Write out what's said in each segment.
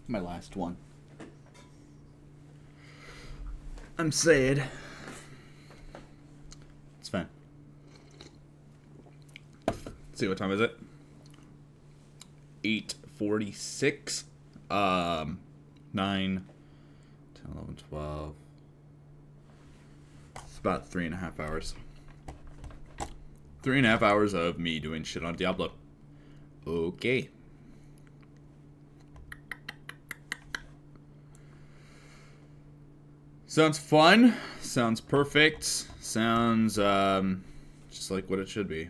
My last one. I'm sad. It's fine. Let's see, what time is it? 8:46. 9, 10, 11, 12. It's about 3.5 hours. 3.5 hours of me doing shit on Diablo. Okay. Sounds fun. Sounds perfect. Sounds just like what it should be.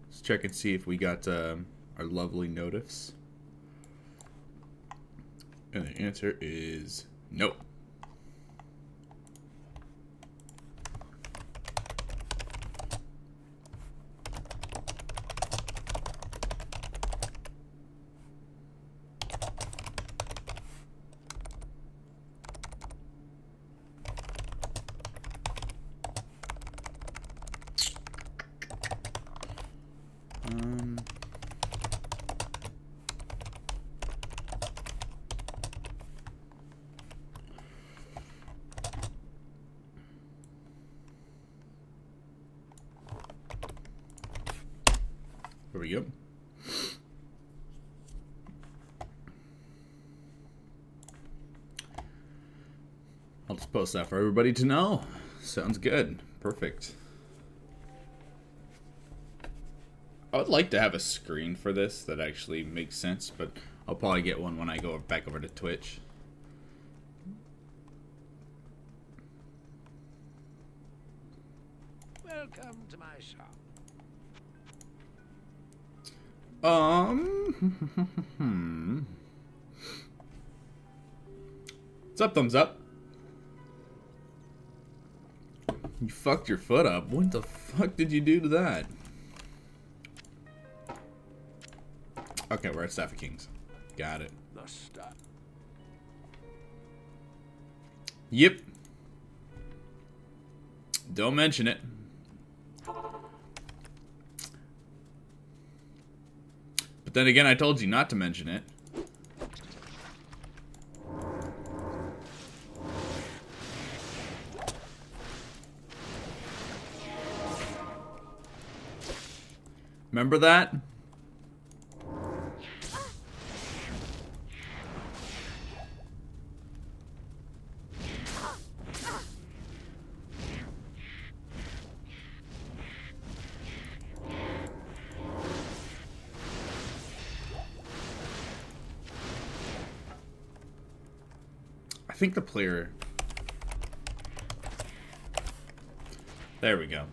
Let's check and see if we got our lovely notifs. And the answer is no. There we go. I'll just post that for everybody to know. Sounds good. Perfect. I would like to have a screen for this that actually makes sense, but I'll probably get one when I go back over to Twitch. Welcome to my shop. What's up, thumbs up? You fucked your foot up. What the fuck did you do to that? Okay, we're at Staff of Kings. Got it. Yep. Don't mention it. But then again, I told you not to mention it. Remember that? I think the player... There we go.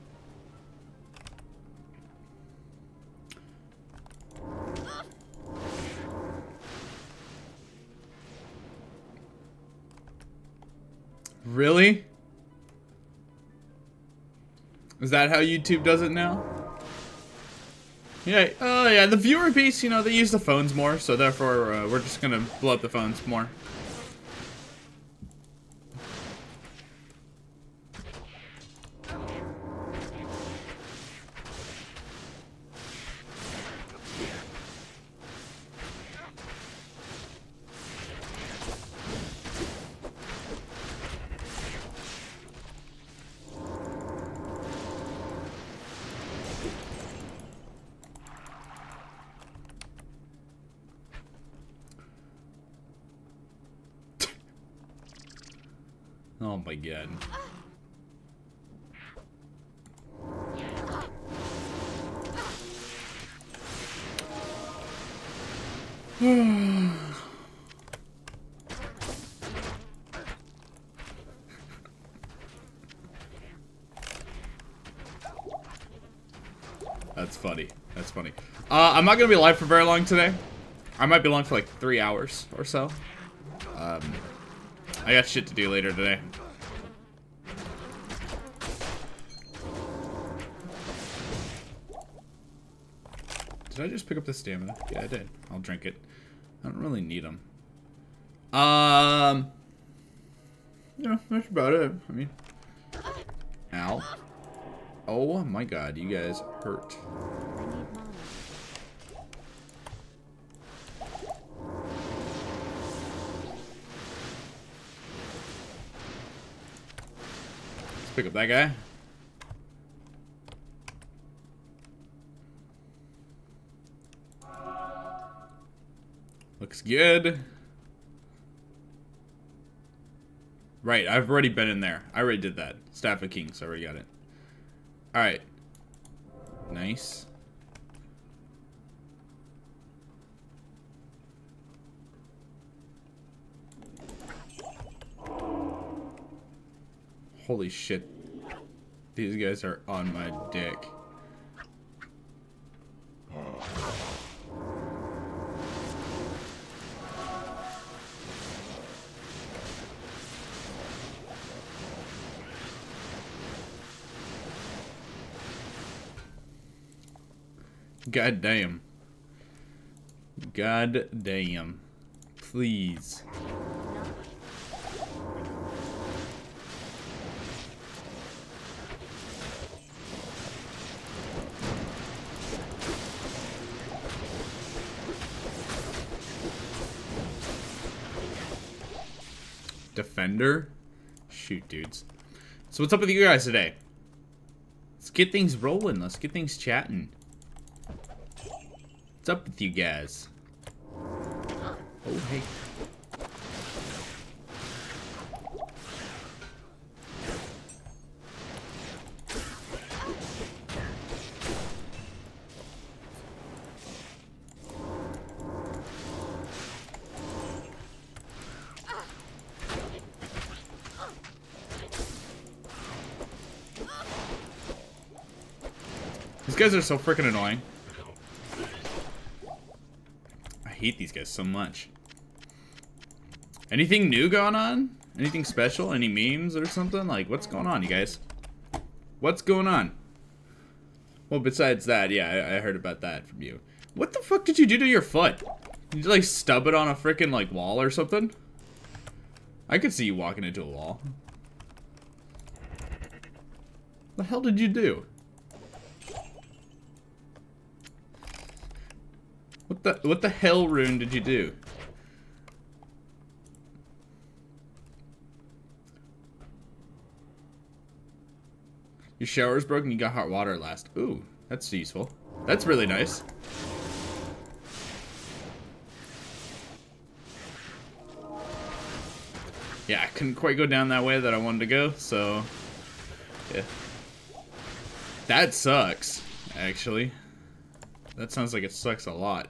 Really? Is that how YouTube does it now? Yeah, oh yeah, the viewer piece, you know, they use the phones more, so therefore we're just gonna blow up the phones more. Oh my god. That's funny. That's funny. I'm not gonna be live for very long today. I might be long for like 3 hours or so. I got shit to do later today. Did I just pick up the stamina? Yeah, I did. I'll drink it. I don't really need them. Yeah, that's about it. I mean, ow. Oh my god, you guys hurt. pick up that guy. Looks good. Right, I've already been in there. I already did that. Staff of Kings, I already got it. Alright. Nice. Holy shit. These guys are on my dick. God damn. God damn. Please. Defender? Shoot, dudes. So what's up with you guys today? Let's get things rolling. Let's get things chatting. What's up with you guys? Oh, hey. These guys are so freaking annoying. I hate these guys so much. Anything new going on? Anything special? Any memes or something? Like, what's going on, you guys? What's going on? Well, besides that, yeah, I heard about that from you. What the fuck did you do to your foot? Did you, like, stub it on a freaking, like, wall or something? I could see you walking into a wall. What the hell did you do? What the hell, Rune, did you do? Your shower's broken, you got hot water last. Ooh, that's useful. That's really nice. Yeah, I couldn't quite go down that way that I wanted to go, so... yeah. That sucks, actually. That sounds like it sucks a lot.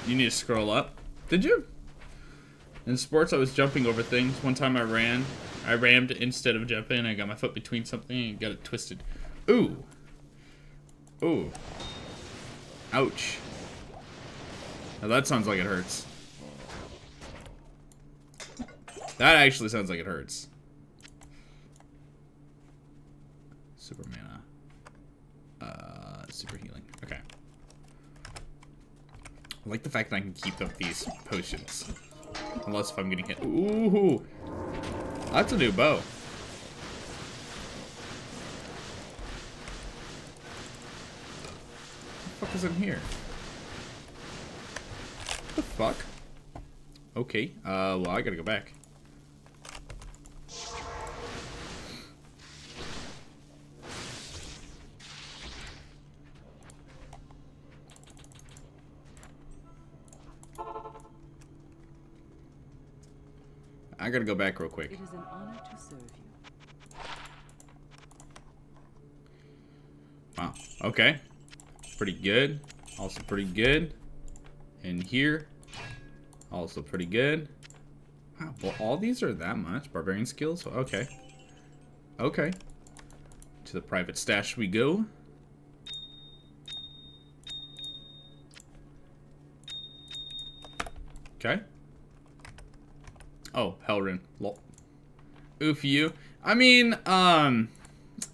You need to scroll up. Did you? In sports, I was jumping over things. One time I rammed instead of jumping. I got my foot between something and got it twisted. Ooh. Ooh. Ouch. Now that sounds like it hurts. That actually sounds like it hurts. Super mana. Super healing. Okay. I like the fact that I can keep up these potions. Unless if I'm getting hit. Ooh! That's a new bow. What the fuck is in here? What the fuck? Okay, well, I gotta go back. I gotta go back real quick. It is an honor to serve you. Wow. Okay. Pretty good. Also pretty good. And here. Also pretty good. Wow. Well, all these are that much. Barbarian skills. Okay. Okay. To the private stash we go. Okay. Oh, Hellrune. Lol. Oof you. I mean,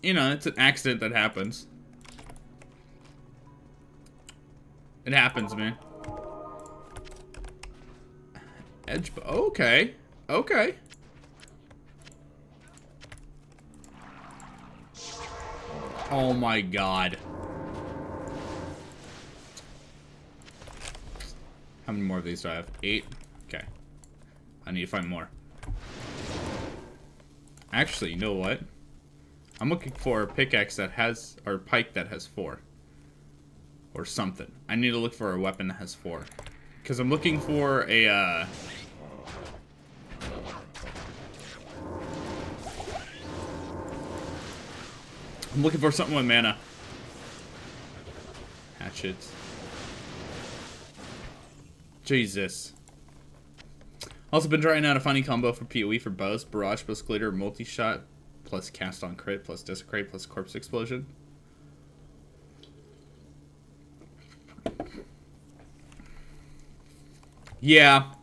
you know, it's an accident that happens. It happens, man. Edge. Okay. Okay. Oh my god. How many more of these do I have? 8? Okay. I need to find more. Actually, you know what? I'm looking for a pickaxe that has, or pike that has 4. Or something. I need to look for a weapon that has 4. Because I'm looking for a, I'm looking for something with mana. Hatchet. Jesus. Also been trying out a funny combo for PoE for BOSE. Barrage plus glitter, multi-shot, plus cast on crit, plus desecrate, plus corpse explosion. Yeah.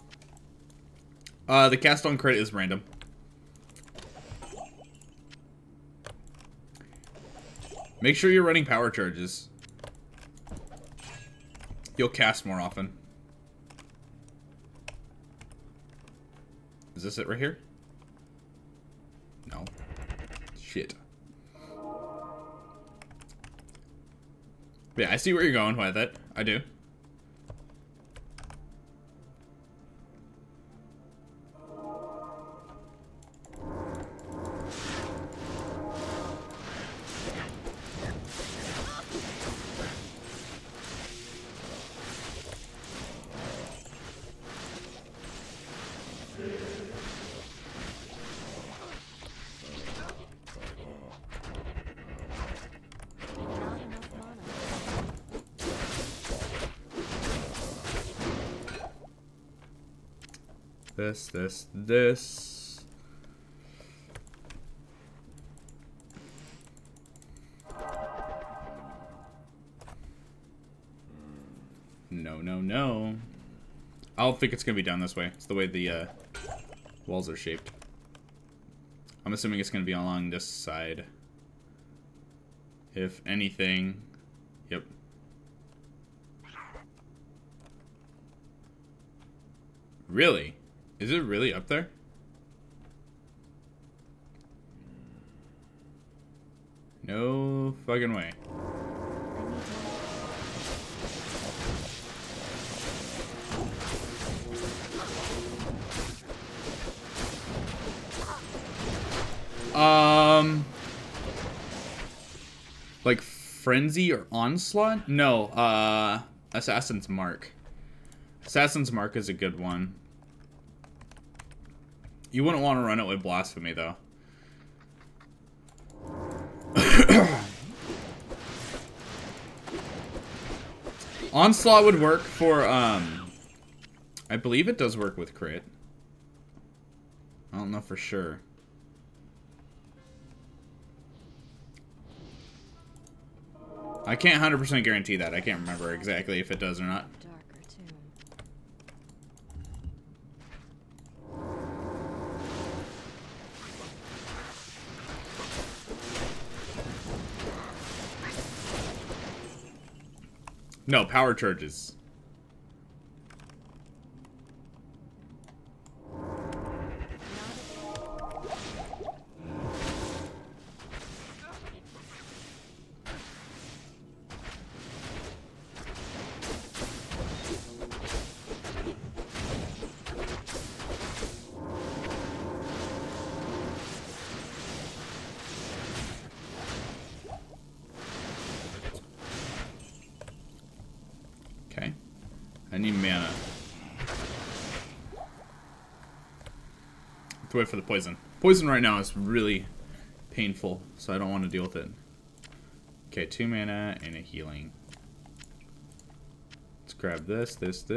The cast on crit is random. Make sure you're running power charges. You'll cast more often. Is this it right here? No. Shit. Yeah, I see where you're going with it. I do. This. No. I don't think it's gonna be down this way. It's the way the walls are shaped. I'm assuming it's gonna be along this side. If anything. Yep. Really? Is it really up there? No fucking way. Like Frenzy or Onslaught? No, Assassin's Mark. Assassin's Mark is a good one. You wouldn't want to run it with Blasphemy, though. Onslaught would work for, I believe it does work with crit. I don't know for sure. I can't 100% guarantee that. I can't remember exactly if it does or not. Darker too. No, power charges. Okay. I need mana. Let's wait for the poison. Poison right now is really painful, so I don't want to deal with it. Okay, 2 mana and a healing. Let's grab this. I need more.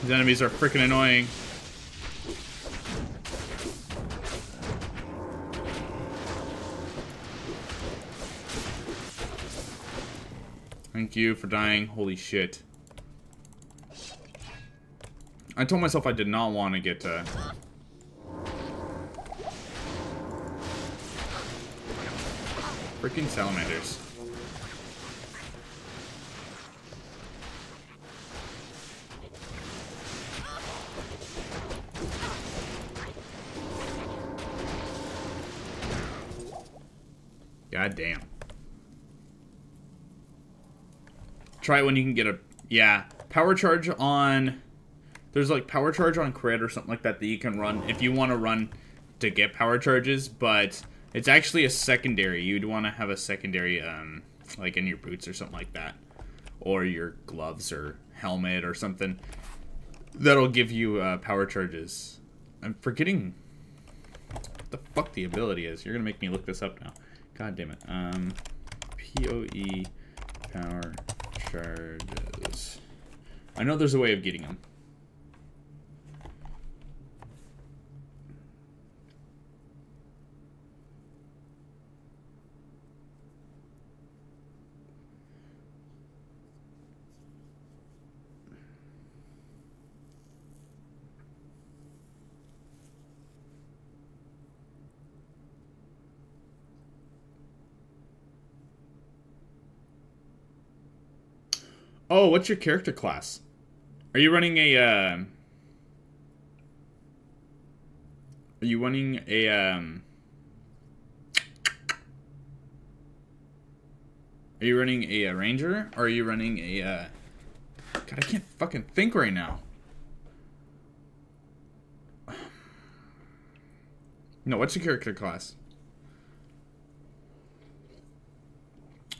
These enemies are freaking annoying. Thank you for dying. Holy shit. I told myself I did not want to get to... Freaking salamanders. God damn. Try it when you can get a... Yeah. Power charge on... There's like power charge on crit or something like that you can run if you want to run to get power charges, but it's actually a secondary. You'd want to have a secondary, like in your boots or something like that. Or your gloves or helmet or something. That'll give you power charges. I'm forgetting what the fuck the ability is. You're going to make me look this up now. God damn it. PoE power charges. I know there's a way of getting them. Oh, what's your character class? Are you running a, Are you running a, Are you running a ranger? Or are you running a, God, I can't fucking think right now. No, what's your character class?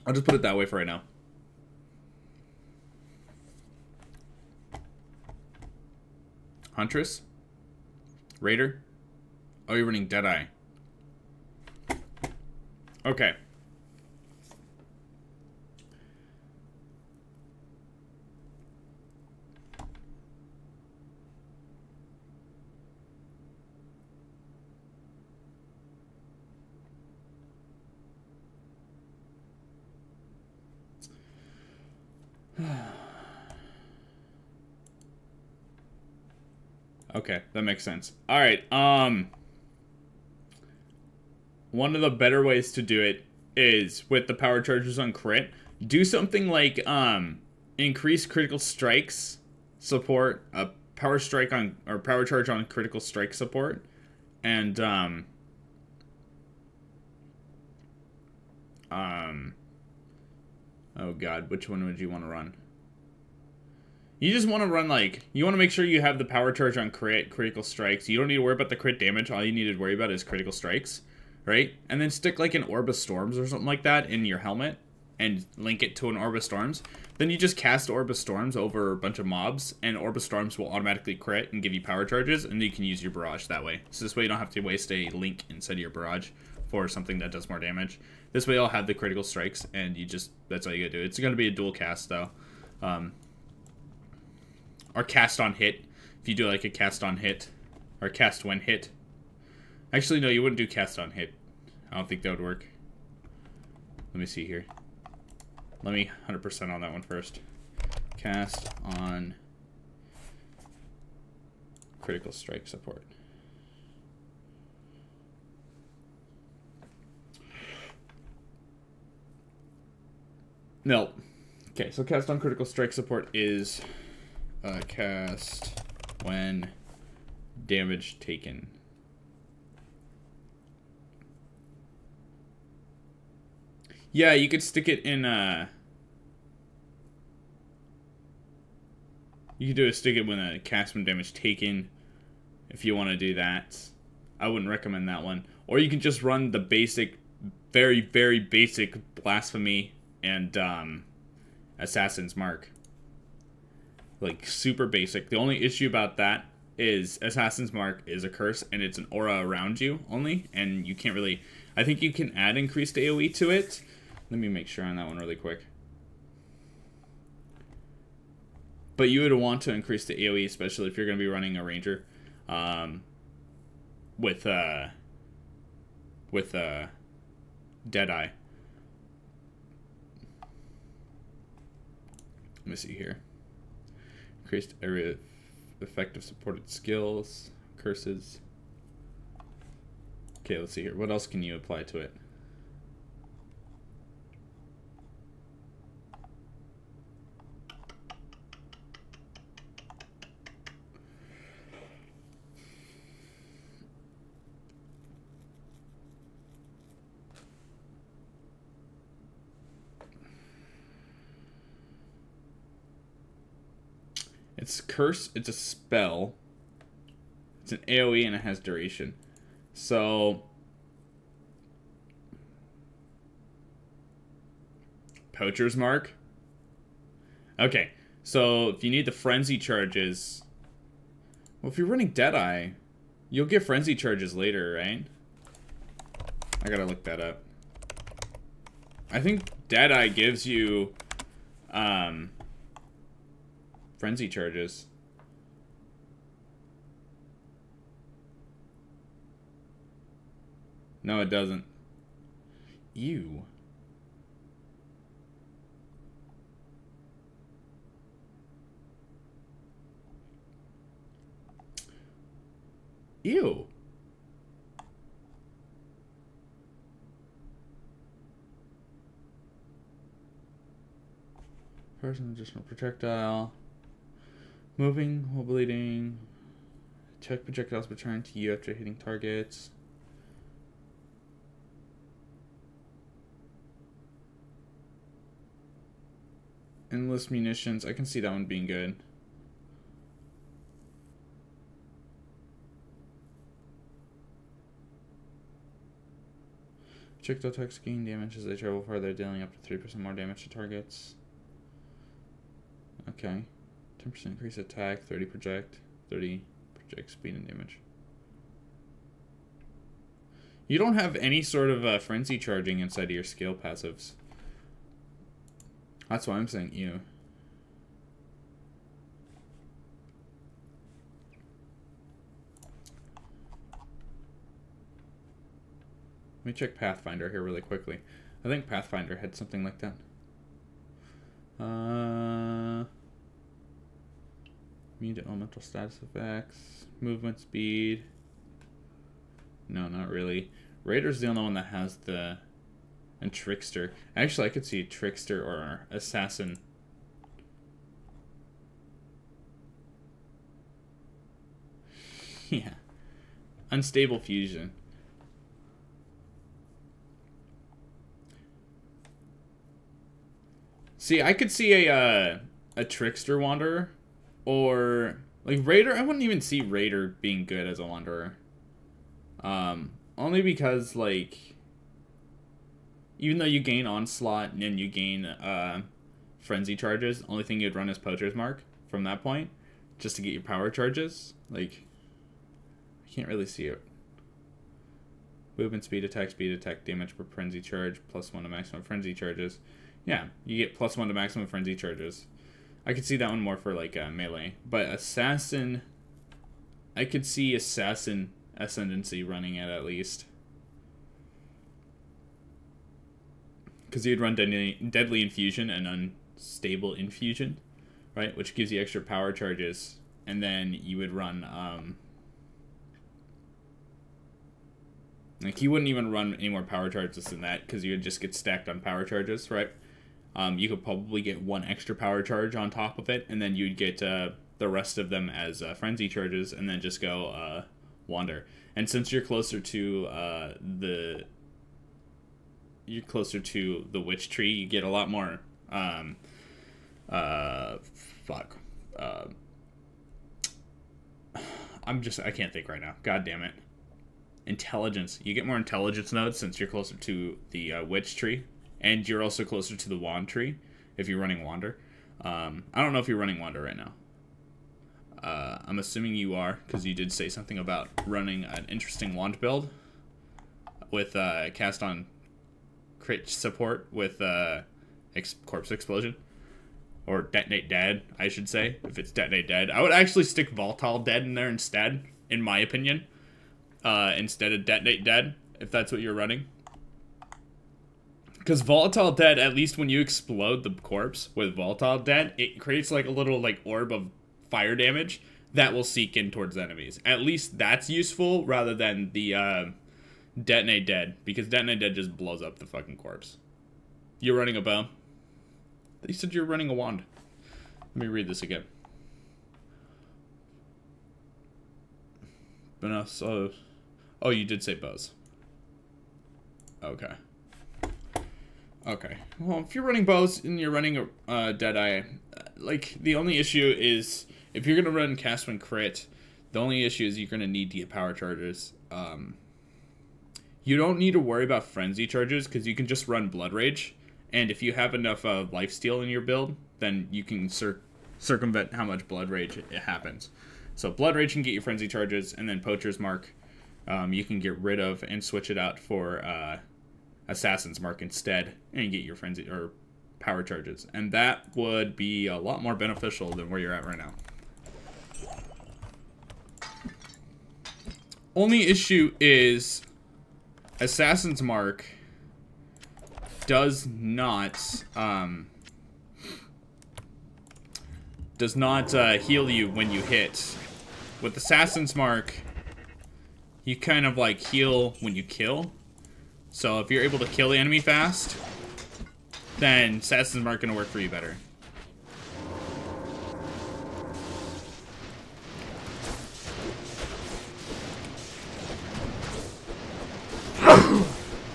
I'll just put it that way for right now. Huntress? Raider? Oh, you're running Deadeye. Okay. Okay, that makes sense. Alright, one of the better ways to do it is with the power charges on crit. Do something like, increase critical strikes support, power strike on, or power charge on critical strike support, and, oh god, which one would you want to run? You just want to run, like, you want to make sure you have the power charge on critical strikes. You don't need to worry about the crit damage. All you need to worry about is critical strikes, right? And then stick, like, an Orb of Storms or something like that in your helmet and link it to an Orb of Storms. Then you just cast Orb of Storms over a bunch of mobs, and Orb of Storms will automatically crit and give you power charges, and then you can use your barrage that way. So this way you don't have to waste a link inside of your barrage for something that does more damage. This way I'll have the critical strikes, and you just, that's all you gotta do. It's gonna be a dual cast, though. Or cast on hit, if you do like a cast on hit, or cast when hit. Actually, no, you wouldn't do cast on hit. I don't think that would work. Let me see here. Let me 100% on that one first. Cast on critical strike support. No. Okay, so cast on critical strike support is cast when damage taken. Yeah, you could stick it in you could stick it when a cast when damage taken if you want to do that. I wouldn't recommend that one. Or you can just run the basic, very, very basic Blasphemy and Assassin's Mark. Like, super basic. The only issue about that is Assassin's Mark is a curse, and it's an aura around you only, and you can't really... I think you can add increased AoE to it. Let me make sure on that one really quick. But you would want to increase the AoE, especially if you're going to be running a Ranger. With Deadeye. Let me see here. Increased area effective supported skills, curses. Okay, let's see here. What else can you apply to it? It's curse, it's a spell. It's an AoE and it has duration. So Poacher's Mark. Okay, so if you need the frenzy charges, well, if you're running Deadeye, you'll get frenzy charges later, right? I gotta look that up. I think Deadeye gives you frenzy charges. No, it doesn't. Ew. Ew. Person additional projectile. Moving while bleeding. Check projectiles return to you after hitting targets. Endless munitions. I can see that one being good. Projectile attacks gain damage as they travel farther, dealing up to 3% more damage to targets. Okay. 10% increase attack, 30 project speed and damage. You don't have any sort of frenzy charging inside of your skill passives. That's why I'm saying ew. Let me check Pathfinder here really quickly. I think Pathfinder had something like that. Immune to elemental status effects. Movement speed. No, not really. Raider's the only one that has the... And Trickster. Actually, I could see Trickster or Assassin. Yeah. Unstable fusion. See, I could see a Trickster Wanderer. Or, like, Raider. I wouldn't even see Raider being good as a Wanderer. Only because, like... Even though you gain Onslaught and you gain Frenzy charges, the only thing you'd run is Poacher's Mark from that point. Just to get your power charges. Like, I can't really see it. Movement, speed, attack, damage per frenzy charge, +1 to maximum frenzy charges. Yeah, you get +1 to maximum frenzy charges. I could see that one more for, like, melee. But Assassin... I could see Assassin Ascendancy running it at least. Because you'd run Deadly Infusion and Unstable Infusion, right? Which gives you extra power charges. And then you would run... like, you wouldn't even run any more power charges than that, because you would just get stacked on power charges, right? You could probably get one extra power charge on top of it, and then you'd get the rest of them as frenzy charges, and then just go wander. And since you're closer to the witch tree, you get a lot more I can't think right now. God damn it. Intelligence. You get more intelligence nodes since you're closer to the witch tree, and you're also closer to the wand tree if you're running wander. I don't know if you're running wander right now. I'm assuming you are, because you did say something about running an interesting wand build with cast on crit support with corpse explosion. Or Detonate Dead, I should say, if it's Detonate Dead. I would actually stick Volatile Dead in there instead, in my opinion. Instead of Detonate Dead, if that's what you're running. Because Volatile Dead, at least when you explode the corpse with Volatile Dead, it creates like a little like orb of fire damage that will seek in towards enemies. At least that's useful rather than the Detonate Dead, because Detonate Dead just blows up the fucking corpse. You're running a bow? You said you're running a wand. Let me read this again. But no, so... Oh, you did say bows. Okay. Okay. Well, if you're running bows and you're running a Deadeye, like, the only issue is, if you're going to run Cast When Crit, the only issue is you're going to need to get power charges. You don't need to worry about Frenzy charges, because you can just run Blood Rage. And if you have enough lifesteal in your build, then you can circumvent how much Blood Rage it happens. So Blood Rage can get you Frenzy charges, and then Poacher's Mark you can get rid of and switch it out for Assassin's Mark instead, and get your Frenzy or power charges. And that would be a lot more beneficial than where you're at right now. Only issue is Assassin's Mark does not heal you when you hit. With Assassin's Mark, you kind of like heal when you kill. So if you're able to kill the enemy fast, then Assassin's Mark gonna work for you better.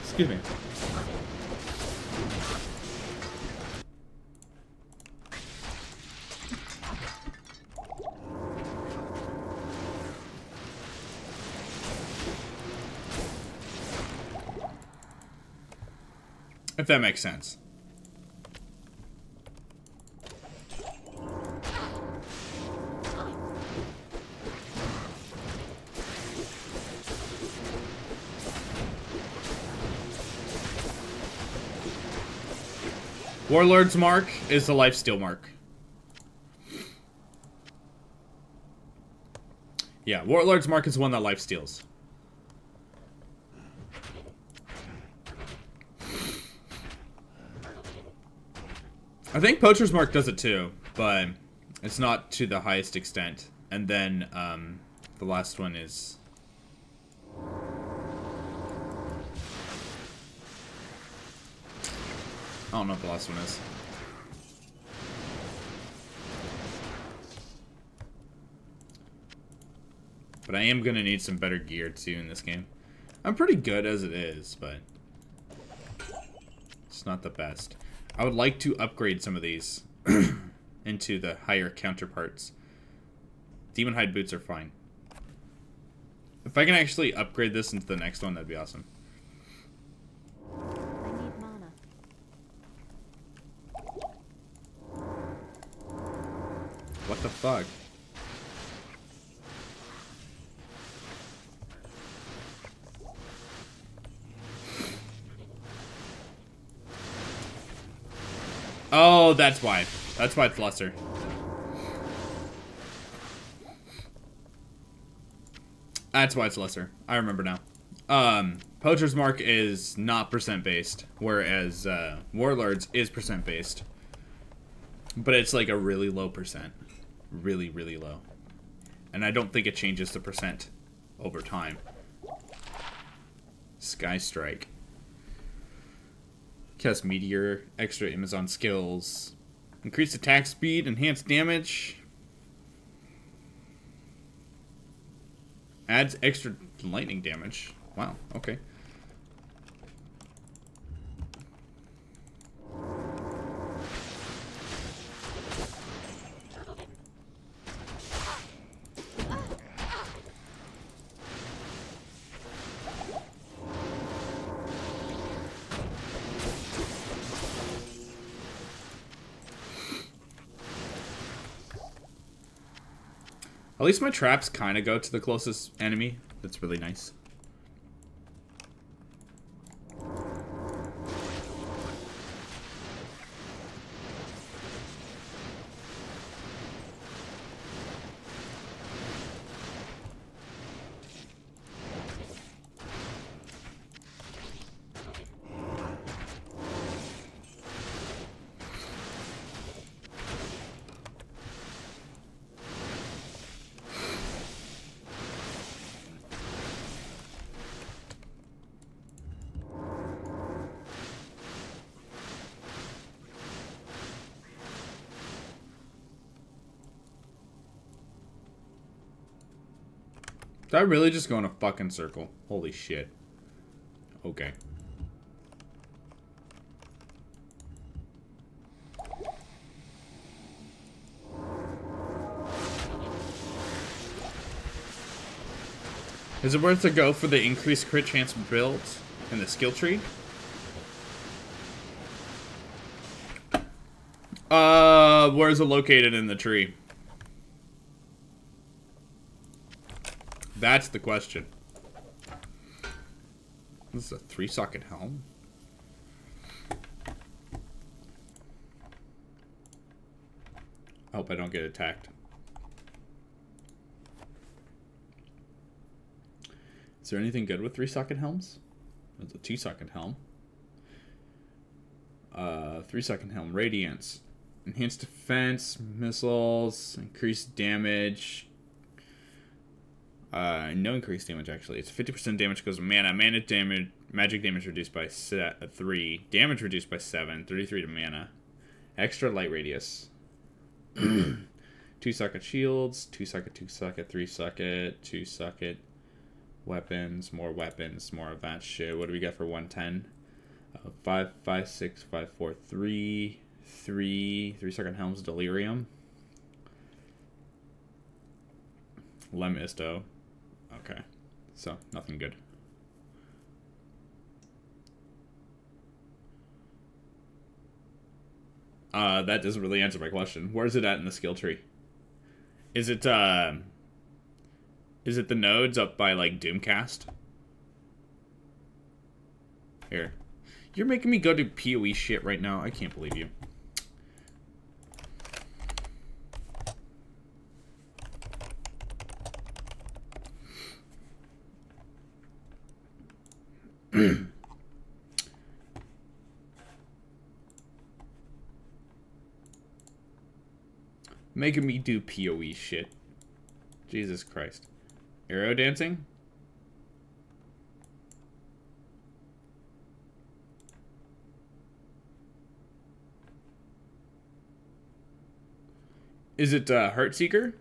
Excuse me. If that makes sense. Warlord's Mark is the lifesteal mark. Yeah, Warlord's Mark is the one that lifesteals. I think Poacher's Mark does it too, but it's not to the highest extent. And then the last one is... I don't know what the last one is. But I am going to need some better gear too in this game. I'm pretty good as it is, but it's not the best. I would like to upgrade some of these into the higher counterparts. Demon Hide boots are fine. If I can actually upgrade this into the next one, that'd be awesome. I need mana. What the fuck? Oh, that's why. That's why it's lesser. That's why it's lesser. I remember now. Poacher's Mark is not percent based, whereas Warlord's is percent based. But it's like a really low percent. Really, really low. And I don't think it changes the percent over time. Sky Strike. Cast Meteor, extra Amazon skills, increased attack speed, enhanced damage, adds extra lightning damage. Wow, okay. At least my traps kind of go to the closest enemy. That's really nice. Did I really just go in a fucking circle? Holy shit. Okay. Is it worth to go for the increased crit chance builds in the skill tree? Where is it located in the tree? That's the question. This is a 3-socket helm. I hope I don't get attacked. Is there anything good with 3-socket helms? There's a 2-socket helm. 3-socket helm. Radiance. Enhanced defense, missiles, increased damage. No increased damage, actually. It's 50% damage goes to mana. Mana damage, magic damage reduced by 3. Damage reduced by 7. 33 to mana. Extra light radius. 2-socket shields. 2-socket, 2-socket, 3-socket, 2-socket. Weapons, more of that shit. What do we got for 110? 5, 5, 6, 5, 4, 3. 3-socket helms, delirium. Lemisto. Okay. So, nothing good. That doesn't really answer my question. Where is it at in the skill tree? Is it the nodes up by, like, Doomcast? Here. You're making me go do PoE shit right now. I can't believe you. Making me do PoE shit. Jesus Christ. Arrow dancing? Is it Heartseeker?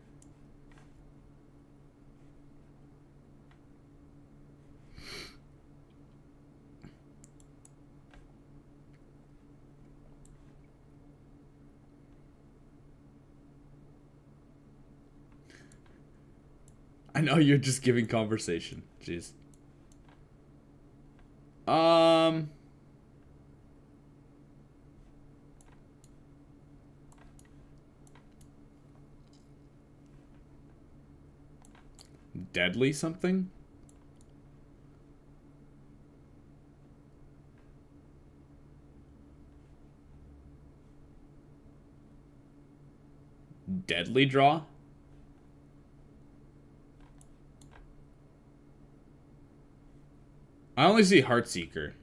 I know you're just giving conversation. Jeez. Deadly something? Deadly draw? I only see Heartseeker.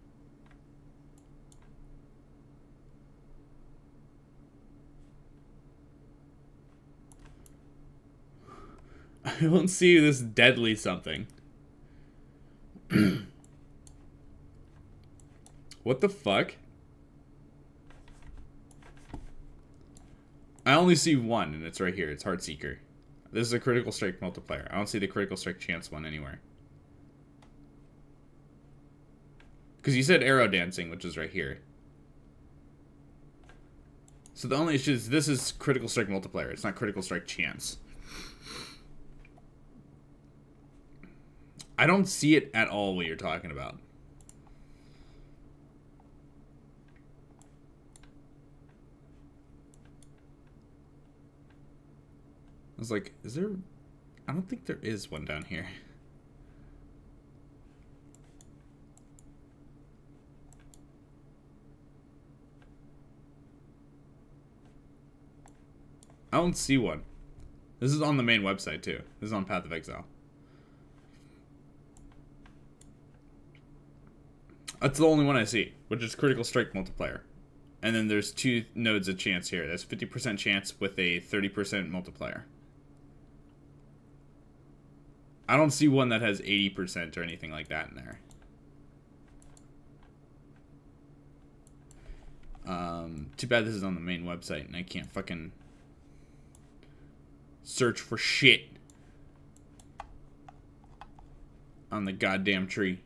I don't see this deadly something. What the fuck? I only see one, and it's right here. It's Heartseeker. This is a critical strike multiplier. I don't see the critical strike chance one anywhere. Because you said arrow dancing, which is right here. So the only issue is this is critical strike multiplier. It's not critical strike chance. I don't see it at all what you're talking about. I was like, is there... I don't think there is one down here. I don't see one. This is on the main website, too. This is on Path of Exile. That's the only one I see, which is critical strike multiplier. And then there's 2 nodes of chance here. That's 50% chance with a 30% multiplier. I don't see one that has 80% or anything like that in there. Too bad this is on the main website and I can't fucking search for shit. on the goddamn tree.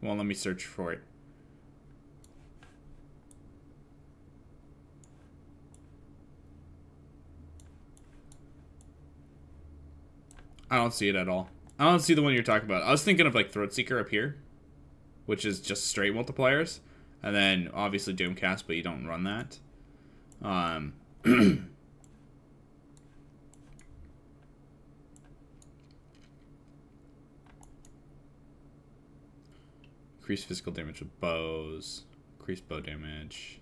Well, let me search for it. I don't see it at all. I don't see the one you're talking about. I was thinking of like Throat Seeker up here, which is just straight multipliers, and then obviously Doomcast, but you don't run that. Increase physical damage with bows. Increase bow damage.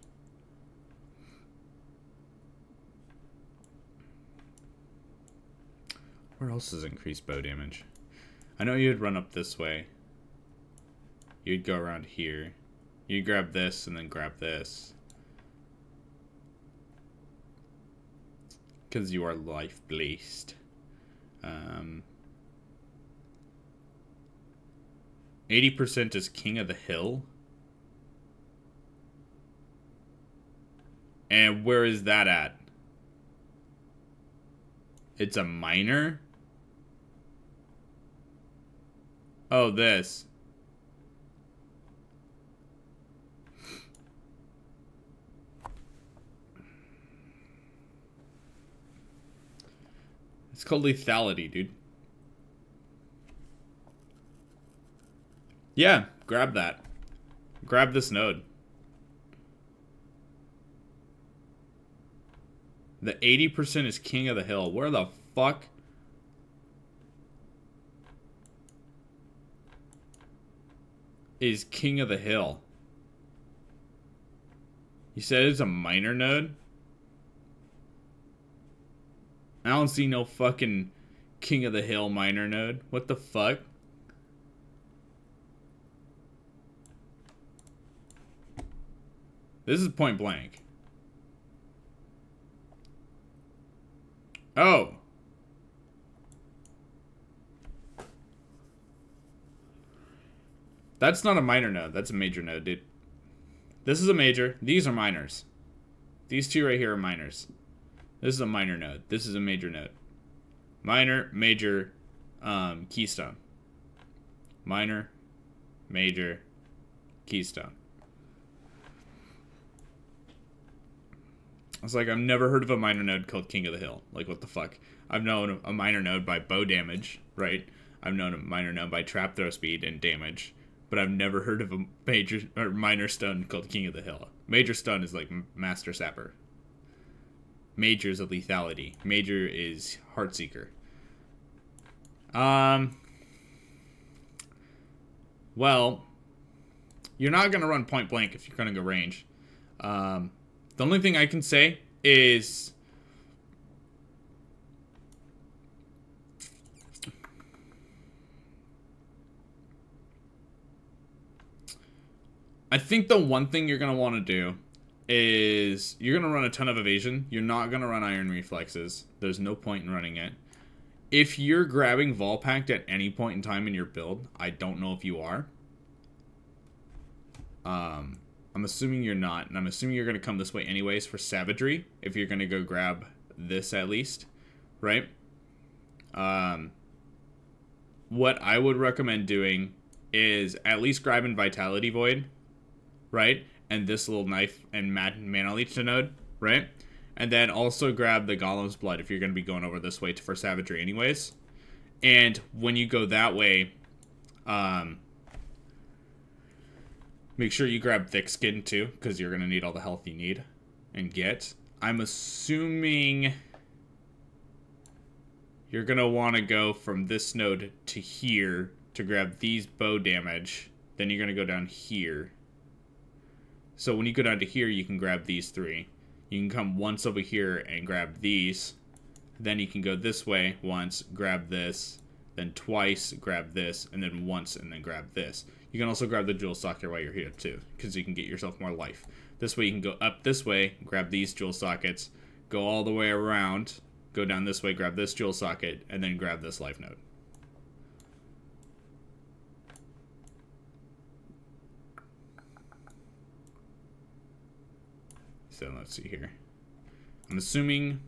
Where else is increased bow damage? I know you'd run up this way. You'd go around here. You'd grab this and then grab this. Because you are life blessed. 80% is King of the Hill. And where is that at? It's a minor? Oh, this. It's called lethality, dude. Yeah, grab that. Grab this node. The 80% is King of the Hill. Where the fuck? Is King of the Hill? You said it's a minor node? I don't see no fucking King of the Hill minor node. What the fuck? This is point blank. Oh. That's not a minor node. That's a major node, dude. This is a major. These are minors. These two right here are minors. This is a minor node. This is a major node. Minor, major, keystone. Minor, major, keystone. I was like, I've never heard of a minor node called King of the Hill. Like, what the fuck? I've known a minor node by bow damage, right? I've known a minor node by trap throw speed and damage. But I've never heard of a major or minor stun called King of the Hill. Major stun is like Master Sapper. Major is a lethality. Major is Heartseeker. Well, you're not going to run point blank if you're going to go range. The only thing I can say is I think the one thing you're going to want to do is you're going to run a ton of evasion. You're not going to run iron reflexes. There's no point in running it. If you're grabbing Volpact at any point in time in your build, I don't know if you are. I'm assuming you're not, and I'm assuming you're going to come this way anyways for Savagery, if you're going to go grab this at least, right? What I would recommend doing is at least grabbing Vitality Void, right? And this little knife and Mana Leech node, right? And then also grab the Golem's Blood if you're going to be going over this way for Savagery anyways. And when you go that way, make sure you grab Thick Skin too, because you're going to need all the health you need and get. I'm assuming you're going to want to go from this node to here to grab these bow damage. Then you're going to go down here. So when you go down to here, you can grab these three. You can come once over here and grab these. Then you can go this way once, grab this, then twice, grab this, and then once, and then grab this. You can also grab the Jewel Socket while you're here too, because you can get yourself more life. This way you can go up this way, grab these Jewel Sockets, go all the way around, go down this way, grab this Jewel Socket, and then grab this life node. So let's see here. I'm assuming...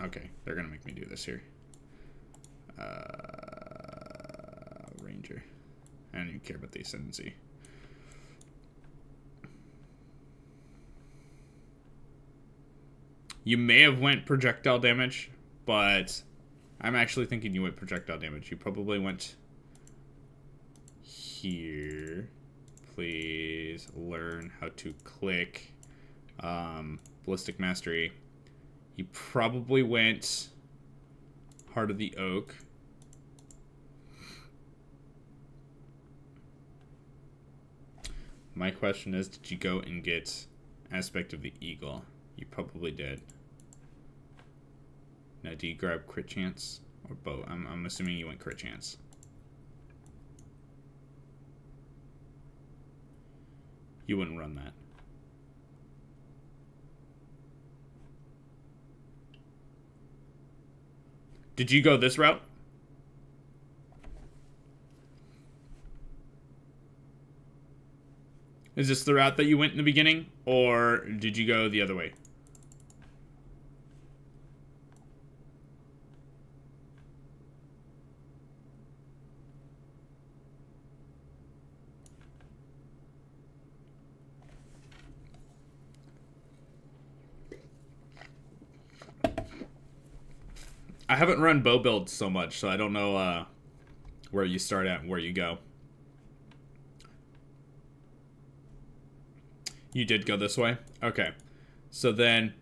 Okay, they're going to make me do this here. Ranger. I don't even care about the Ascendancy. You may have went projectile damage, but I'm actually thinking you went projectile damage. You probably went here. Please learn how to click Ballistic Mastery. You probably went Heart of the Oak. My question is, did you go and get Aspect of the Eagle? You probably did. Now, do you grab Crit Chance or Bow? I'm assuming you went Crit Chance. You wouldn't run that. Did you go this route? Is this the route that you went in the beginning? Or did you go the other way? I haven't run bow builds so much, so I don't know where you start at and where you go. You did go this way? Okay. So then...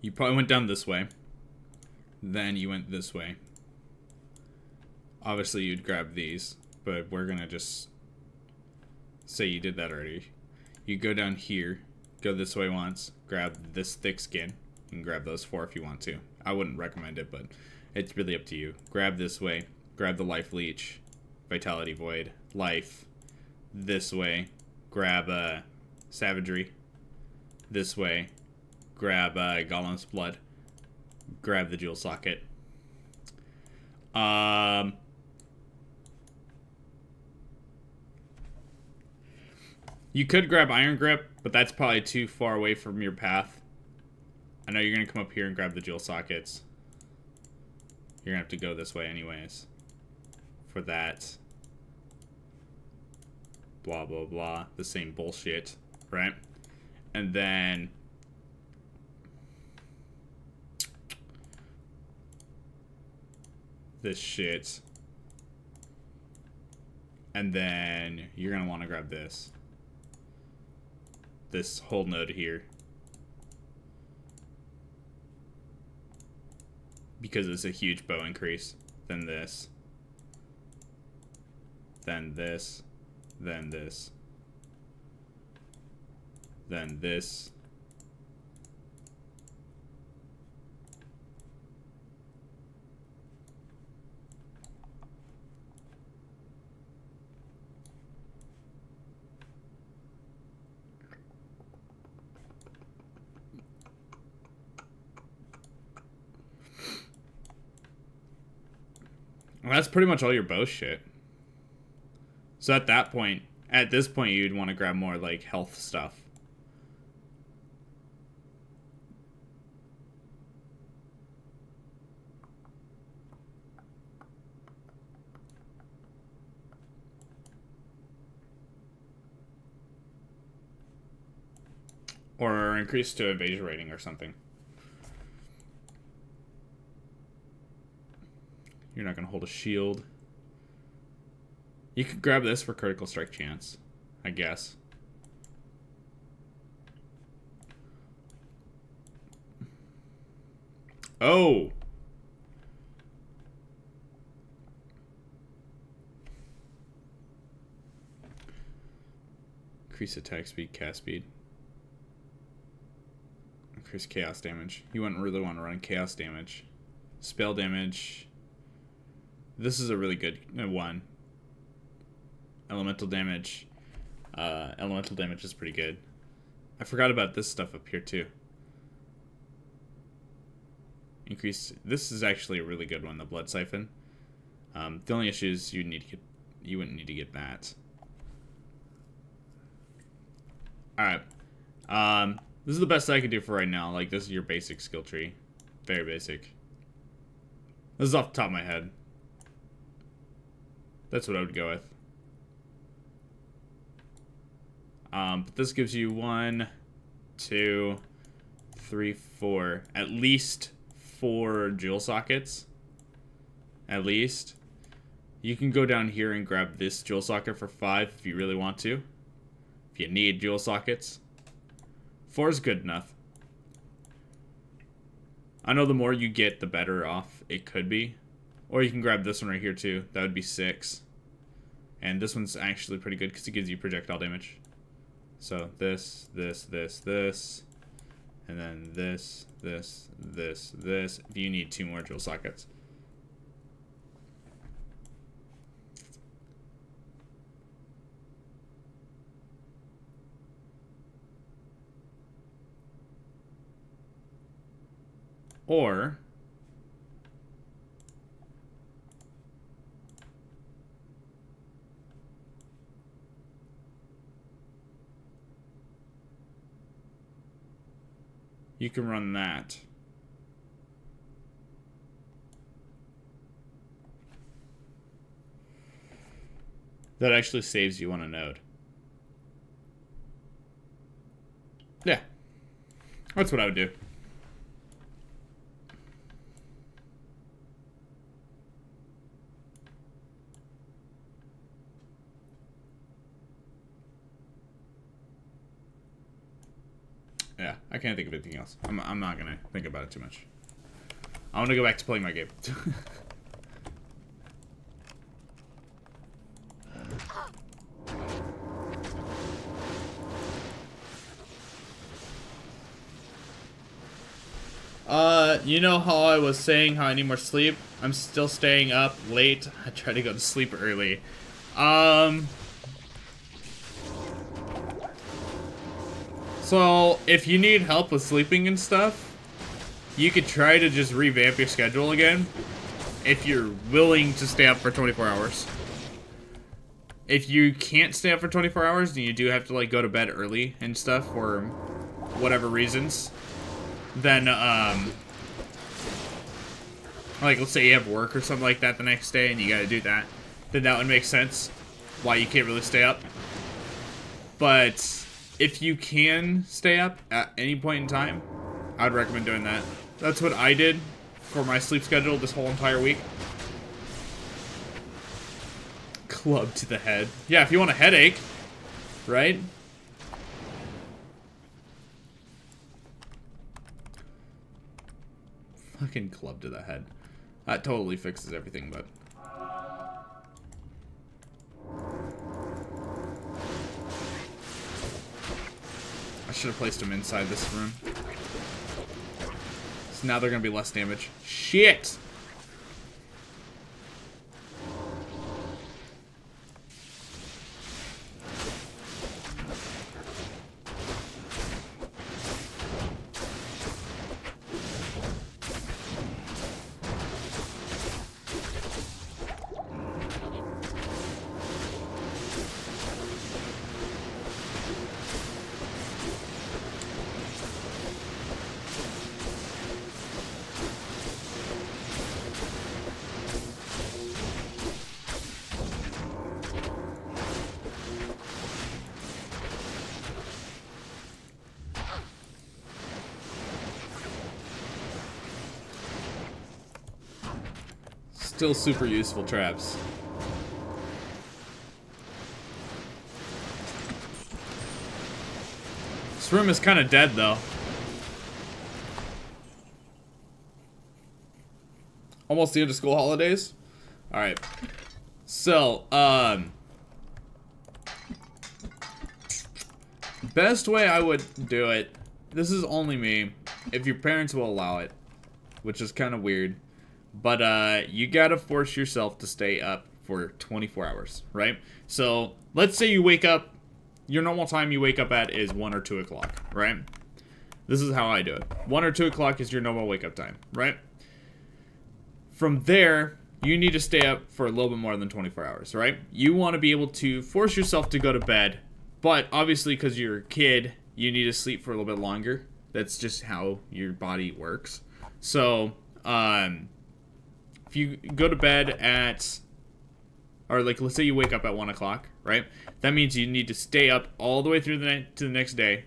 you probably went down this way. Then you went this way. Obviously you'd grab these, but we're gonna just say you did that already. You go down here, go this way once, grab this thick skin. You can grab those 4 if you want to. I wouldn't recommend it, but it's really up to you. Grab this way, grab the Life Leech, Vitality Void, Life. This way, grab Savagery. This way, grab Golem's Blood. Grab the Jewel Socket. You could grab Iron Grip, but that's probably too far away from your path. I know you're going to come up here and grab the Jewel Sockets. You're going to have to go this way anyways. For that. Blah, blah, blah. The same bullshit, right? And then... this shit. And then you're going to want to grab this. This whole node here. Because it's a huge bow increase. Then this. Then this. Then this. Then this. Well, that's pretty much all your bow shit. So at that point, at this point, you'd want to grab more like health stuff. Or increase to evasion rating or something. You're not going to hold a shield. You could grab this for critical strike chance, I guess. Oh! Increase attack speed, cast speed. Increase chaos damage. You wouldn't really want to run chaos damage. Spell damage. This is a really good one. Elemental damage. Elemental damage is pretty good. I forgot about this stuff up here too. Increase. This is actually a really good one, the Blood Siphon. The only issue is you wouldn't need to get that. Alright. This is the best I can do for right now. Like, this is your basic skill tree. Very basic. This is off the top of my head. That's what I would go with. But this gives you 1, 2, 3, 4. At least 4 dual sockets. At least. You can go down here and grab this dual socket for 5 if you really want to. If you need dual sockets. 4 is good enough. I know the more you get, the better off it could be. Or you can grab this one right here too. That would be 6. And this one's actually pretty good because it gives you projectile damage. So this, this, this, this. And then this, this, this, this. If you need 2 more dual sockets. Or you can run that. That actually saves you on a node. Yeah. That's what I would do. Yeah, I can't think of anything else. I'm not gonna think about it too much. I want to go back to playing my game. You know how I was saying how I need more sleep? I'm still staying up late. I try to go to sleep early. So, if you need help with sleeping and stuff, you could try to just revamp your schedule again. If you're willing to stay up for 24 hours. If you can't stay up for 24 hours, then you do have to, like, go to bed early and stuff for whatever reasons. Then, like, let's say you have work or something like that the next day and you gotta do that. Then that would make sense why you can't really stay up. But if you can stay up at any point in time, I would recommend doing that. That's what I did for my sleep schedule this whole entire week. Club to the head. Yeah, if you want a headache, right? Fucking club to the head. That totally fixes everything, but... I should have placed them inside this room. So now they're gonna be less damage. Shit! Still super useful traps. This room is kind of dead, though. Almost the end of school holidays. Alright. So, best way I would do it, this is only me, if your parents will allow it, which is kind of weird. But, you gotta force yourself to stay up for 24 hours, right? So, let's say you wake up, your normal time you wake up at is 1 or 2 o'clock, right? This is how I do it. 1 or 2 o'clock is your normal wake up time, right? From there, you need to stay up for a little bit more than 24 hours, right? You want to be able to force yourself to go to bed, but obviously because you're a kid, you need to sleep for a little bit longer. That's just how your body works. So, if you go to bed at, or like, let's say you wake up at 1 o'clock, right? That means you need to stay up all the way through the night to the next day,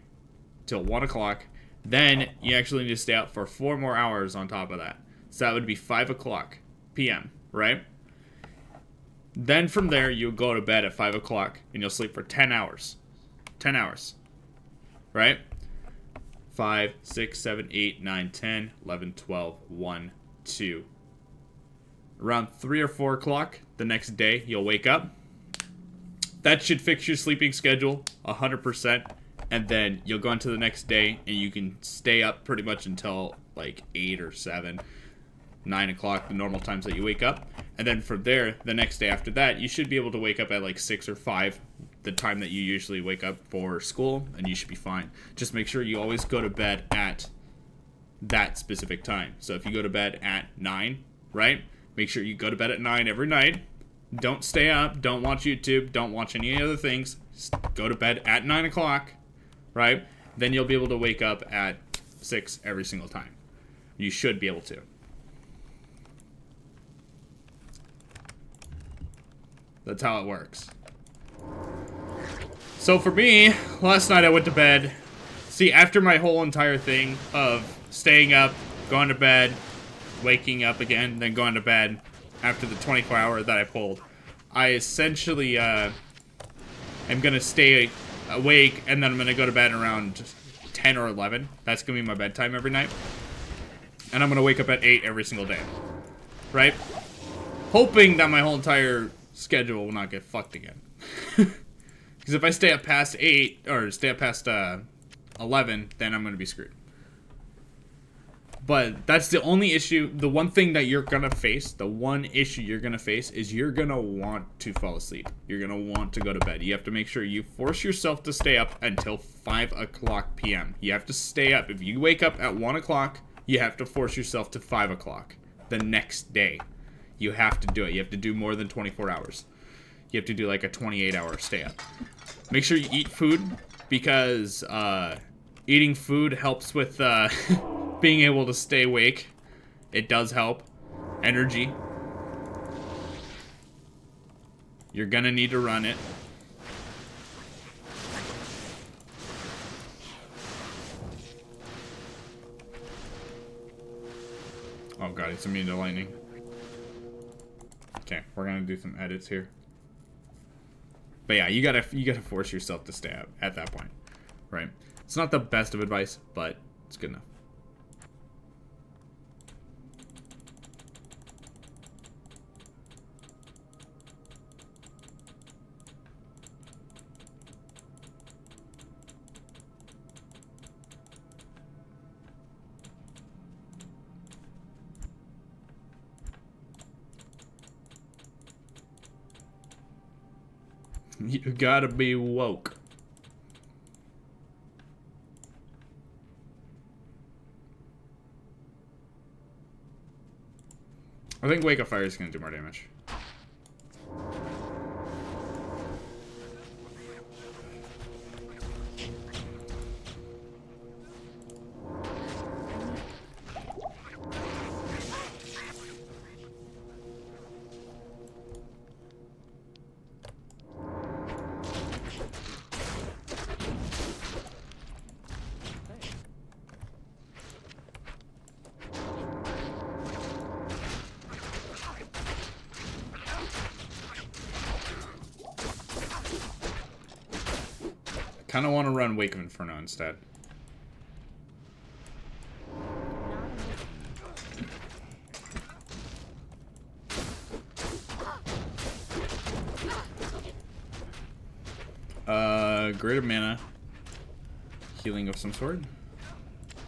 till 1 o'clock. Then you actually need to stay up for 4 more hours on top of that. So that would be 5 o'clock p.m., right? Then from there, you'll go to bed at 5 o'clock, and you'll sleep for 10 hours. 10 hours. Right? 5, 6, 7, 8, 9, 10, 11, 12, 1, 2. Around 3 or 4 o'clock the next day, you'll wake up. That should fix your sleeping schedule 100%. And then you'll go into the next day, and you can stay up pretty much until like 8 or 7, 9 o'clock, the normal times that you wake up. And then from there, the next day after that, you should be able to wake up at like 6 or 5, the time that you usually wake up for school, and you should be fine. Just make sure you always go to bed at that specific time. So if you go to bed at 9, right? Make sure you go to bed at 9 every night. Don't stay up. Don't watch YouTube. Don't watch any other things. Just go to bed at 9 o'clock, right? Then you'll be able to wake up at 6 every single time. You should be able to. That's how it works. So for me, last night I went to bed. See, after my whole entire thing of staying up, going to bed, waking up again, then going to bed after the 24-hour that I pulled, I essentially am going to stay awake, and then I'm going to go to bed around 10 or 11. That's going to be my bedtime every night. And I'm going to wake up at 8 every single day. Right? Hoping that my whole entire schedule will not get fucked again. Because if I stay up past 8, or stay up past 11, then I'm going to be screwed. But that's the only issue. The one thing that you're going to face, the one issue you're going to face is you're going to want to fall asleep. You're going to want to go to bed. You have to make sure you force yourself to stay up until 5 o'clock p.m. You have to stay up. If you wake up at 1 o'clock, you have to force yourself to 5 o'clock the next day. You have to do it. You have to do more than 24 hours. You have to do like a 28-hour stay up. Make sure you eat food, because eating food helps with being able to stay awake. It does help. Energy. You're gonna need to run it. Oh god, it's immune to lightning. Okay, we're gonna do some edits here. But yeah, you gotta force yourself to stay up at that point, right? It's not the best of advice, but it's good enough. You gotta be woke. I think Wake of Fire is gonna do more damage. I kind of want to run Wake of Inferno instead. Greater mana. Healing of some sort.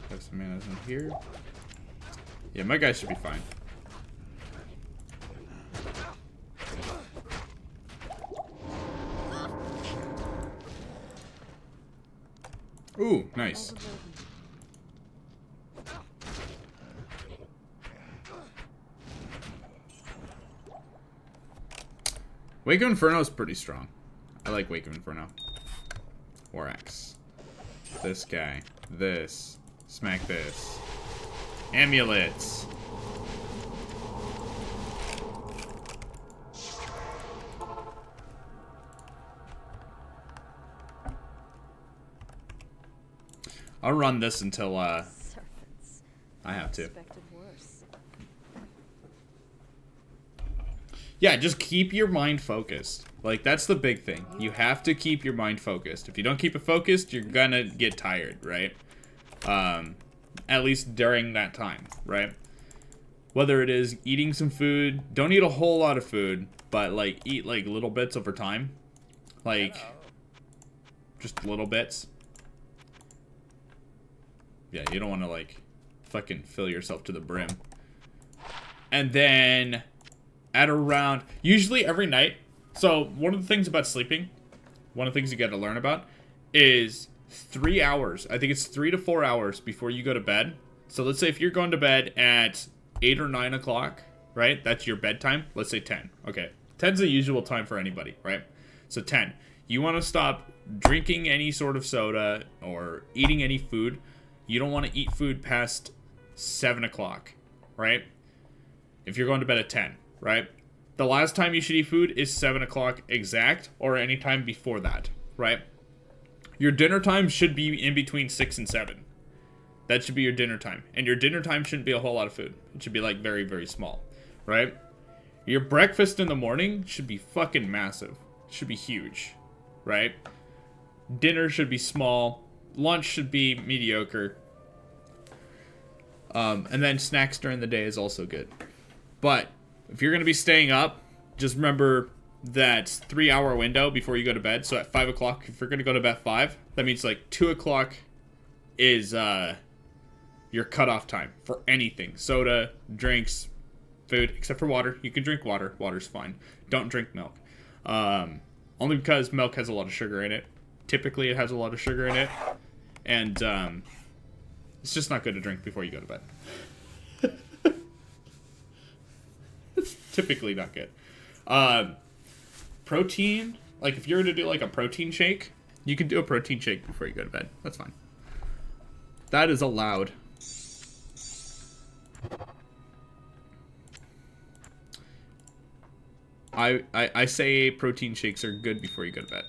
Have some manas in here. Yeah, my guy should be fine. Ooh, nice. Wake of Inferno is pretty strong. I like Wake of Inferno. War Axe. This guy. This. Smack this. Amulets. I'll run this until Serpents. I have to. Expected worse. Yeah, just keep your mind focused. Like, that's the big thing. You have to keep your mind focused. If you don't keep it focused, you're gonna get tired, right? At least during that time, right? Whether it is eating some food, don't eat a whole lot of food, but like eat like little bits over time. Like, just little bits. Yeah, you don't want to like fucking fill yourself to the brim. And then at around, usually every night. So one of the things about sleeping, one of the things you got to learn about is 3 hours. I think it's 3 to 4 hours before you go to bed. So let's say if you're going to bed at 8 or 9 o'clock, right? That's your bedtime. Let's say 10. Okay. 10's the usual time for anybody, right? So 10. You want to stop drinking any sort of soda or eating any food. You don't want to eat food past 7 o'clock, right? If you're going to bed at 10, right? The last time you should eat food is 7 o'clock exact or any time before that, right? Your dinner time should be in between 6 and 7. That should be your dinner time. And your dinner time shouldn't be a whole lot of food. It should be like very, very small, right? Your breakfast in the morning should be fucking massive. It should be huge, right? Dinner should be small. Lunch should be mediocre. And then snacks during the day is also good. But if you're going to be staying up, just remember that 3 hour window before you go to bed. So at 5 o'clock, if you're going to go to bed at 5, that means like 2 o'clock is your cutoff time for anything. Soda, drinks, food, except for water. You can drink water. Water's fine. Don't drink milk. Only because milk has a lot of sugar in it. Typically, it has a lot of sugar in it. And it's just not good to drink before you go to bed. It's typically not good. Protein, like if you're to do like a protein shake, you can do a protein shake before you go to bed. That's fine. That is allowed. I say protein shakes are good before you go to bed.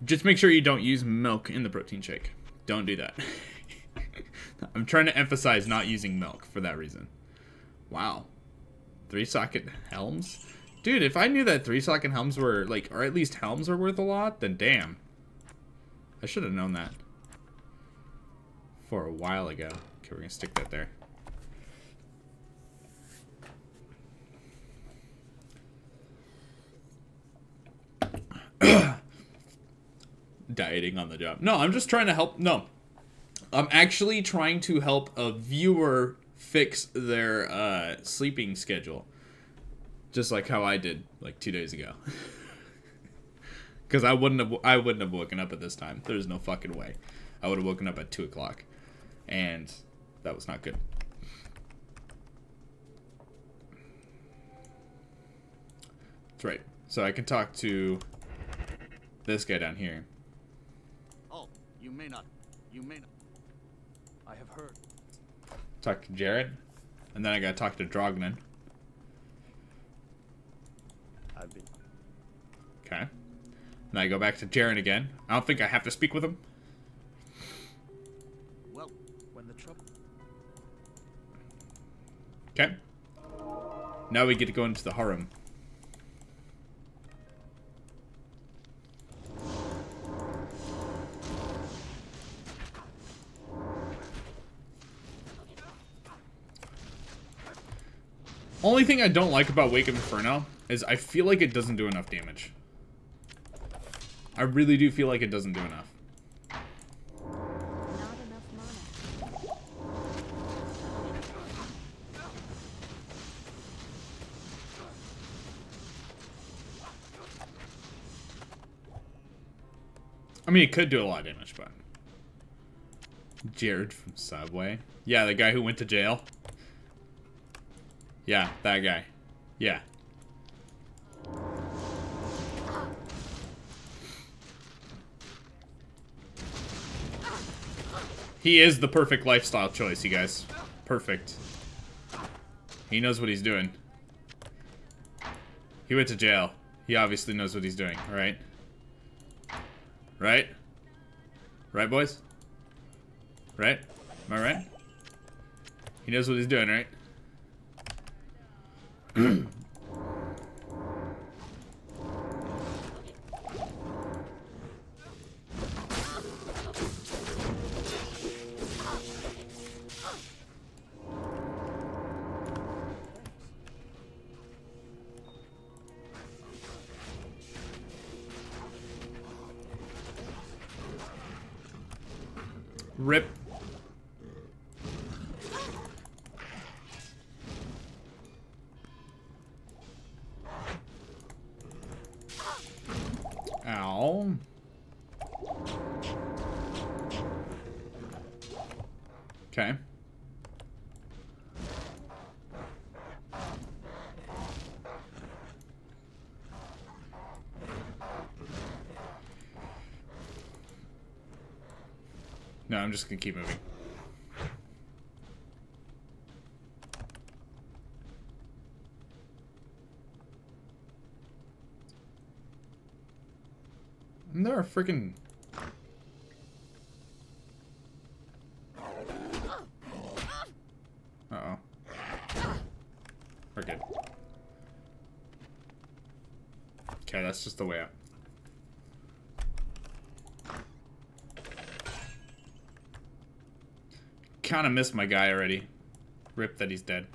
Just make sure you don't use milk in the protein shake. Don't do that. I'm trying to emphasize not using milk for that reason. Wow. 3-socket helms? Dude, if I knew that 3-socket helms were, like, or at least helms are worth a lot, then damn. I should have known that. For a while ago. Okay, we're gonna stick that there. Dieting on the job. No, I'm just trying to help. No. I'm actually trying to help a viewer fix their sleeping schedule. Just like how I did like 2 days ago. Because I wouldn't have woken up at this time. There's no fucking way. I would have woken up at 2 o'clock. And that was not good. That's right. So I can talk to this guy down here. Oh, you may not. You may not. I have heard. Talk to Jared. And then I gotta talk to Drognan. I've been. Okay. Then I go back to Jared again. I don't think I have to speak with him. Well, when the trouble. Okay. Now we get to go into the harem. Only thing I don't like about Wake of Inferno is I feel like it doesn't do enough damage. I really do feel like it doesn't do enough. Not enough mana. I mean, it could do a lot of damage, but... Jared from Subway. Yeah, the guy who went to jail. Yeah, that guy. Yeah. He is the perfect lifestyle choice, you guys. Perfect. He knows what he's doing. He went to jail. He obviously knows what he's doing, right? Right? Right, boys? Right? Am I right? He knows what he's doing, right? Rip. Ow. Okay. No, I'm just gonna keep moving. And there are freaking. Uh-oh. We're good. Okay, that's just the way out. Kind of missed my guy already. Rip that he's dead.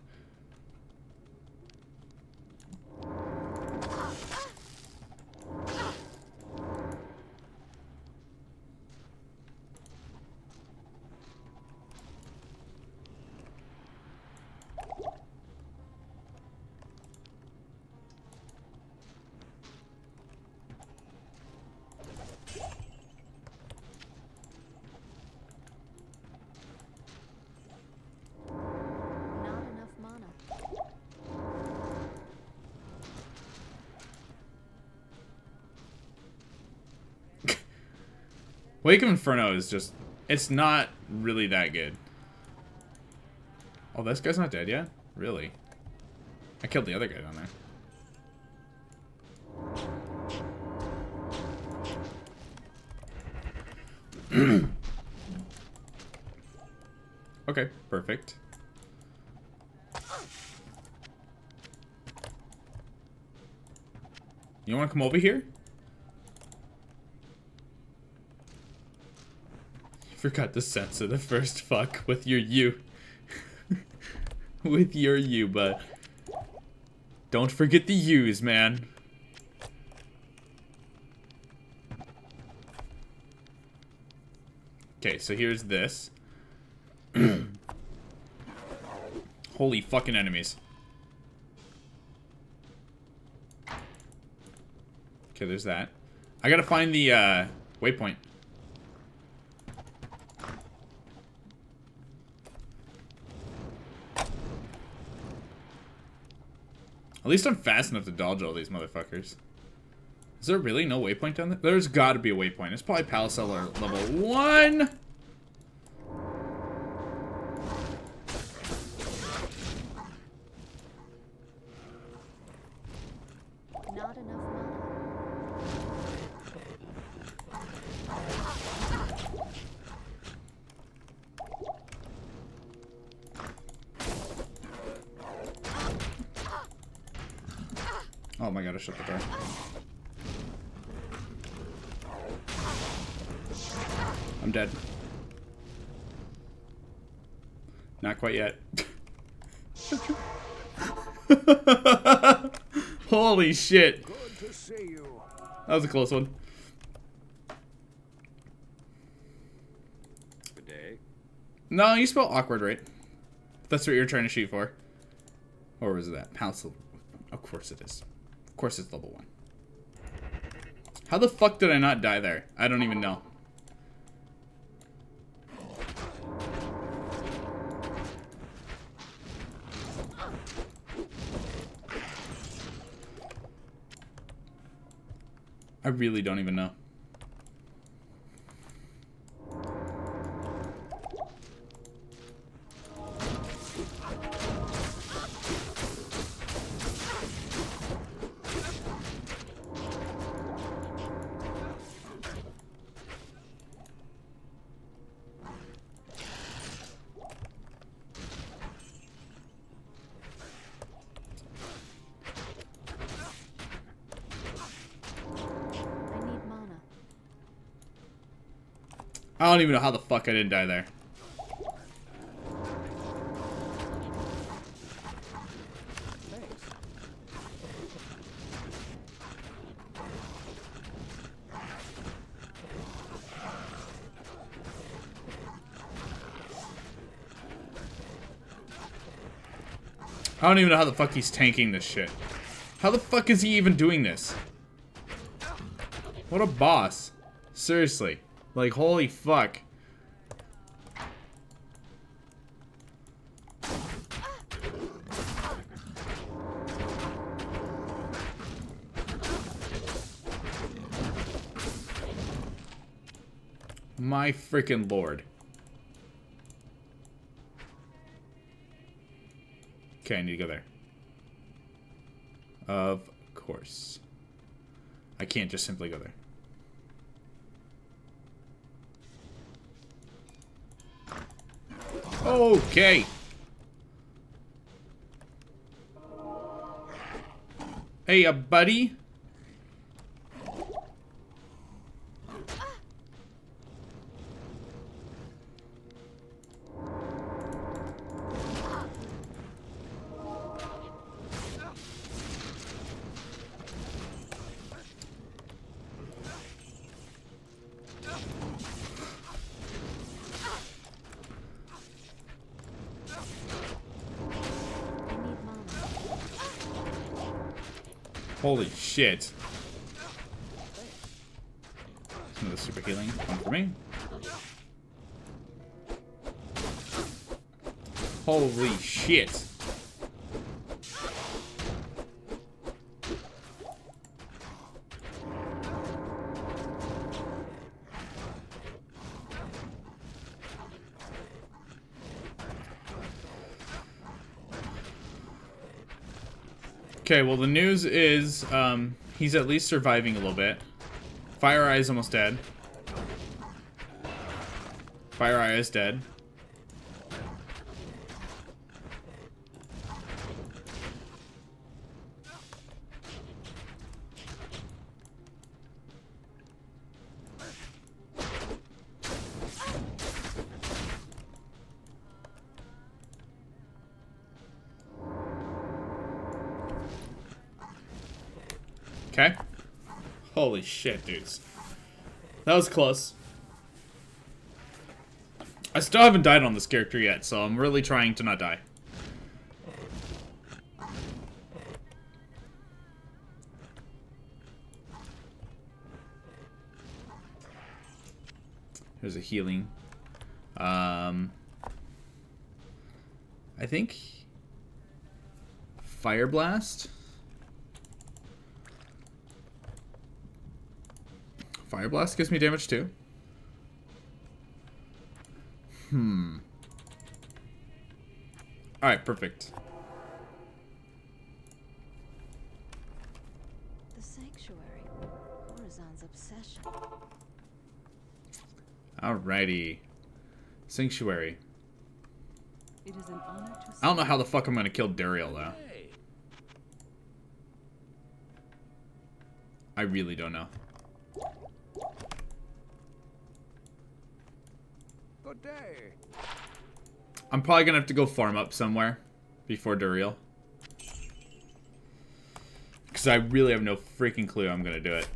Wake of Inferno is just, it's not really that good. Oh, this guy's not dead yet? Really? I killed the other guy down there. Okay, perfect. You wanna come over here? Forgot to censor the first fuck with your you. With your you, but don't forget the U's, man. Okay, so here's this. Holy fucking enemies. Okay, there's that. I gotta find the waypoint. At least I'm fast enough to dodge all these motherfuckers. Is there really no waypoint down there? There's gotta be a waypoint. It's probably Palicellar level 1. Not enough mana. Oh my god, I shut the door. I'm dead. Not quite yet. Holy shit. Good to see you. That was a close one. Good day. No, you spelled awkward, right? That's what you're trying to shoot for. Or was it that? Pounce. Of course it is. Of course it's level 1. How the fuck did I not die there? I don't even know. I really don't even know. I don't even know how the fuck I didn't die there. I don't even know how the fuck he's tanking this shit. How the fuck is he even doing this? What a boss. Seriously. Like, holy fuck. My freaking lord. Okay, I need to go there. Of course. I can't just simply go there. Okay. Hey, buddy. Holy shit. Some of the super healing come for me. Holy shit. Okay, well the news is he's at least surviving a little bit. Fire Eye is almost dead. Fire Eye is dead. Okay. Holy shit, dudes. That was close. I still haven't died on this character yet, so I'm really trying to not die. There's a healing. I think Fire Blast. Fire Blast gives me damage too. Alright, perfect. The sanctuary. Horizon's obsession. Alrighty. Sanctuary. It is an honor to I don't know how the fuck I'm gonna kill Dariel though. Hey, I really don't know. good day. I'm probably gonna have to go farm up somewhere before Dariel. Because I really have no freaking clue how I'm gonna do it.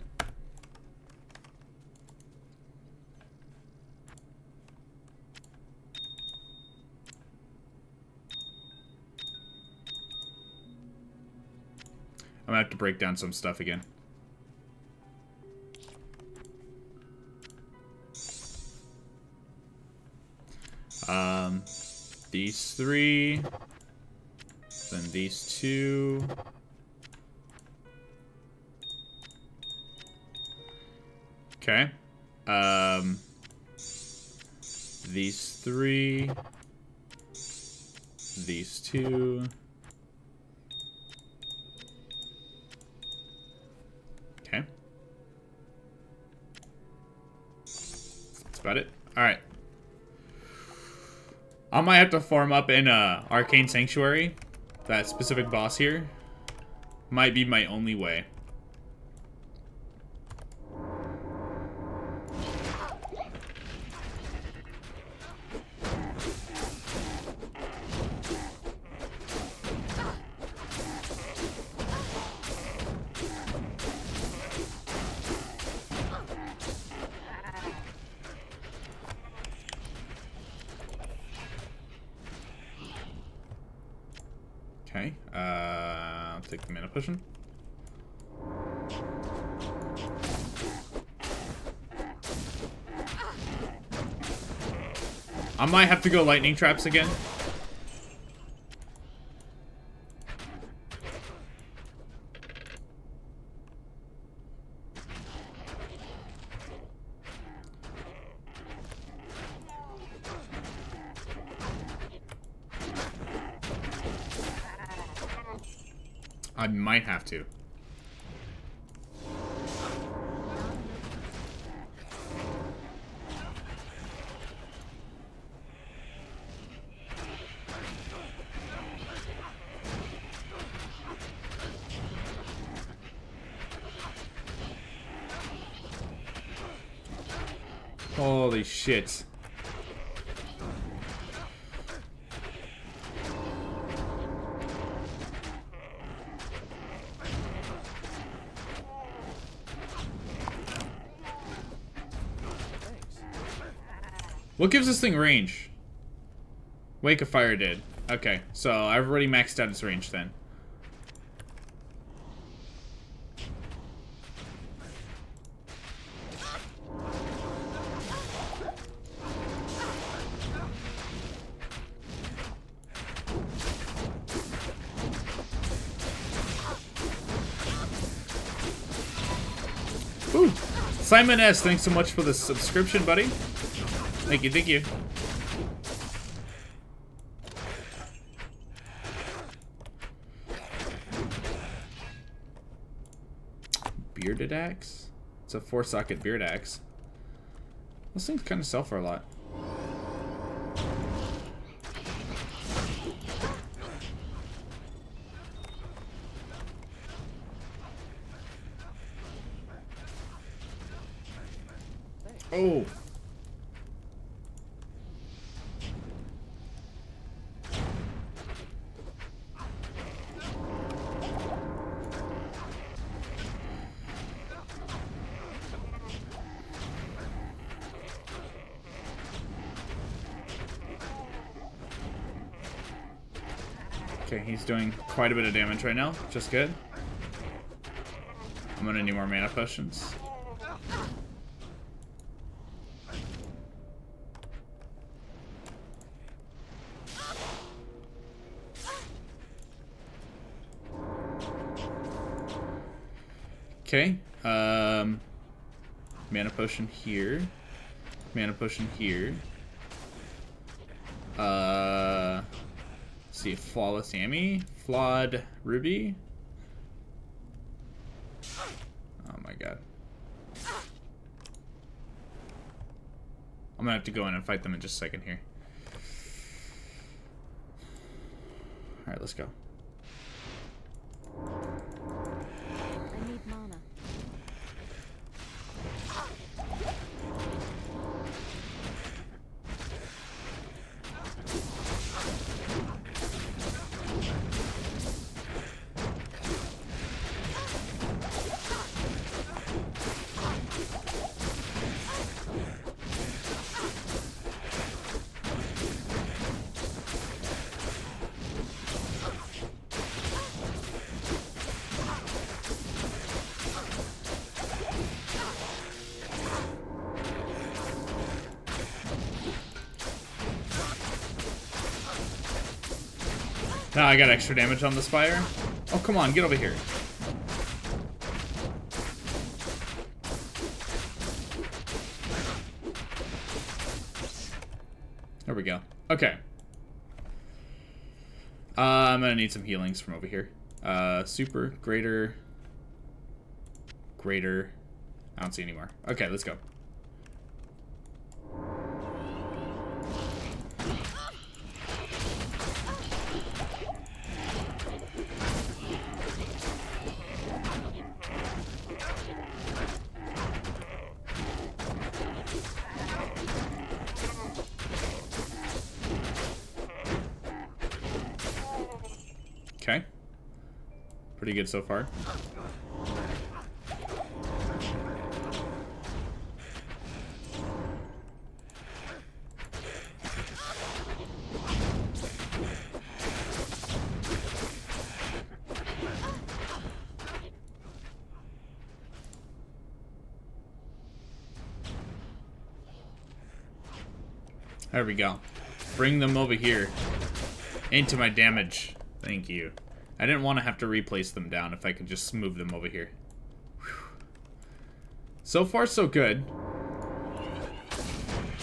I'm gonna have to break down some stuff again. These three, then these two. Okay. These three, these two. Okay. That's about it. All right. I might have to farm up in Arcane Sanctuary. That specific boss here might be my only way. Okay. I'll take the mana potion. I might have to go lightning traps again. I might have to. Holy shit. What gives this thing range? Wake of Fire did. Okay, so I've already maxed out its range then. Ooh. Simon S, thanks so much for the subscription, buddy. Thank you, thank you. Bearded axe? It's a 4-socket beard axe. Those things kind of sell for a lot. Oh! Okay, he's doing quite a bit of damage right now. Just good. I'm gonna need more mana potions. Okay. Mana potion here. Mana potion here. Let's see, Flawless Amy. Flawed Ruby. Oh my god. I'm gonna have to go in and fight them in just a second here. Alright, let's go. I need mana. Now I got extra damage on the spire. Oh, come on, get over here. There we go. Okay. I'm gonna need some healings from over here. Super, greater. Greater. I don't see any more. Okay, let's go. Okay. Pretty good so far. There we go. Bring them over here. Into my damage. Thank you. I didn't want to have to replace them down if I could just move them over here. Whew. So far, so good.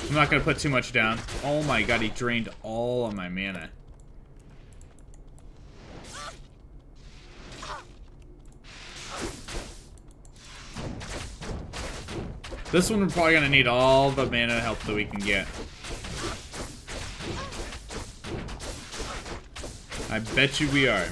I'm not going to put too much down. Oh my god, he drained all of my mana. This one we're probably going to need all the mana help that we can get. I bet you we are.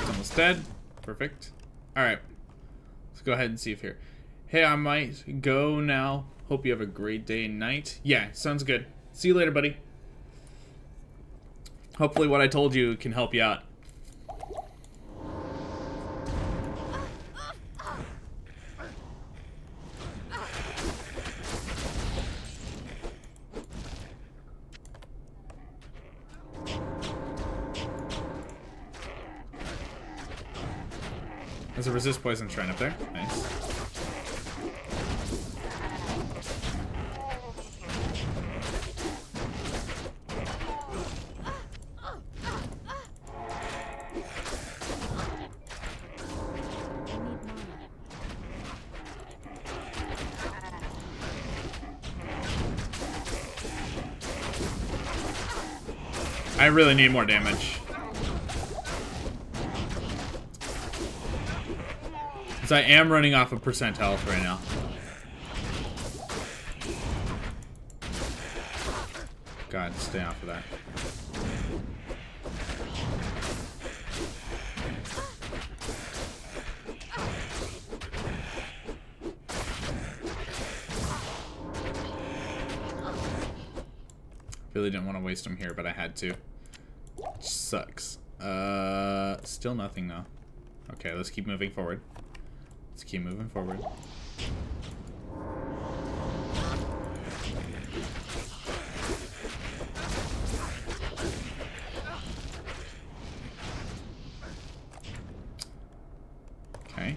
Almost dead. Perfect. Alright. Let's go ahead and see if here. Hey, I might go now. Hope you have a great day and night. Yeah, sounds good. See you later, buddy. Hopefully what I told you can help you out. There's a resist poison shrine up there. Nice. I really need more damage. Because I am running off of percent health right now. God, stay off of that. Really didn't want to waste them here, but I had to. Which sucks. Still nothing though. Okay, let's keep moving forward. Let's keep moving forward. Okay.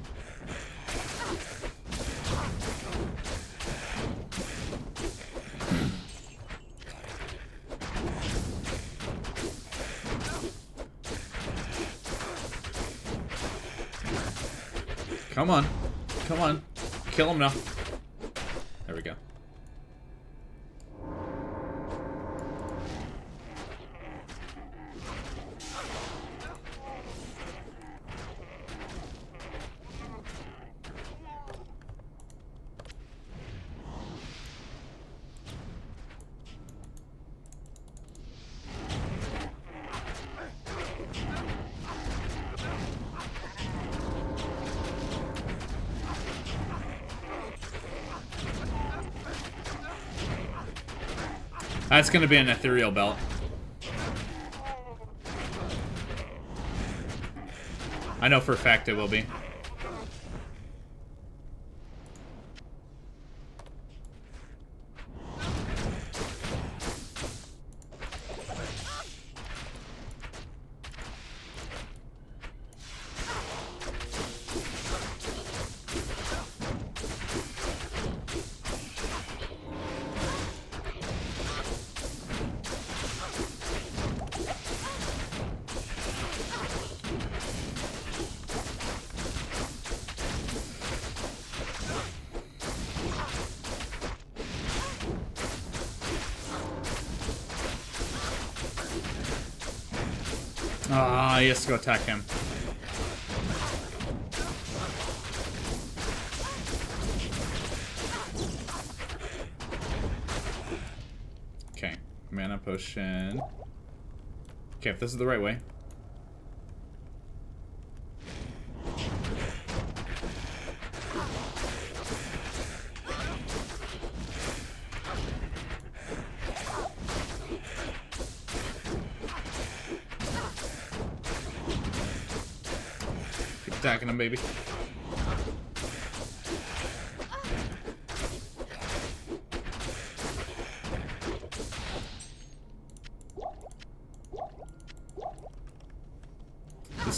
Come on. Come on. Kill him now. There we go. That's gonna be an ethereal belt. I know for a fact it will be. Ah, he has to go attack him. Okay, mana potion. Okay, if this is the right way. Attacking him, baby.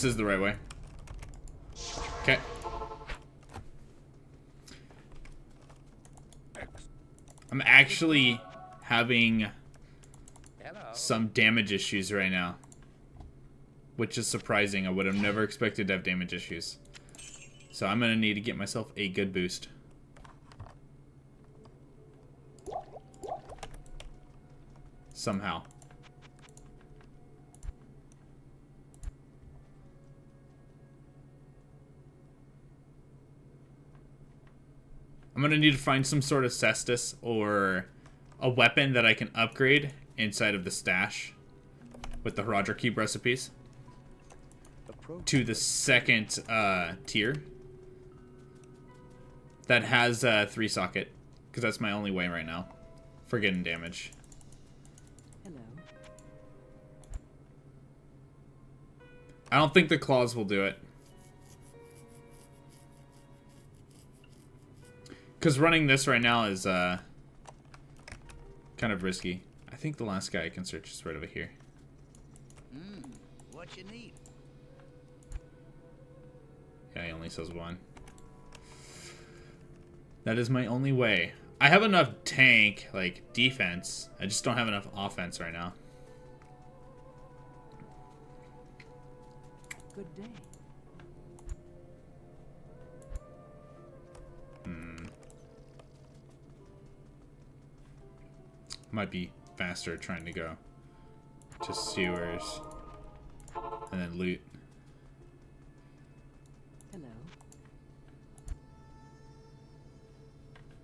this is the right way. Okay. I'm actually having some damage issues right now, which is surprising. I would have never expected to have damage issues. So I'm gonna need to get myself a good boost. Somehow. I'm gonna need to find some sort of cestus or a weapon that I can upgrade inside of the stash with the Roger Cube recipes to the second tier that has 3 socket, because that's my only way right now for getting damage. Hello. I don't think the claws will do it. Because running this right now is kind of risky. I think the last guy I can search is right over here. What you need? Yeah, he only says 1. That is my only way. I have enough tank, like, defense. I just don't have enough offense right now. Good day. Might be faster trying to go to sewers and then loot. Hello.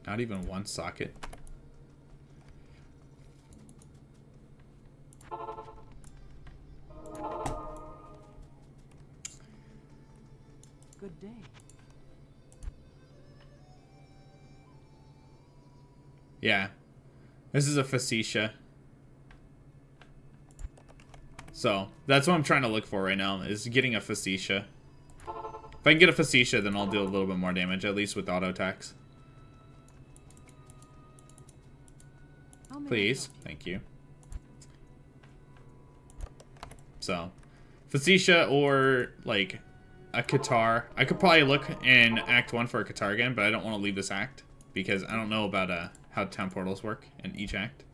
Not even 1 socket. Good day. Yeah. This is a facetious. So, that's what I'm trying to look for right now, is getting a facetious. If I can get a facetious, then I'll do a little bit more damage, at least with auto attacks. Please. Thank you. So, facetious or, like, a guitar. I could probably look in Act 1 for a guitar again, but I don't want to leave this act, because I don't know about, how town portals work in each act.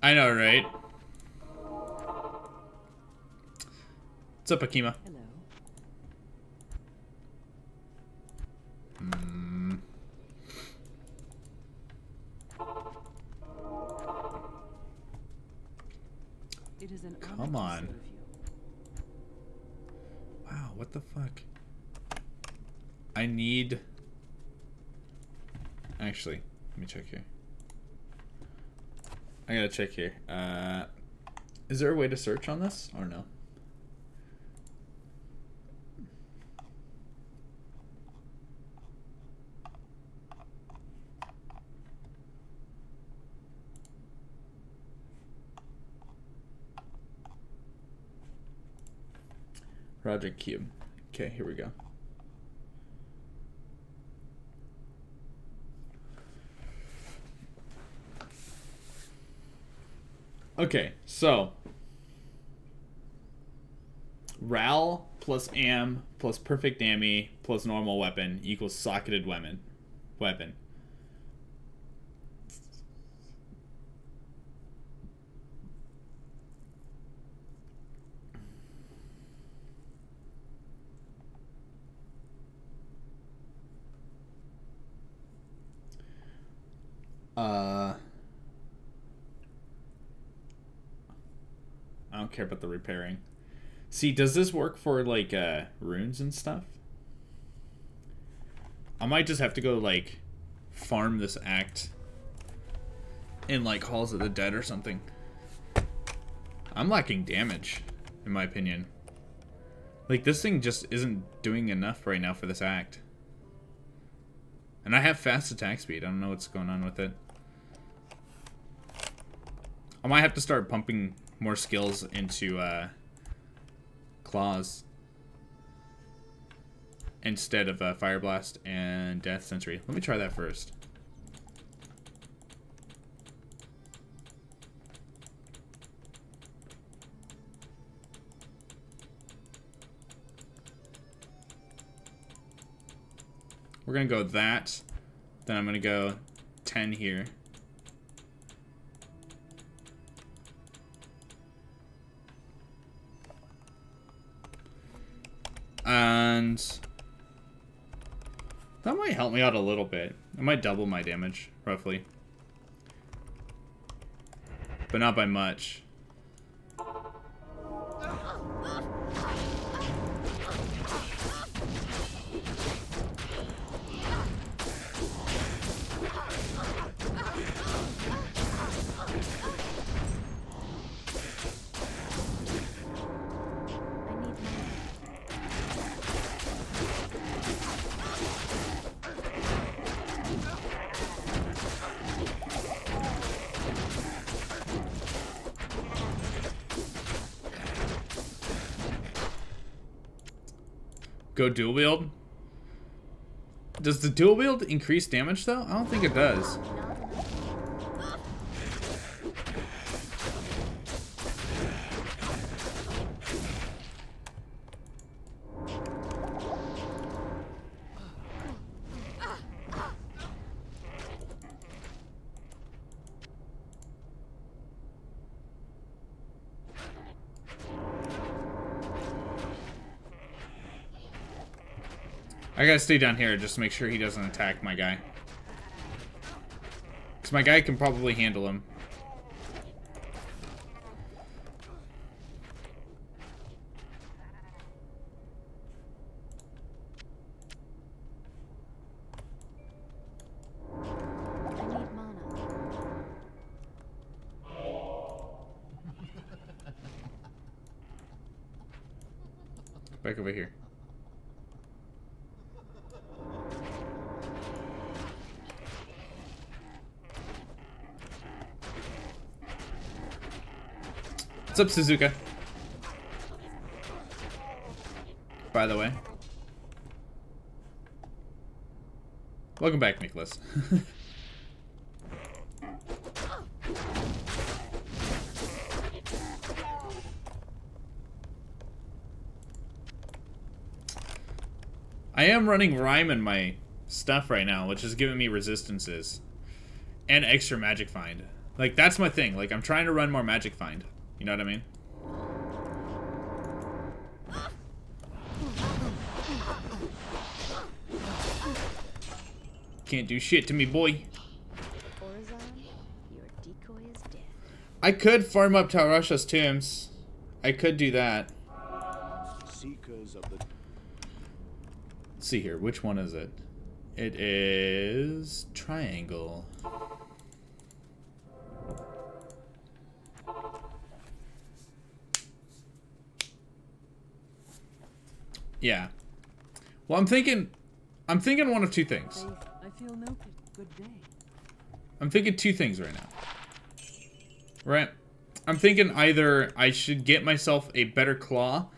I know, right? What's up, Akima? Hello. It is an Come honor to on. serve you. Wow, what the fuck? I need... Actually, let me check here. I gotta check here. Is there a way to search on this? Or no? Project Cube. Okay, here we go. Okay, so RAL plus AM plus perfect AMI plus normal weapon equals socketed weapon. I don't care about the repairing. See, does this work for, like, runes and stuff? I might just have to go, like, farm this act in, like, Halls of the Dead or something. I'm lacking damage, in my opinion. Like, this thing just isn't doing enough right now for this act. And I have fast attack speed. I don't know what's going on with it. I might have to start pumping more skills into claws instead of Fire Blast and Death Sentry. Let me try that first. We're gonna go that. Then I'm gonna go 10 here. And that might help me out a little bit. It might double my damage, roughly. But not by much. Go dual wield? Does the dual wield increase damage though? I don't think it does. I gotta stay down here just to make sure he doesn't attack my guy. Because my guy can probably handle him. I need mana. Back over here. What's up, Suzuka? By the way. Welcome back, Nicholas. I am running Rhyme in my stuff right now, which is giving me resistances. And extra Magic Find. Like, that's my thing. Like, I'm trying to run more Magic Find. You know what I mean? Can't do shit to me, boy. Horizon, your decoy is dead. I could farm up Tarasha's tombs. I could do that. Seekers of the... Let's see here. Which one is it? It is triangle. Yeah. Well, I'm thinking one of two things. I feel no good day. I'm thinking two things right now. Right? I'm thinking either I should get myself a better claw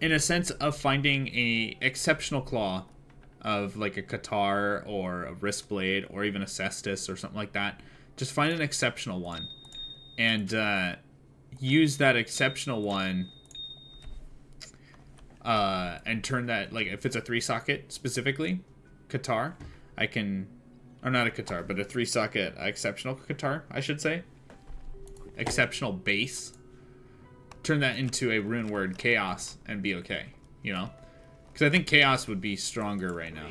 in a sense of finding a exceptional claw of like a Qatar or a wrist blade or even a Cestus or something like that. Just find an exceptional one and use that exceptional one and turn that, like, if it's a 3-socket specifically, Qatar, I can, or not a Qatar, but a 3-socket exceptional Qatar, I should say. Exceptional base. Turn that into a rune word Chaos and be okay, you know? Because I think Chaos would be stronger right now.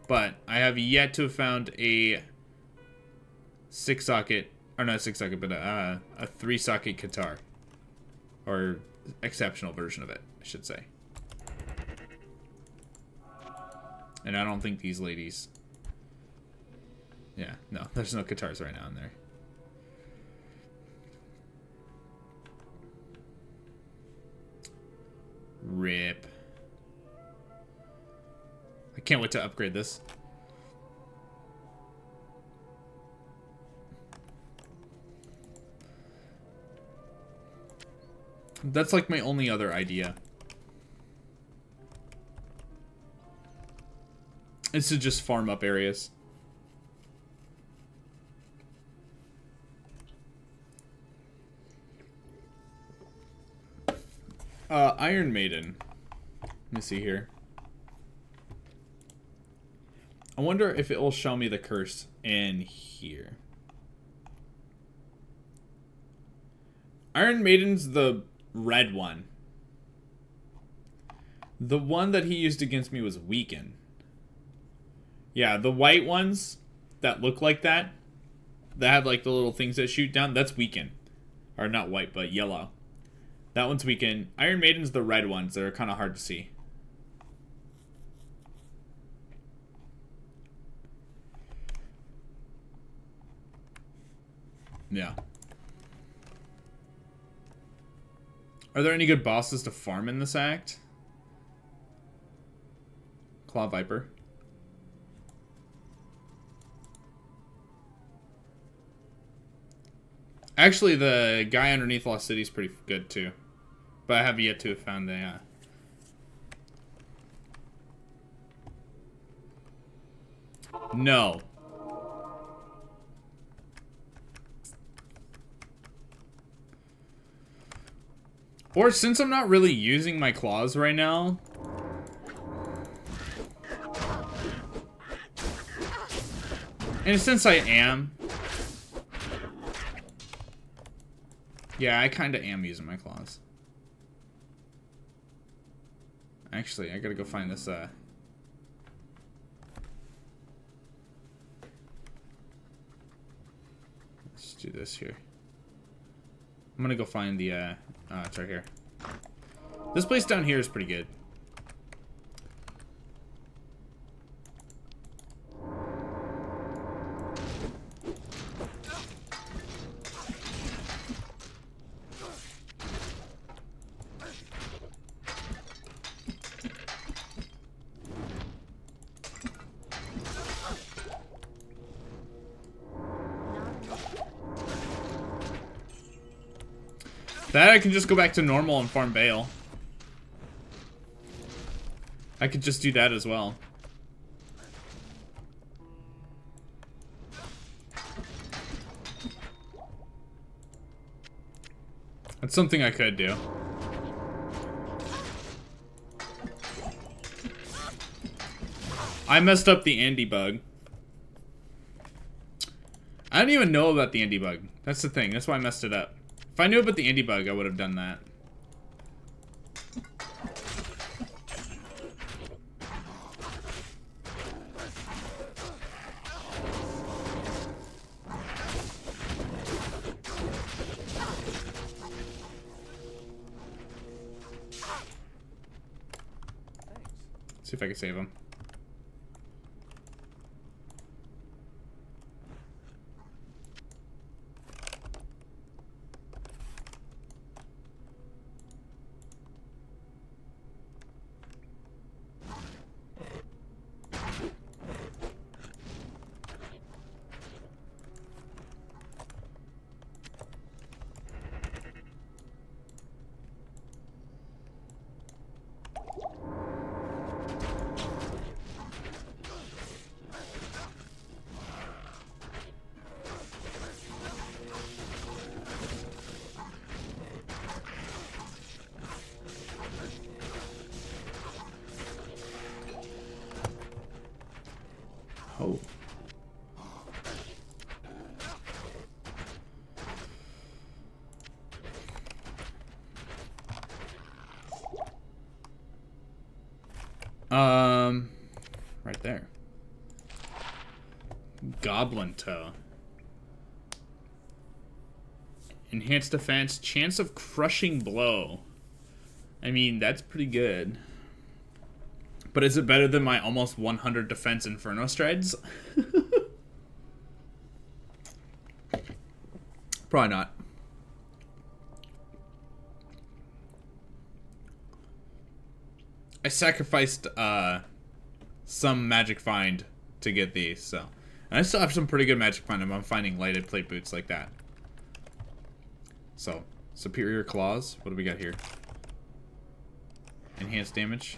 But I have yet to have found a 6-socket, or not a 6-socket, but a 3-socket Qatar. Or exceptional version of it, I should say. And I don't think these ladies... Yeah, no, there's no Qatars right now in there. Rip. I can't wait to upgrade this. That's like my only other idea. Is to just farm up areas. Iron Maiden. Let me see here. I wonder if it will show me the curse in here. Iron Maiden's the red one. The one that he used against me was Weaken. Yeah, the white ones that look like that have like the little things that shoot down, that's Weaken. Or not white, but yellow. That one's Weaken. Iron Maiden's the red ones that are kind of hard to see. Yeah. Are there any good bosses to farm in this act? Claw Viper. Actually, the guy underneath Lost City is pretty good too. But I have yet to have found the... No. Or since I'm not really using my claws right now... And since I am... Yeah, I kinda am using my claws. Actually, I gotta go find this, Let's do this here. I'm gonna go find the, it's right here. This place down here is pretty good. That I can just go back to normal and farm Bale. I could just do that as well. That's something I could do. I messed up the Andy bug. I didn't even know about the Andy bug. That's the thing. That's why I messed it up. If I knew about the Andy bug, I would have done that. See if I can save him. Oh. Right there. Goblin Toe. Enhanced defense, chance of crushing blow. I mean, that's pretty good. But is it better than my almost 100 defense Inferno Strides? Probably not. I sacrificed some magic find to get these, so. And I still have some pretty good magic find. I'm finding lighted plate boots like that. So, superior claws. What do we got here? Enhanced damage.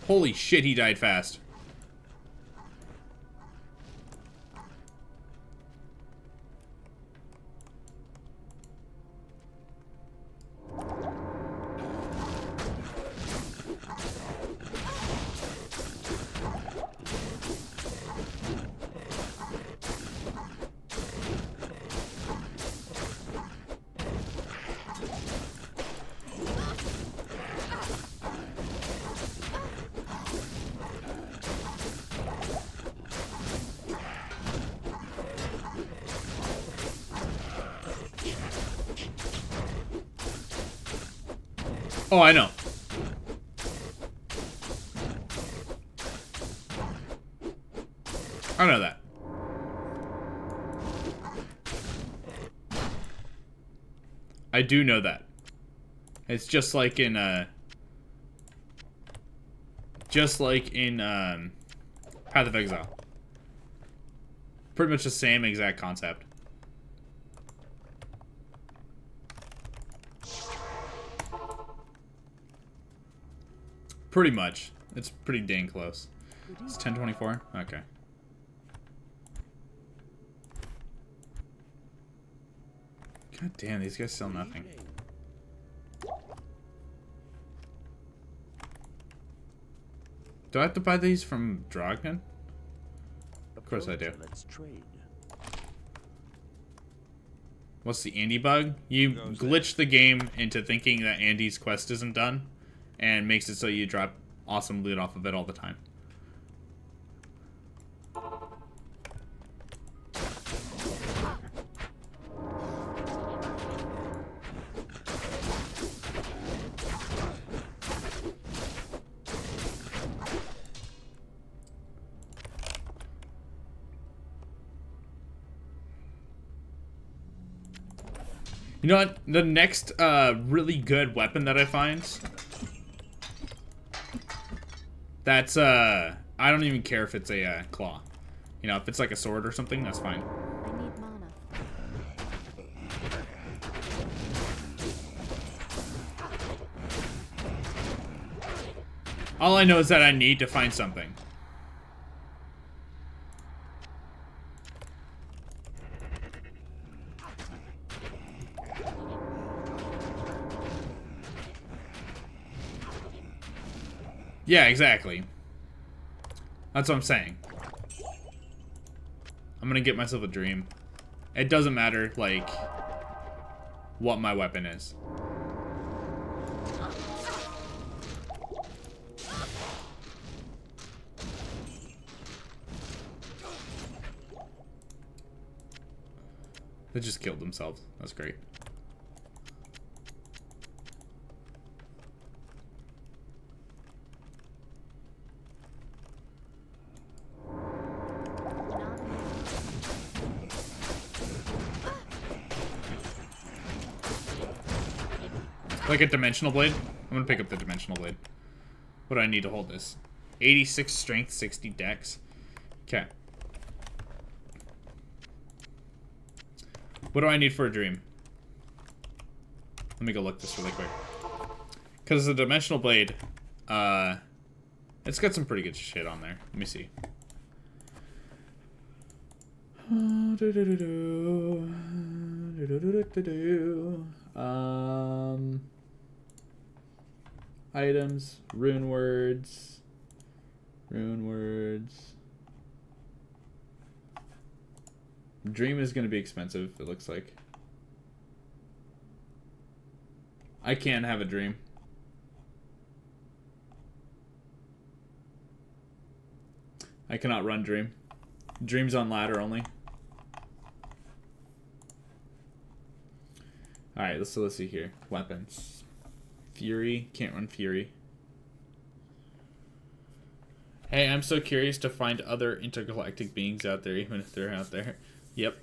Holy shit, he died fast. Oh, I know. I know that. I do know that. It's just like in Path of Exile. Pretty much the same exact concept. Pretty much. It's pretty dang close. It's 1024? Okay. God damn, these guys sell nothing. Do I have to buy these from Drogman? Of course I do. Let's trade. What's the Andy bug? You glitch the game into thinking that Andy's quest isn't done, and makes it so you drop awesome loot off of it all the time. You know what? The next really good weapon that I find, that's I don't even care if it's a claw. You know, if it's like a sword or something, that's fine. I need mana. All I know is that I need to find something. Yeah, exactly. That's what I'm saying. I'm gonna get myself a dream. It doesn't matter, like, what my weapon is. They just killed themselves. That's great. Like a dimensional blade? I'm gonna pick up the dimensional blade. What do I need to hold this? 86 strength, 60 dex. Okay. What do I need for a dream? Let me go look this really quick. Because the dimensional blade, it's got some pretty good shit on there. Let me see. Items, rune words. Dream is going to be expensive, it looks like. I can't have a dream. I cannot run dream. Dream's on ladder only. Alright, let's see here. Weapons. Fury. Can't run Fury. Hey, I'm so curious to find other intergalactic beings out there, even if they're out there. Yep.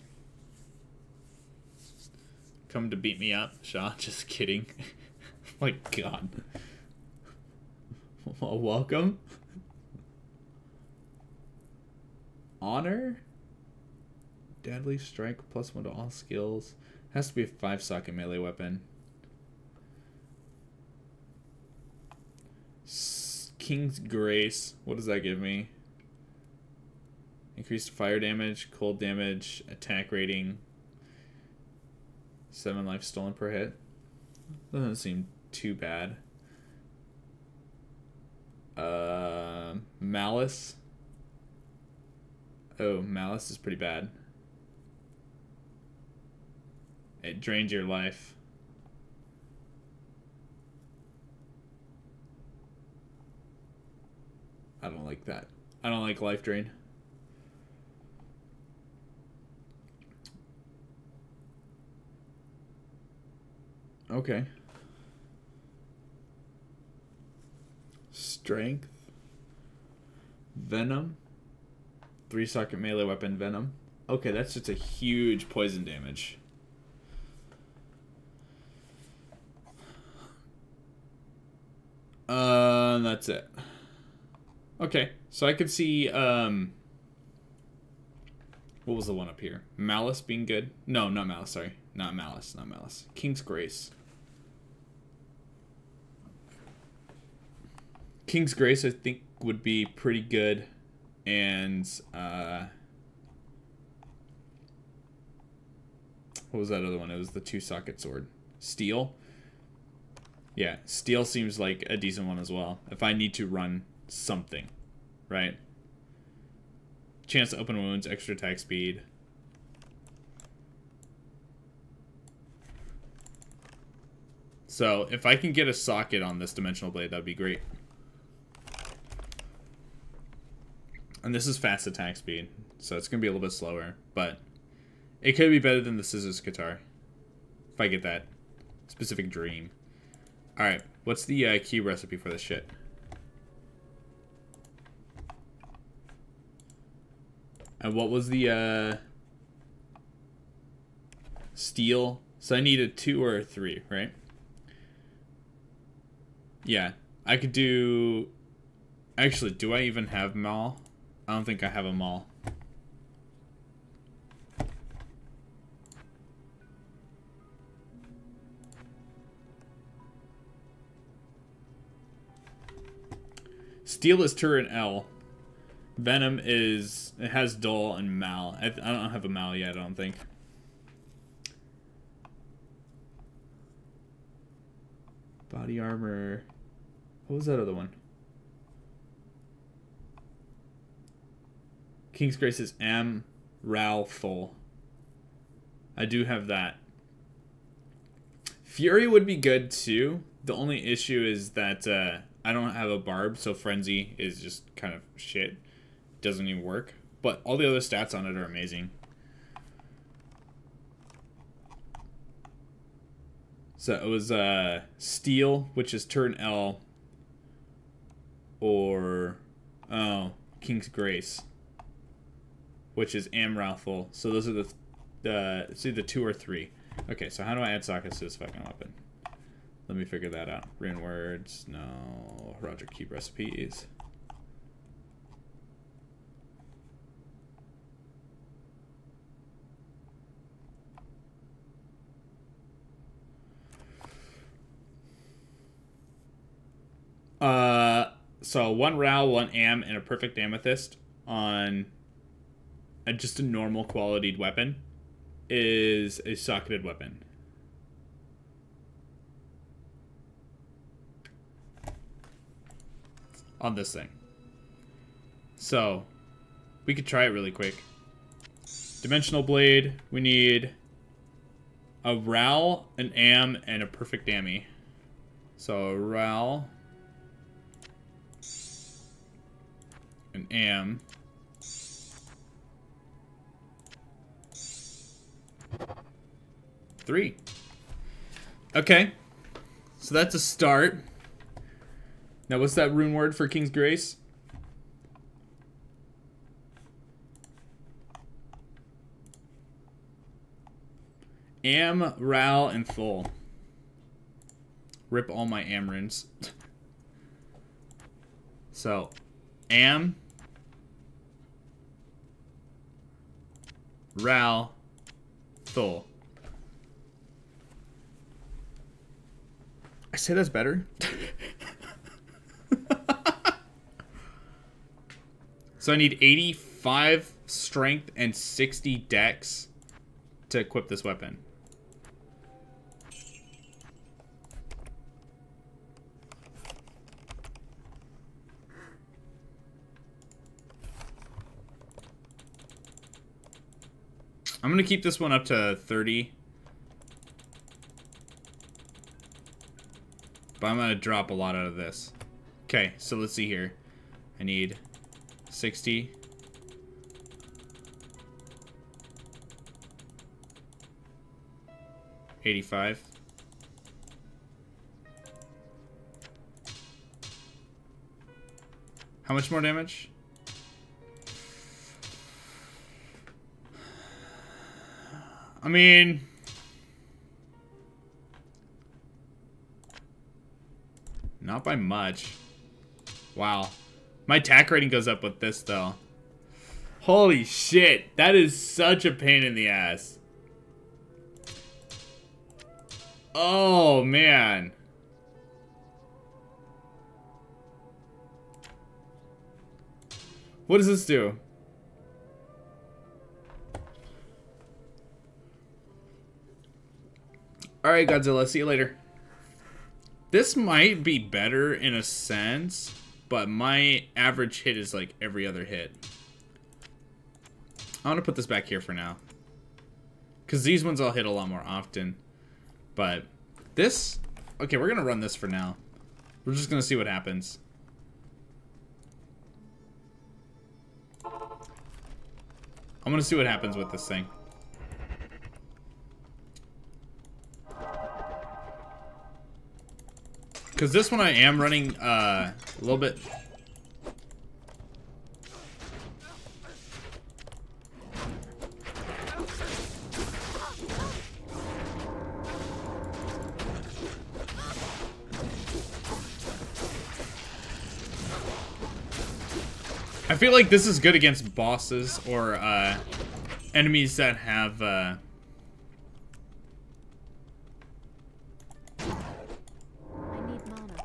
Come to beat me up, Shaw. Just kidding. My God. Well, welcome. Honor? Deadly strike +1 to all skills. Has to be a 5-socket melee weapon. King's Grace. What does that give me? Increased fire damage, cold damage, attack rating. 7 life stolen per hit. Doesn't seem too bad. Malice. Oh, Malice is pretty bad. It drains your life. I don't like that. I don't like life drain. Okay. Strength. Venom. 3-socket melee weapon, Venom. Okay, that's just a huge poison damage. That's it. Okay, so I could see, what was the one up here? Malice being good? No, not Malice, sorry. Not Malice, not Malice. King's Grace. King's Grace, I think, would be pretty good. And, what was that other one? It was the 2-socket sword. Steel? Yeah, Steel seems like a decent one as well. If I need to run something, right? Chance to open wounds, extra attack speed. So, if I can get a socket on this dimensional blade, that'd be great. And this is fast attack speed, so it's going to be a little bit slower, but it could be better than the scissors guitar. If I get that specific dream. Alright, what's the key recipe for this shit? And what was the steel? So I need a 2 or a 3, right? Yeah, I could do... Actually, do I even have Maul? I don't think I have a Maul. Steel is turret L. Venom is... It has Dull and Mal. I don't have a Mal yet, I don't think. Body armor... What was that other one? King's Grace is M. Ral Thol. I do have that. Fury would be good too. The only issue is that I don't have a barb, so Frenzy is just kind of shit. Doesn't even work. But all the other stats on it are amazing. So it was Steel, which is turn L, or King's Grace, which is Amrathel. So those are the it's either 2 or 3. Okay, so how do I add sockets to this fucking weapon? Let me figure that out. Rune words, no. Roger, keep recipes. So 1 Ral, 1 Am, and a perfect Amethyst on just a normal quality weapon is a socketed weapon. On this thing. So, we could try it really quick. Dimensional Blade, we need a Ral, an Am, and a perfect Ammy. So, a Ral, an Am, three. Okay, so that's a start. Now, what's that rune word for King's Grace? Am, Ral, and Thol. Rip all my Am runes. So, Am, Ral, Thol. I say that's better. So I need 85 strength and 60 dex to equip this weapon. I'm going to keep this one up to 30. But I'm going to drop a lot out of this. Okay, so let's see here. I need 60. $85. How much more damage? I mean... not by much. Wow. My attack rating goes up with this, though. Holy shit. That is such a pain in the ass. Oh, man. What does this do? Alright, Godzilla. See you later. This might be better in a sense, but my average hit is like every other hit. I want to put this back here for now. Because these ones I'll hit a lot more often. But this... okay, we're going to run this for now. We're just going to see what happens. I'm going to see what happens with this thing. Because this one I am running a little bit... I feel like this is good against bosses or enemies that have... I need mana.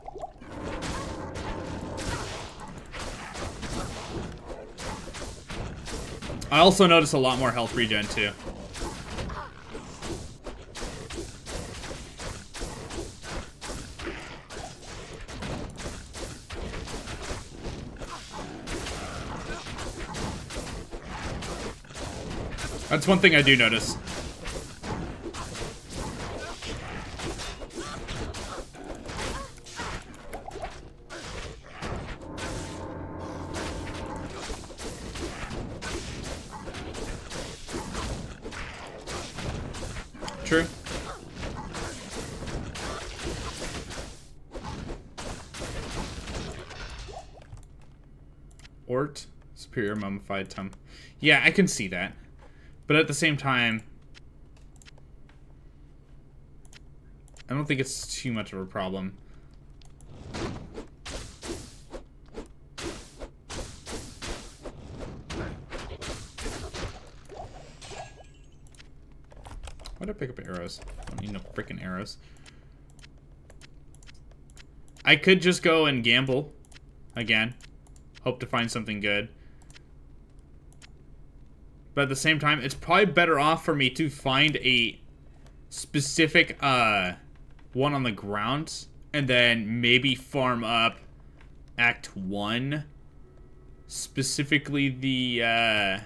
I also notice a lot more health regen too. That's one thing I do notice. True. Ort, superior mummified tum. Yeah, I can see that. But at the same time, I don't think it's too much of a problem. Why'd I pick up arrows? I don't need no freaking arrows. I could just go and gamble again. Hope to find something good. But at the same time, it's probably better off for me to find a specific one on the ground and then maybe farm up Act 1. Specifically the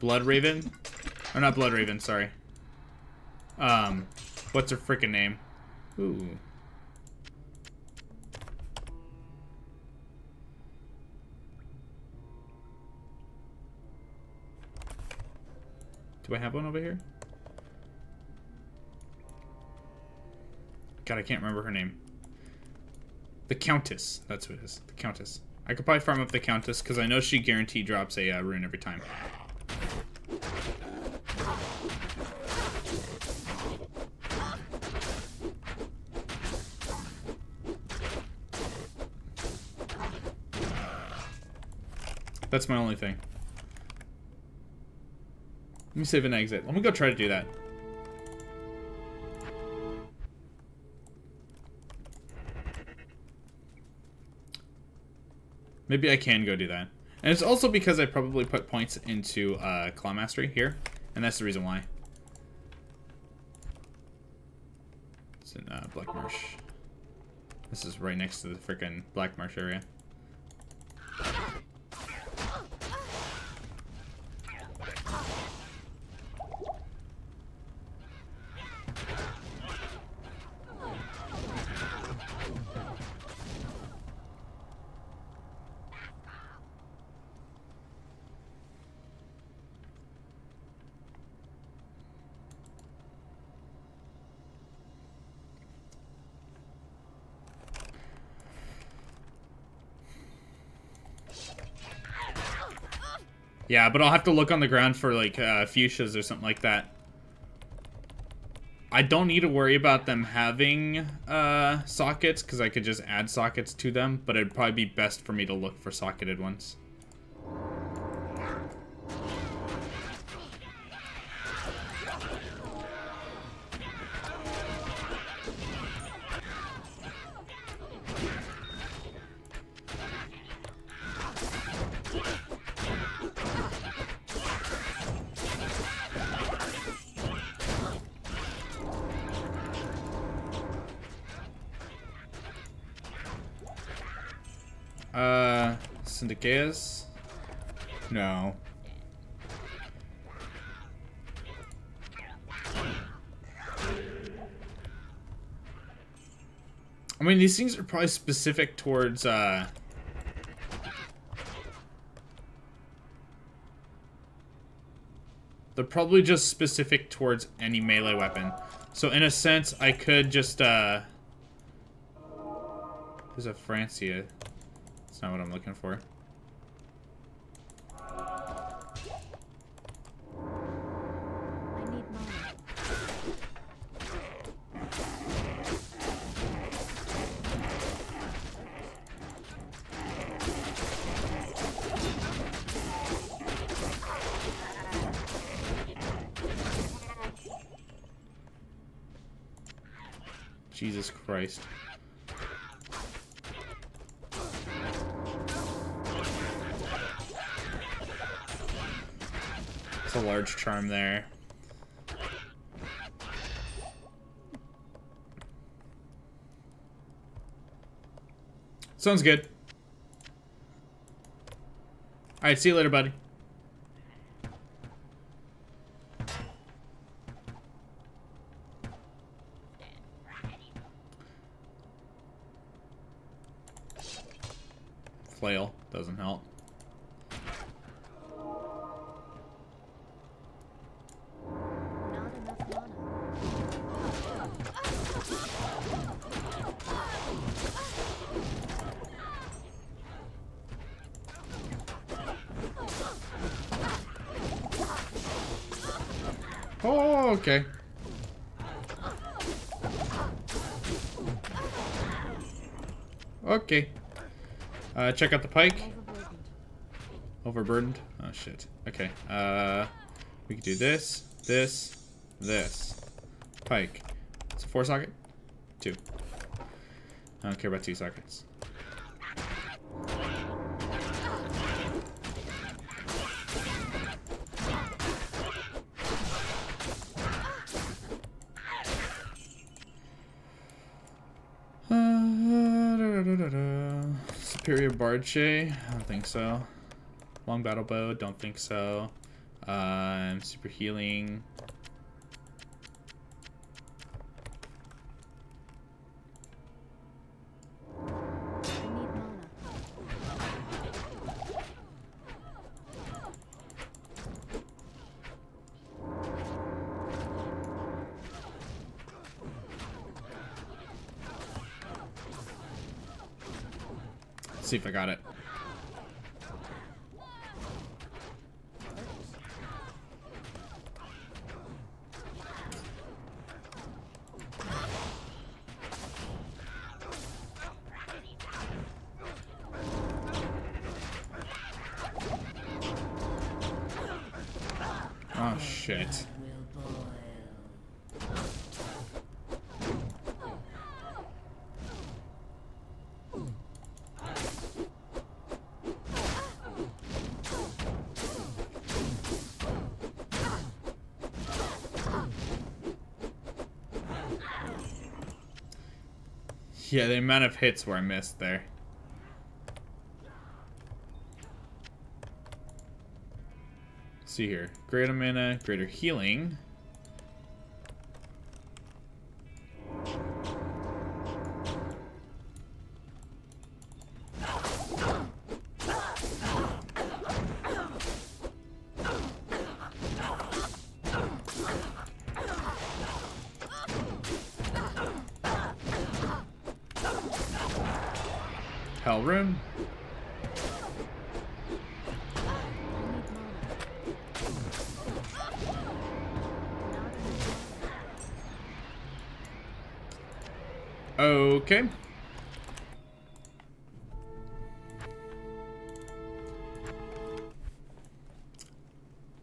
Blood Raven. Or not Blood Raven, sorry. What's her freaking name? Ooh. Do I have one over here? God, I can't remember her name. The Countess. That's who it is. The Countess. I could probably farm up the Countess because I know she guaranteed drops a rune every time. That's my only thing. Let me save and exit. Let me go try to do that. Maybe I can go do that. And it's also because I probably put points into Claw Mastery here. And that's the reason why. It's in Black Marsh. This is right next to the frickin' Black Marsh area. Yeah, but I'll have to look on the ground for, like, fuchsias or something like that. I don't need to worry about them having sockets, because I could just add sockets to them, but it'd probably be best for me to look for socketed ones. Syndicatus? No. I mean, these things are probably specific towards, they're probably just specific towards any melee weapon. So in a sense, I could just, there's a Francia. That's not what I'm looking for. I need money. Jesus Christ. It's a large charm there. Sounds good. Alright, see you later, buddy. Flail doesn't help. Not enough mana. Oh, okay. Okay. Check out the pike. Overburdened. Oh shit. Okay. We can do this, this, this. Pike. It's a 4 socket? 2. I don't care about 2 sockets. Superior Barge? I don't think so. Long Battle Bow? Don't think so. Super Healing. I need mana. Let's see if I got it. Oh shit. Yeah, the amount of hits where I missed there. See here. Greater mana, greater healing. Hell Rune. Okay.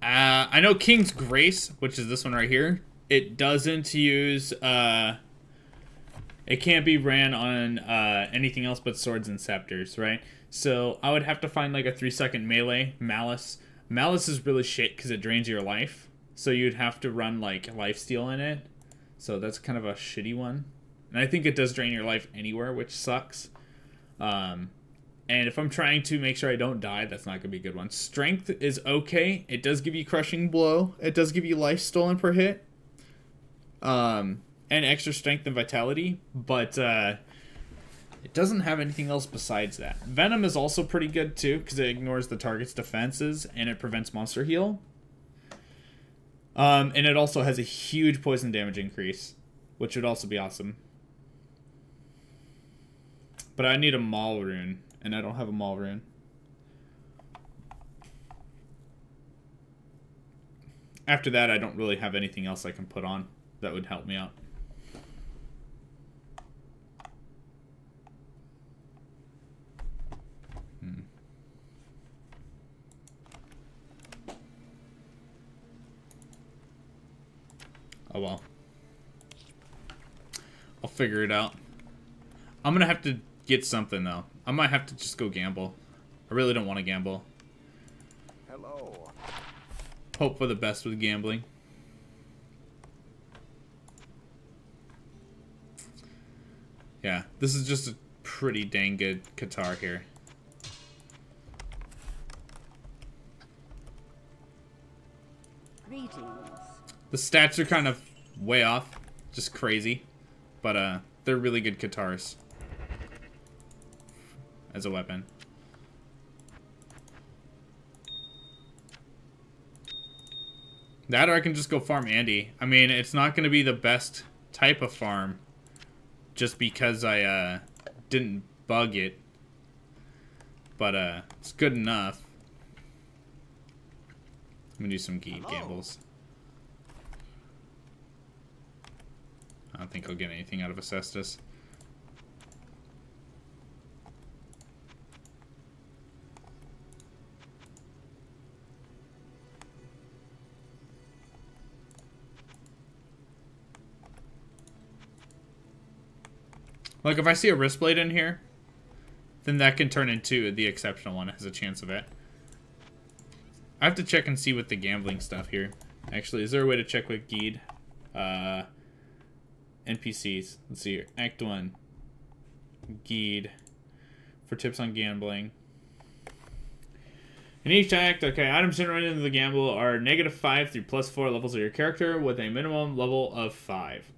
I know King's Grace, which is this one right here. It doesn't use, it can't be ran on anything else but swords and scepters, right? So I would have to find like a 3-second melee, Malice. Malice is really shit because it drains your life. So you'd have to run like lifesteal in it. So that's kind of a shitty one. And I think it does drain your life anywhere, which sucks. And if I'm trying to make sure I don't die, that's not going to be a good one. Strength is okay. It does give you Crushing Blow. It does give you life stolen per hit. And extra strength and vitality. But it doesn't have anything else besides that. Venom is also pretty good too, because it ignores the target's defenses and it prevents monster heal. And it also has a huge poison damage increase, which would also be awesome. But I need a Maul rune, and I don't have a Maul rune. After that, I don't really have anything else I can put on that would help me out. Oh well. I'll figure it out. I'm gonna have to get something though. I might have to just go gamble. I really don't want to gamble. Hello. Hope for the best with gambling. Yeah, this is just a pretty dang good guitar here. Greetings. The stats are kind of way off, just crazy, but they're really good guitars as a weapon. That or I can just go farm Andy. I mean, it's not going to be the best type of farm just because I didn't bug it, but it's good enough. I'm going to do some gambles. I don't think I'll get anything out of Acestus. Like, if I see a wrist blade in here, then that can turn into the exceptional one. It has a chance of it. I have to check and see with the gambling stuff here. Actually, is there a way to check with Geed? NPCs. Let's see here. Act 1. Geed. For tips on gambling. In each act, okay, items generated in the gamble are -5 through +4 levels of your character with a minimum level of 5.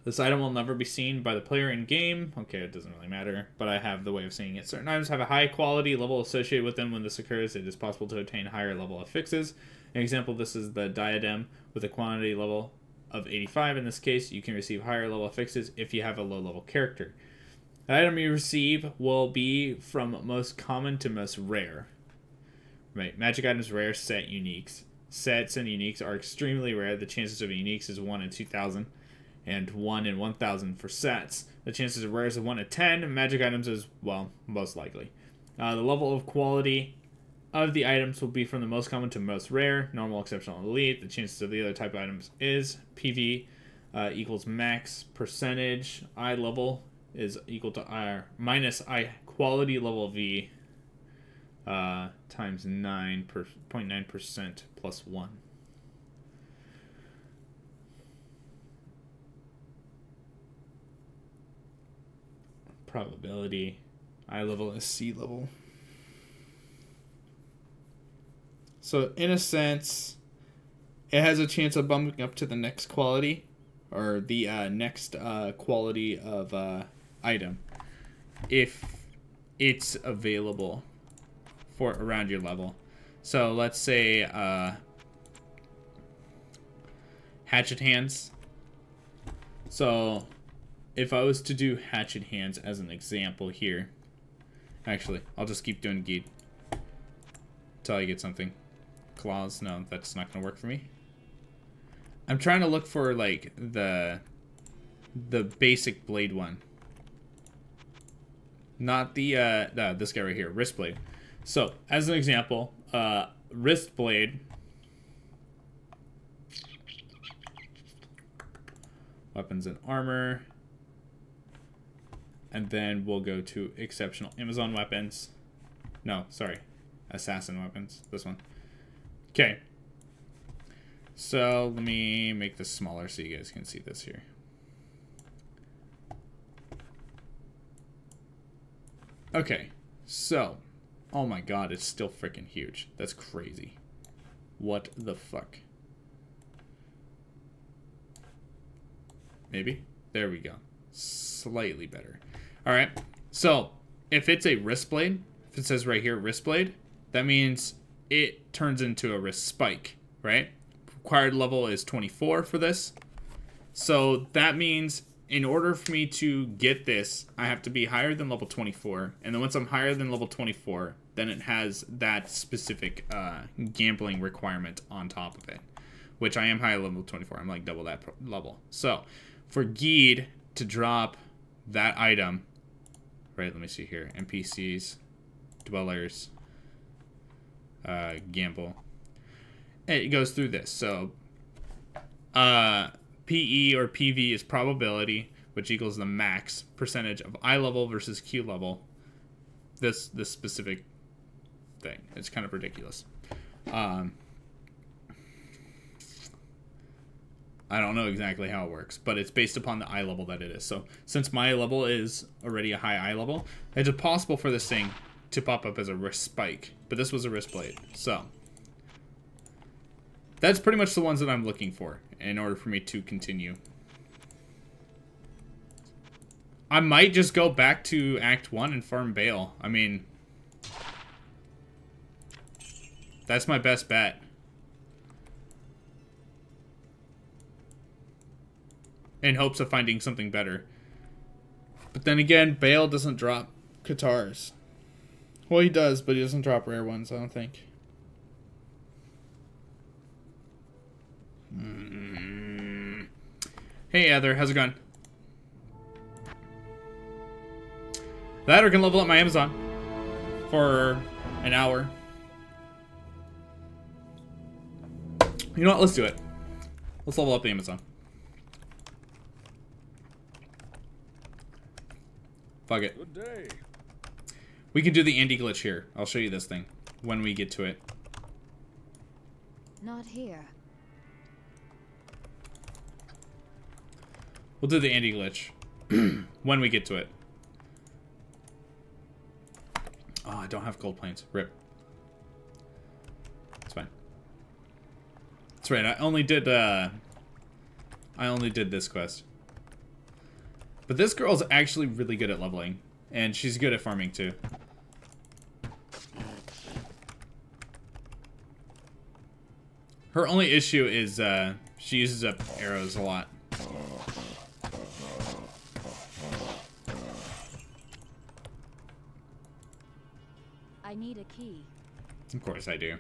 This item will never be seen by the player in game. Okay, it doesn't really matter, but I have the way of seeing it. Certain items have a high quality level associated with them. When this occurs, it is possible to obtain higher level affixes. An example, this is the diadem with a quantity level of 85. In this case, you can receive higher level affixes if you have a low level character. The item you receive will be from most common to most rare. Right, magic items, rare, set, uniques. Sets and uniques are extremely rare. The chances of uniques is 1 in 2,000. And 1 in 1,000 for sets. The chances of rares is 1 in 10. Magic items is, well, most likely. The level of quality of the items will be from the most common to most rare. Normal, exceptional, elite. The chances of the other type of items is PV equals max percentage. I level is equal to R minus I quality level V times 9.9% plus 1. Probability. I level is C level. So in a sense, it has a chance of bumping up to the next quality, or the next quality of item, if it's available for around your level. So let's say hatchet hands. So if I was to do hatchet hands as an example here, actually, I'll just keep doing Geed until I get something. Claws, no, that's not gonna work for me. I'm trying to look for like the basic blade one. Not the, no, this guy right here, wrist blade. So, as an example, wrist blade. Weapons and armor. And then we'll go to exceptional Amazon weapons. No, sorry. Assassin weapons. This one. Okay. So, let me make this smaller so you guys can see this here. Okay, so, oh my god, it's still freaking huge. That's crazy. What the fuck? Maybe? There we go. Slightly better. Alright, so, if it's a wrist blade, if it says right here, wrist blade, that means it turns into a wrist spike, right? Required level is 24 for this. So, that means in order for me to get this, I have to be higher than level 24. And then once I'm higher than level 24, then it has that specific gambling requirement on top of it. Which I am high level 24. I'm like double that level. So, for Geed to drop that item, right, let me see here. NPCs, Dwellers, Gamble. It goes through this. So, PE or PV is probability, which equals the max percentage of eye level versus Q level. This specific thing. It's kind of ridiculous. I don't know exactly how it works, but it's based upon the eye level that it is. So since my level is already a high eye level, it's possible for this thing to pop up as a wrist spike. But this was a wrist blade. So that's pretty much the ones that I'm looking for in order for me to continue. I might just go back to Act 1 and farm Bale. I mean, that's my best bet. In hopes of finding something better. But then again, Bale doesn't drop Katars. Well, he does, but he doesn't drop rare ones, I don't think. Hey, Heather, how's it going? That or can level up my Amazon for an hour. You know what? Let's do it. Let's level up the Amazon. Fuck it. Good day. We can do the Andy glitch here. I'll show you this thing when we get to it. Not here. We'll do the Andy glitch when we get to it. Oh, I don't have gold planes. Rip. It's fine. That's right. I only did this quest. But this girl's actually really good at leveling, and she's good at farming too. Her only issue is she uses up arrows a lot. I need a key. Of course I do.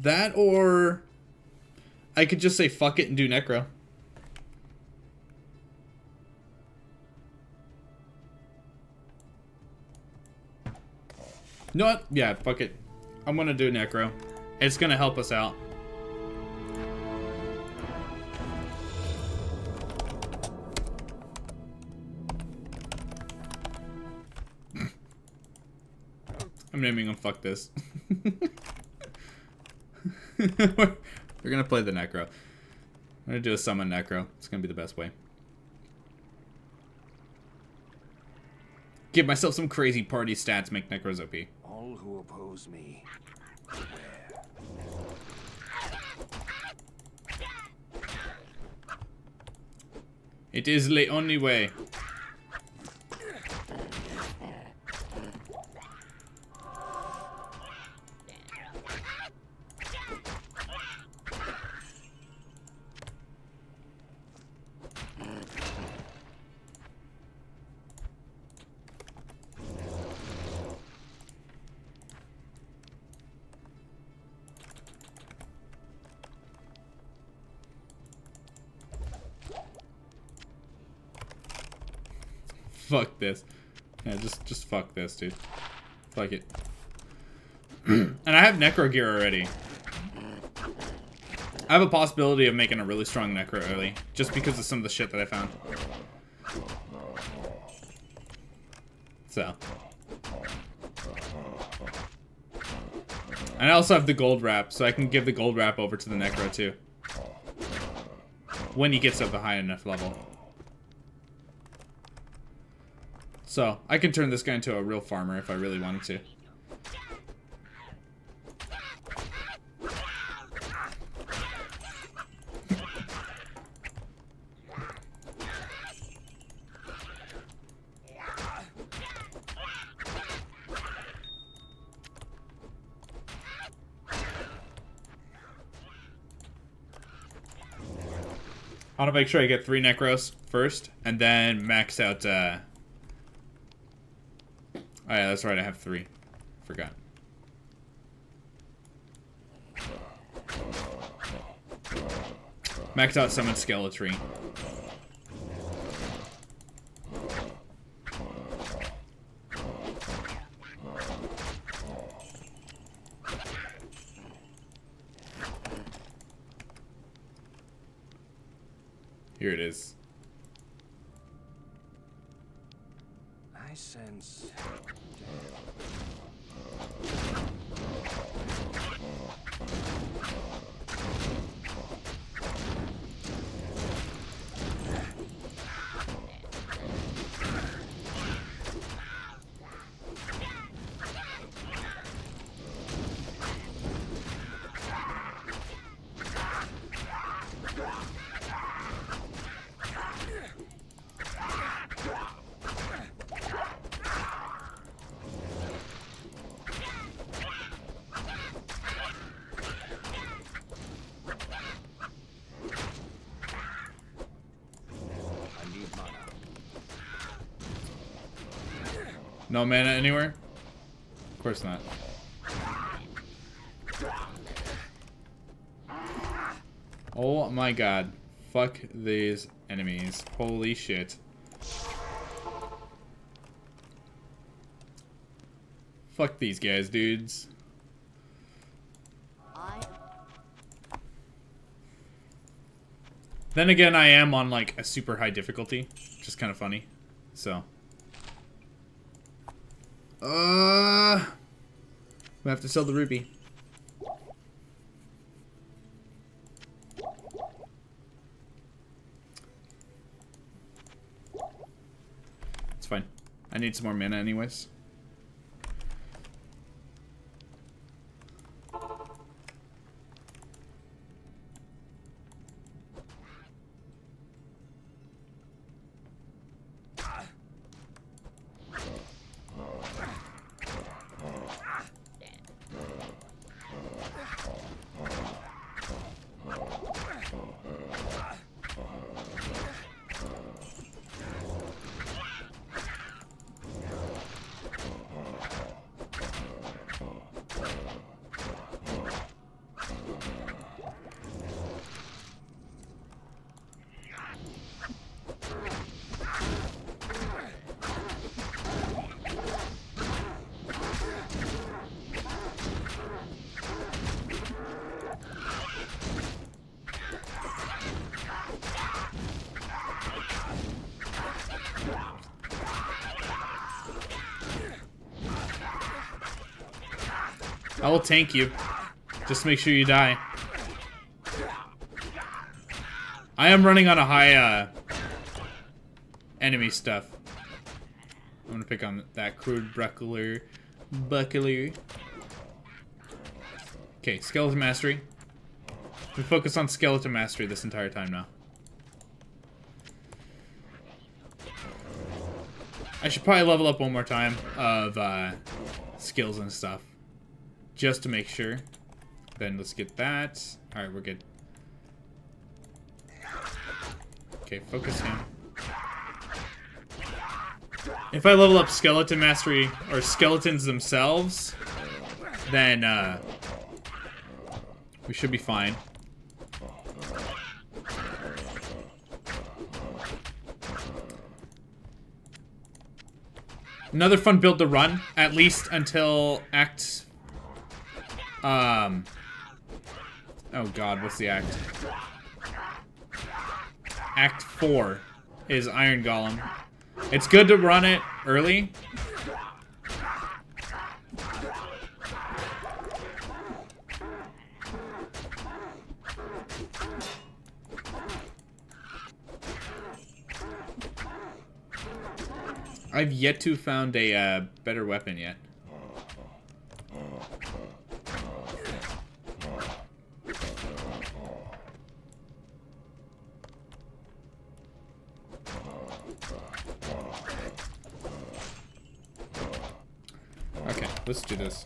That or I could just say fuck it and do Necro. You know what? Yeah, fuck it. I'm gonna do Necro. It's gonna help us out. I'm naming him fuck this. We're gonna play the Necro. I'm gonna do a summon Necro. It's gonna be the best way. Give myself some crazy party stats, make Necros OP. All who oppose me, beware. It is the only way. Fuck this. Yeah, just fuck this, dude. Fuck it. And I have Necro gear already. I have a possibility of making a really strong Necro early, just because of some of the shit that I found. So. And I also have the gold wrap, so I can give the gold wrap over to the Necro too. When he gets up a high enough level. So, I can turn this guy into a real farmer if I really wanted to. I want to make sure I get 3 Necros first, and then max out, oh yeah, that's right, I have 3. Forgot. Max out summon Skeletry. Here it is. I sense. No mana anywhere? Of course not. Oh my god. Fuck these enemies. Holy shit. Fuck these guys, dudes. Then again, I am on like a super high difficulty, which is kind of funny. So. We have to sell the ruby. It's fine. I need some more mana anyways. I will tank you. Just make sure you die. I am running on a high enemy stuff. I'm gonna pick on that crude buckler. Okay, skeleton mastery. We focus on skeleton mastery this entire time now. I should probably level up one more time of skills and stuff. Just to make sure. Then let's get that. Alright, we're good. Okay, focus him. If I level up skeleton mastery, or skeletons themselves, then we should be fine. Another fun build to run, at least until Act... Oh god, what's the act? Act 4 is Iron Golem. It's good to run it early. I've yet to found a better weapon yet. Okay, let's do this.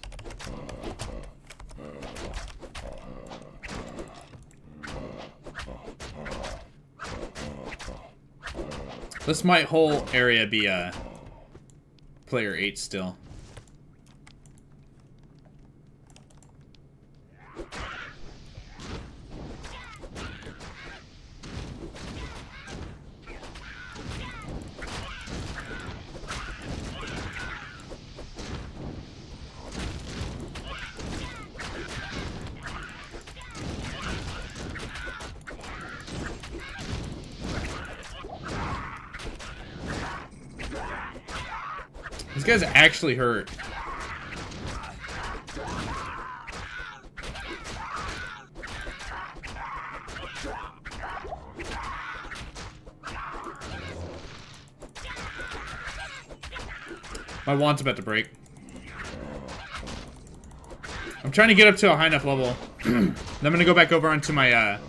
This might whole area be a player 8 still. This guy's actually hurt. My wand's about to break. I'm trying to get up to a high enough level. Then I'm gonna go back over onto my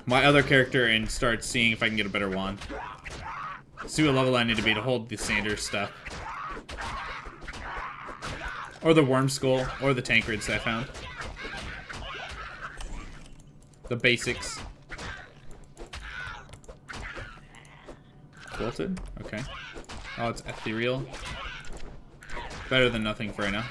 my other character and start seeing if I can get a better wand. See what level I need to be to hold the Sanders stuff. Or the Worm Skull, or the Tankreds I found. The basics. Quilted? Okay. Oh, it's ethereal. Better than nothing for right now.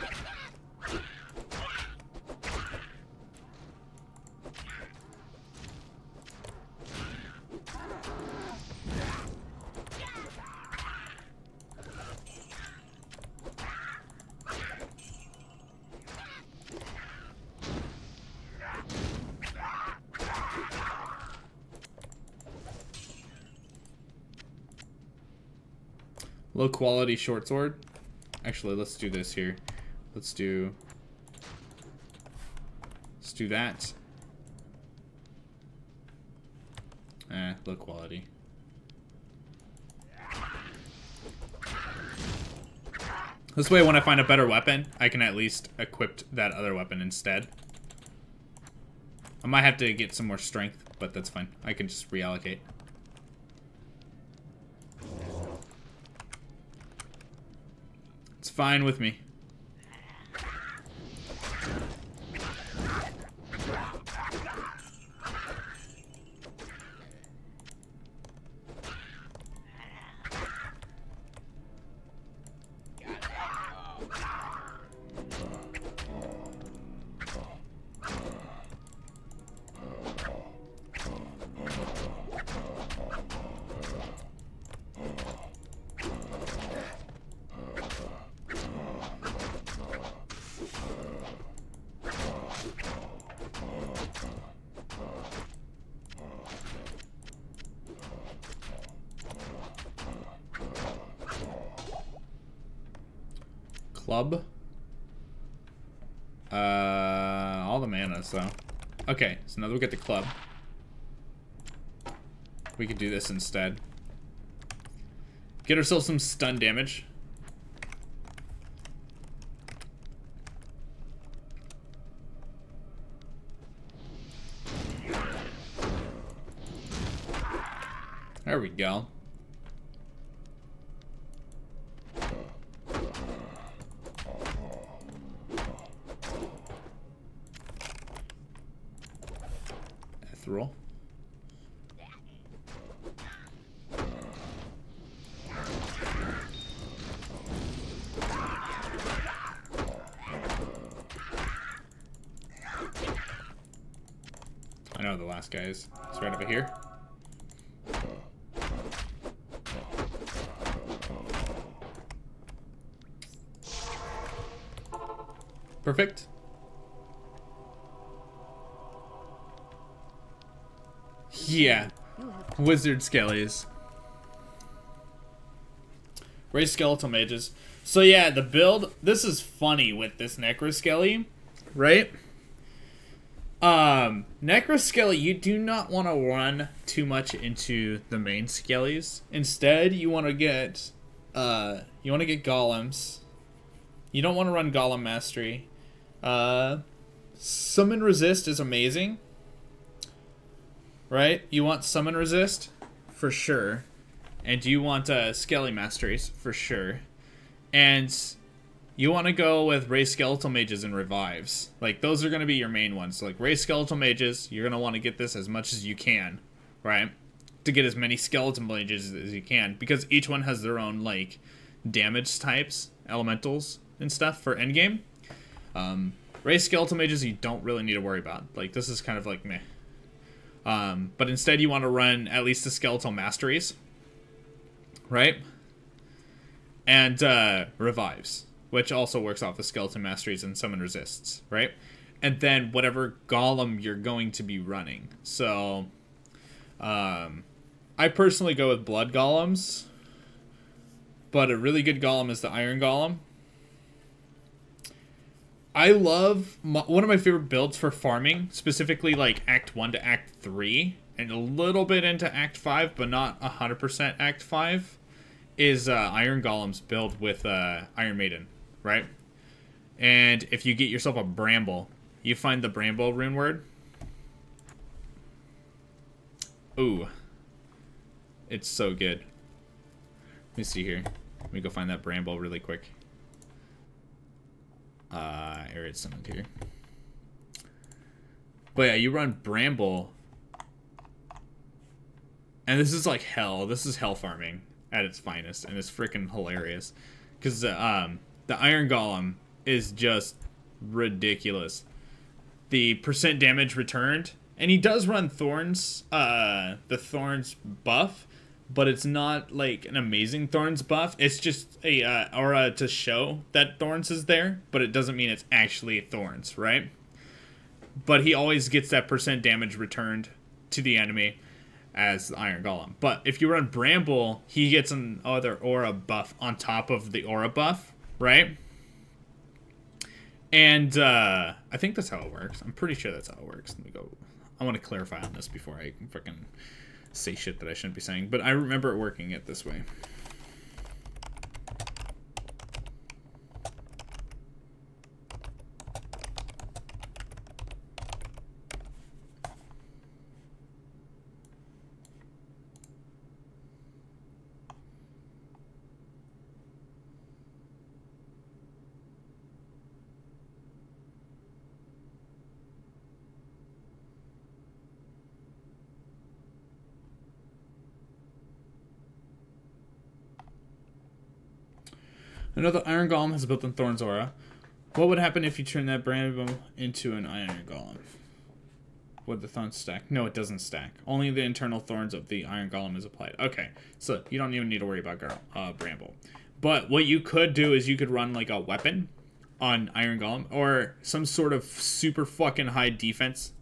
Low quality short sword. Actually, let's do this here. Let's do that. Low quality. This way, when I find a better weapon, I can at least equip that other weapon instead. I might have to get some more strength, but that's fine. I can just reallocate. It's fine with me. Club. All the mana, so. Okay, so now that we get the club, we could do this instead. Get ourselves some stun damage. There we go. Ethereal. I know the last guy is. It's right over here. Perfect. Yeah. Wizard Skellies. Ray Skeletal Mages. So yeah, the build, this is funny with this Necroskelly, right? Necroskelly, you do not want to run too much into the main skellies. Instead, you want to get golems. You don't want to run golem mastery. Summon resist is amazing. Right? You want summon resist for sure. And you want skelly masteries for sure. And you want to go with Ray Skeletal Mages and Revives. Like, those are going to be your main ones. So, like, Ray Skeletal Mages, you're going to want to get this as much as you can, right? To get as many Skeletal Mages as you can. Because each one has their own, like, damage types, elementals, and stuff for endgame. Ray Skeletal Mages, you don't really need to worry about. Like, this is kind of like meh. But instead, you want to run at least the Skeletal Masteries, right? And Revives, which also works off the Skeleton Masteries and Summon Resists, right? And then whatever Golem you're going to be running. So, I personally go with Blood Golems, but a really good Golem is the Iron Golem. I love, one of my favorite builds for farming, specifically like Act 1 to Act 3, and a little bit into Act 5, but not 100% Act 5, is Iron Golems build with Iron Maiden, right? And if you get yourself a Bramble, you find the Bramble rune word. Ooh. It's so good. Let me see here. Let me go find that Bramble really quick. It's summoned here. But yeah, you run Bramble. And this is like hell. This is hell farming at its finest. And it's freaking hilarious. Because the Iron Golem is just ridiculous. The percent damage returned. And he does run Thorns. The Thorns buff. But it's not like an amazing Thorns buff. It's just a aura to show that Thorns is there, but it doesn't mean it's actually Thorns, right? But he always gets that percent damage returned to the enemy as the Iron Golem. But if you run Bramble, he gets an other aura buff on top of the aura buff, right? And I think that's how it works. I'm pretty sure that's how it works. Let me go. I want to clarify on this before I freaking say shit that I shouldn't be saying, but I remember it working it this way. Another Iron Golem has a built-in Thorns aura. What would happen if you turn that Bramble into an Iron Golem? Would the Thorns stack? No, it doesn't stack. Only the internal Thorns of the Iron Golem is applied. Okay, so you don't even need to worry about Bramble. But what you could do is you could run like a weapon on Iron Golem or some sort of super fucking high defense.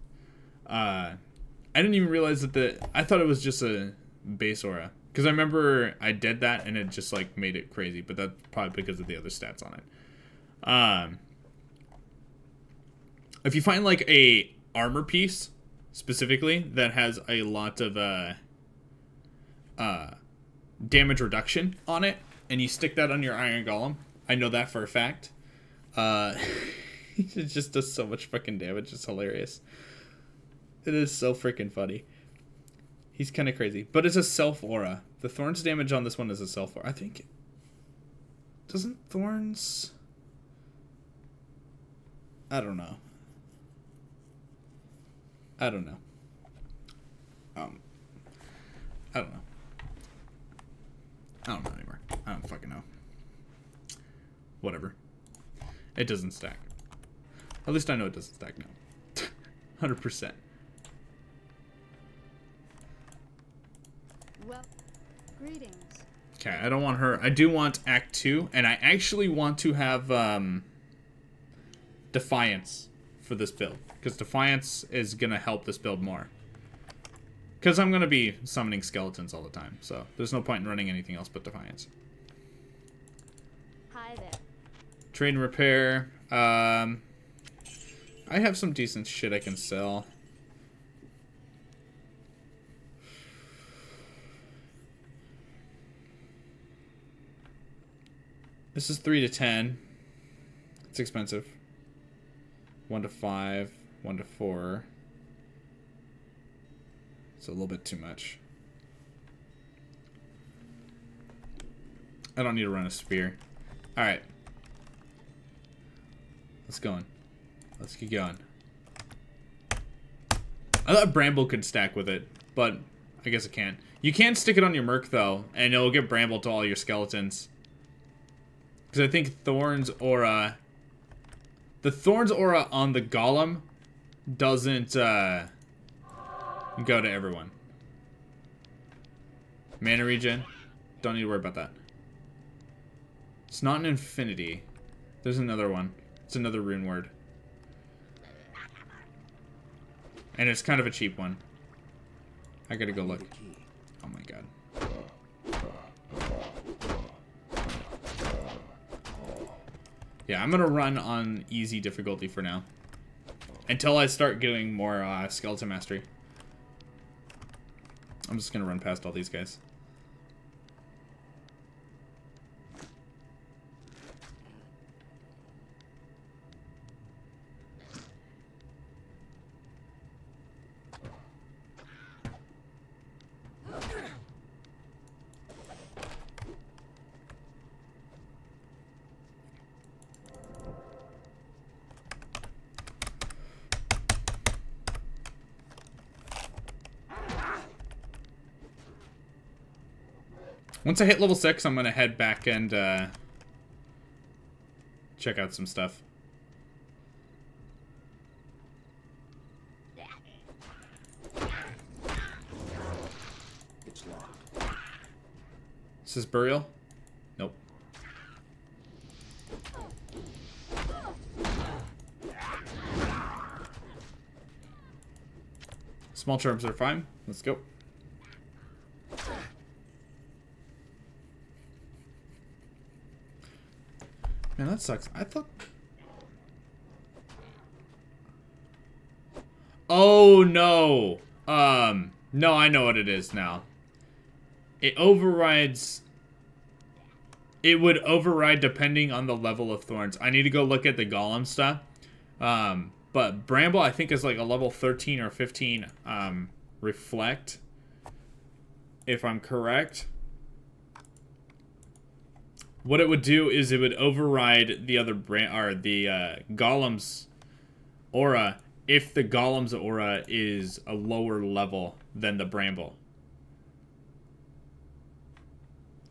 I didn't even realize that I thought it was just a base aura. Because I remember I did that and it just like made it crazy, but that's probably because of the other stats on it. If you find like a armor piece specifically that has a lot of damage reduction on it, and you stick that on your Iron Golem, I know that for a fact. It just does so much fucking damage. It's hilarious. It is so freaking funny. He's kind of crazy. But it's a self-aura. The Thorns damage on this one is a self-aura. I think... Doesn't Thorns... I don't know. I don't know. I don't know. I don't know anymore. I don't fucking know. Whatever. It doesn't stack. At least I know it doesn't stack now. 100%. Well, greetings. Okay, I don't want her. I do want Act 2, and I actually want to have Defiance for this build. Because Defiance is going to help this build more. Because I'm going to be summoning skeletons all the time. So there's no point in running anything else but Defiance. Hi there. Trade and repair. I have some decent shit I can sell. This is 3 to 10. It's expensive. 1 to 5. 1 to 4. It's a little bit too much. I don't need to run a spear. Alright. Let's go on. Let's keep going. I thought Bramble could stack with it, but I guess it can't. You can stick it on your Merc, though, and it'll give Bramble to all your skeletons. Because I think Thorn's Aura... The Thorn's Aura on the Golem doesn't go to everyone. Mana regen. Don't need to worry about that. It's not an infinity. There's another one. It's another rune word. And it's kind of a cheap one. I gotta go look. Oh my god. Yeah, I'm gonna run on easy difficulty for now. Until I start getting more skeleton mastery. I'm just gonna run past all these guys. Once I hit level 6, I'm gonna head back and check out some stuff. It's locked. Is this burial? Nope. Small charms are fine. Let's go. Man, that sucks. I thought... Oh, no. No, I know what it is now. It overrides... It would override depending on the level of thorns. I need to go look at the golem stuff. But Bramble, I think, is like a level 13 or 15 reflect. If I'm correct. What it would do is it would override the other golem's aura if the golem's aura is a lower level than the Bramble.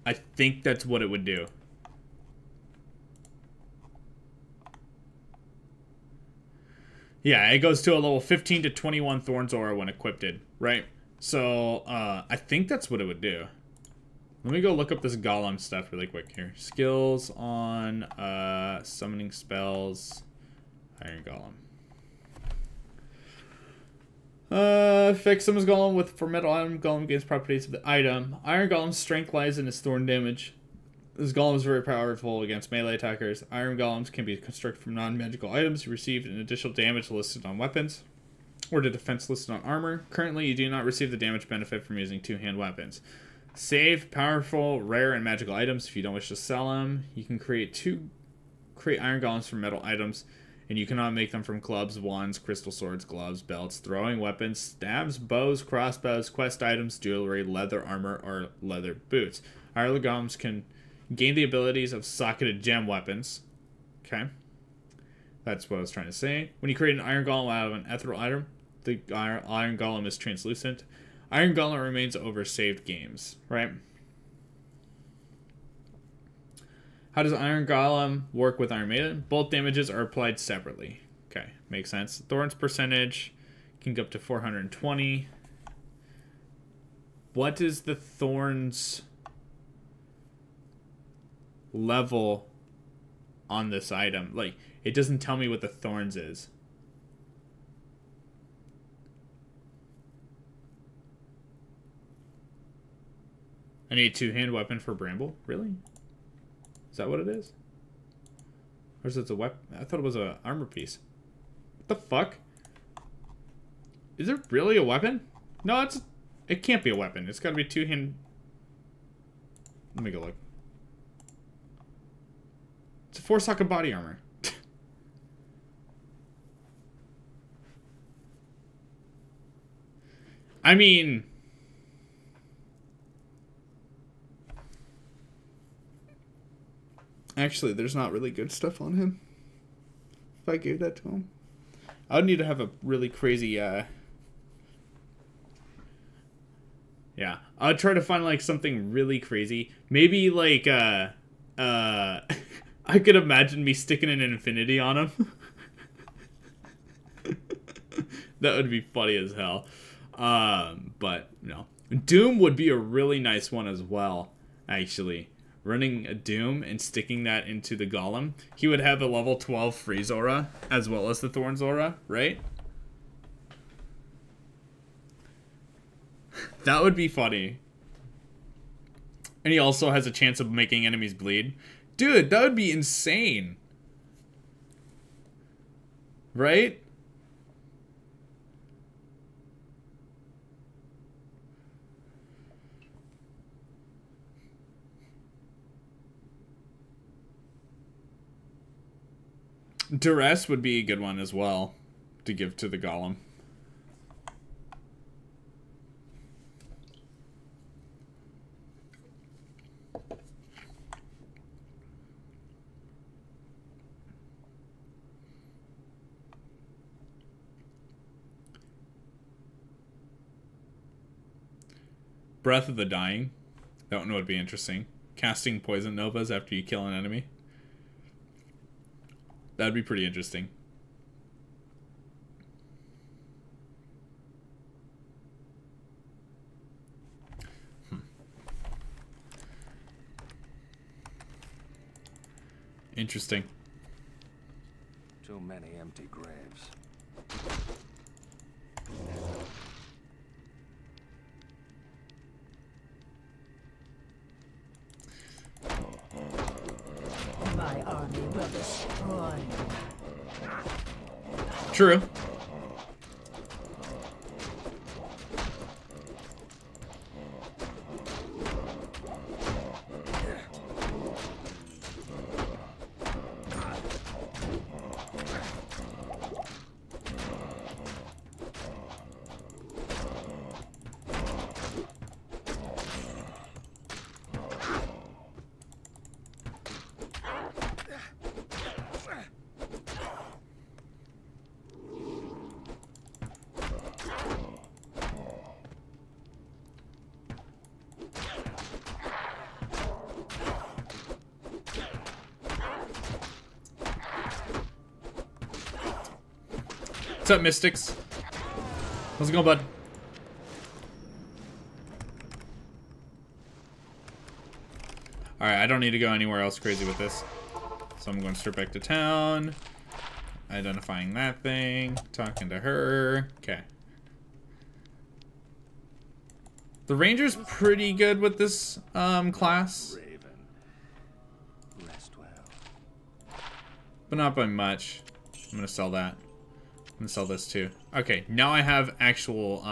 I think that's what it would do. Yeah, it goes to a level 15 to 21 Thorns aura when equipped, right? So, I think that's what it would do. Let me go look up this golem stuff really quick here. Skills on summoning spells. Iron Golem. Effect summons golem for metal item. Golem gains properties of the item. Iron Golem's strength lies in its thorn damage. This golem is very powerful against melee attackers. Iron Golems can be constructed from non-magical items. You receive an additional damage listed on weapons or the defense listed on armor. Currently, you do not receive the damage benefit from using two-hand weapons. Save powerful, rare, and magical items if you don't wish to sell them. You can create iron golems from metal items, and you cannot make them from clubs, wands, crystal swords, gloves, belts, throwing weapons, stabs, bows, crossbows, quest items, jewelry, leather armor, or leather boots. Iron golems can gain the abilities of socketed gem weapons. Okay. That's what I was trying to say. When you create an iron golem out of an ethereal item, the iron golem is translucent. Iron Golem remains over saved games, right? How does Iron Golem work with Iron Maiden? Both damages are applied separately. Okay, makes sense. Thorns percentage can go up to 420. What is the Thorns level on this item? Like, It doesn't tell me what the thorns is. I need a two-hand weapon for Bramble? Really? Is that what it is? Or is it a weapon? I thought it was a armor piece. What the fuck? Is it really a weapon? No, it can't be a weapon. It's gotta be two-hand... Let me go look. It's a 4-socket body armor. I mean... Actually, there's not really good stuff on him. If I gave that to him. I would need to have a really crazy, Yeah. I'd try to find, like, something really crazy. Maybe, like, I could imagine me sticking an infinity on him. That would be funny as hell. But, no. Doom would be a really nice one as well, actually. Running a Doom and sticking that into the Golem. He would have a level 12 Freeze Aura, as well as the Thorns Aura, right? That would be funny. And he also has a chance of making enemies bleed. Dude, that would be insane. Right? Duress would be a good one as well to give to the Golem. Breath of the Dying. That one would be interesting. Casting poison novas after you kill an enemy. That'd be pretty interesting. Interesting. Too many empty graves. My army will destroy. True. What's up, Mystics? How's it going, bud? Alright, I don't need to go anywhere else crazy with this. So I'm going straight back to town. Identifying that thing. Talking to her. Okay. The Ranger's pretty good with this class. Raven. Rest well. But not by much. I'm gonna sell that. I'm gonna sell this too. Okay, now I have actual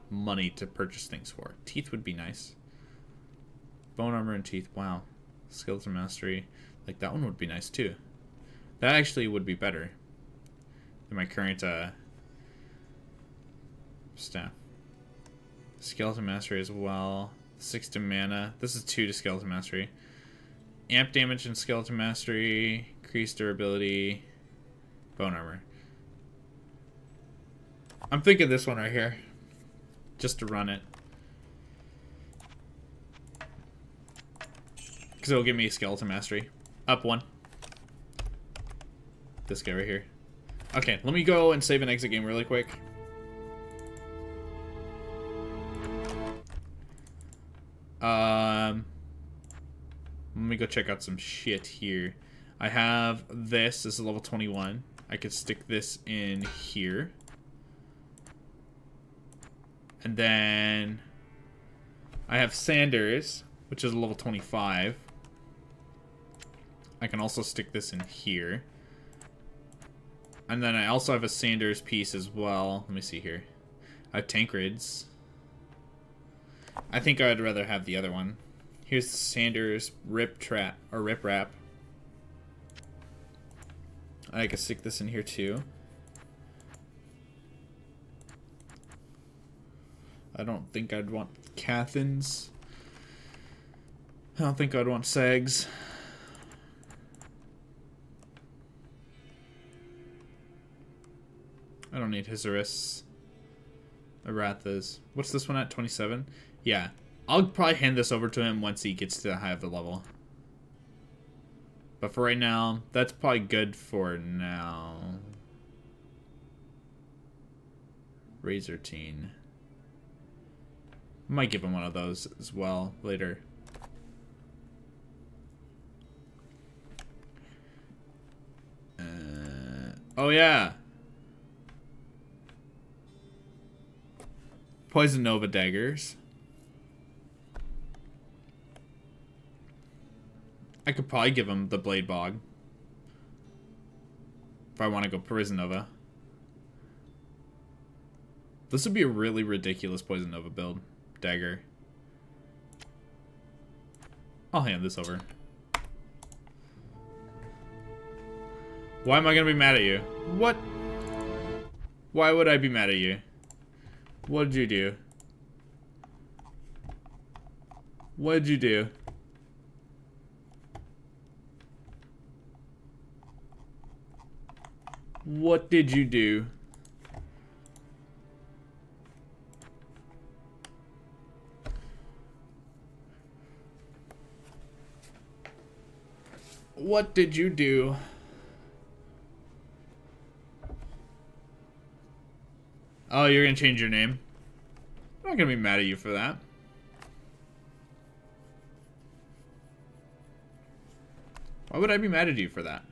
money to purchase things for. Teeth would be nice. Bone armor and teeth. Wow. Skeleton mastery. Like, that one would be nice too. That actually would be better than my current staff. Skeleton mastery as well. 6 to mana. This is 2 to skeleton mastery. Amp damage and skeleton mastery. Increased durability. Bone armor. I'm thinking this one right here. Just to run it. Because it'll give me skeleton mastery. Up 1. This guy right here. Okay, let me go and save and exit game really quick. Let me go check out some shit here. I have this. This is level 21. I could stick this in here. And then I have Sanders, which is level 25. I can also stick this in here. And then I also have a Sanders piece as well. Let me see here. I have Tancred's. I think I'd rather have the other one. Here's the Sanders Rip Wrap. I can stick this in here too. I don't think I'd want Cathins. I don't think I'd want Sags. I don't need Hisaris. Arathas. What's this one at? 27? Yeah. I'll probably hand this over to him once he gets to the high of the level. But for right now, that's probably good for now. Razer Teen. Might give him one of those as well later. Oh yeah. Poison Nova daggers. I could probably give him the Blade Bog. If I want to go Poison Nova. This would be a really ridiculous Poison Nova build. Dagger. I'll hand this over. Why am I gonna be mad at you? What? Why would I be mad at you? What did you do? What did you do? What did you do? What did you do? Oh, you're gonna change your name? I'm not gonna be mad at you for that. Why would I be mad at you for that?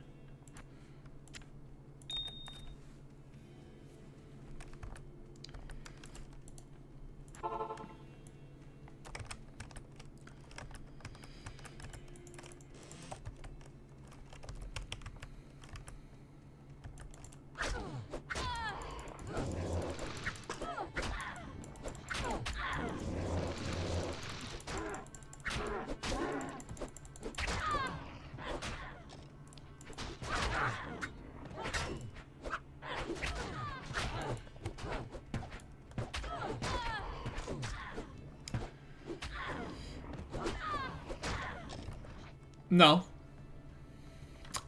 No.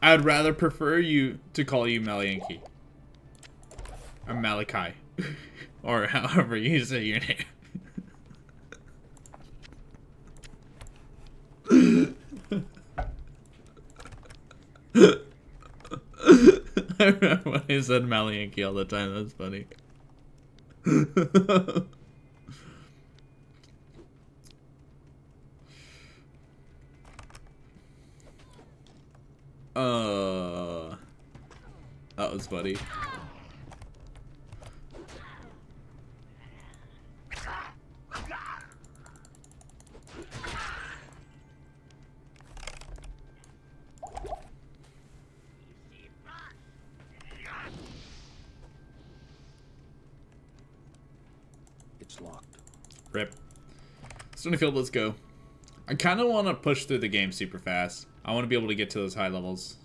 I would rather prefer you to call you Malianki. Or Malachi. Or however you say your name. I remember when I said Malianki all the time. That's funny. That was funny. It's locked. Rip. Stonyfield, let's go. I kind of want to push through the game super fast. I want to be able to get to those high levels.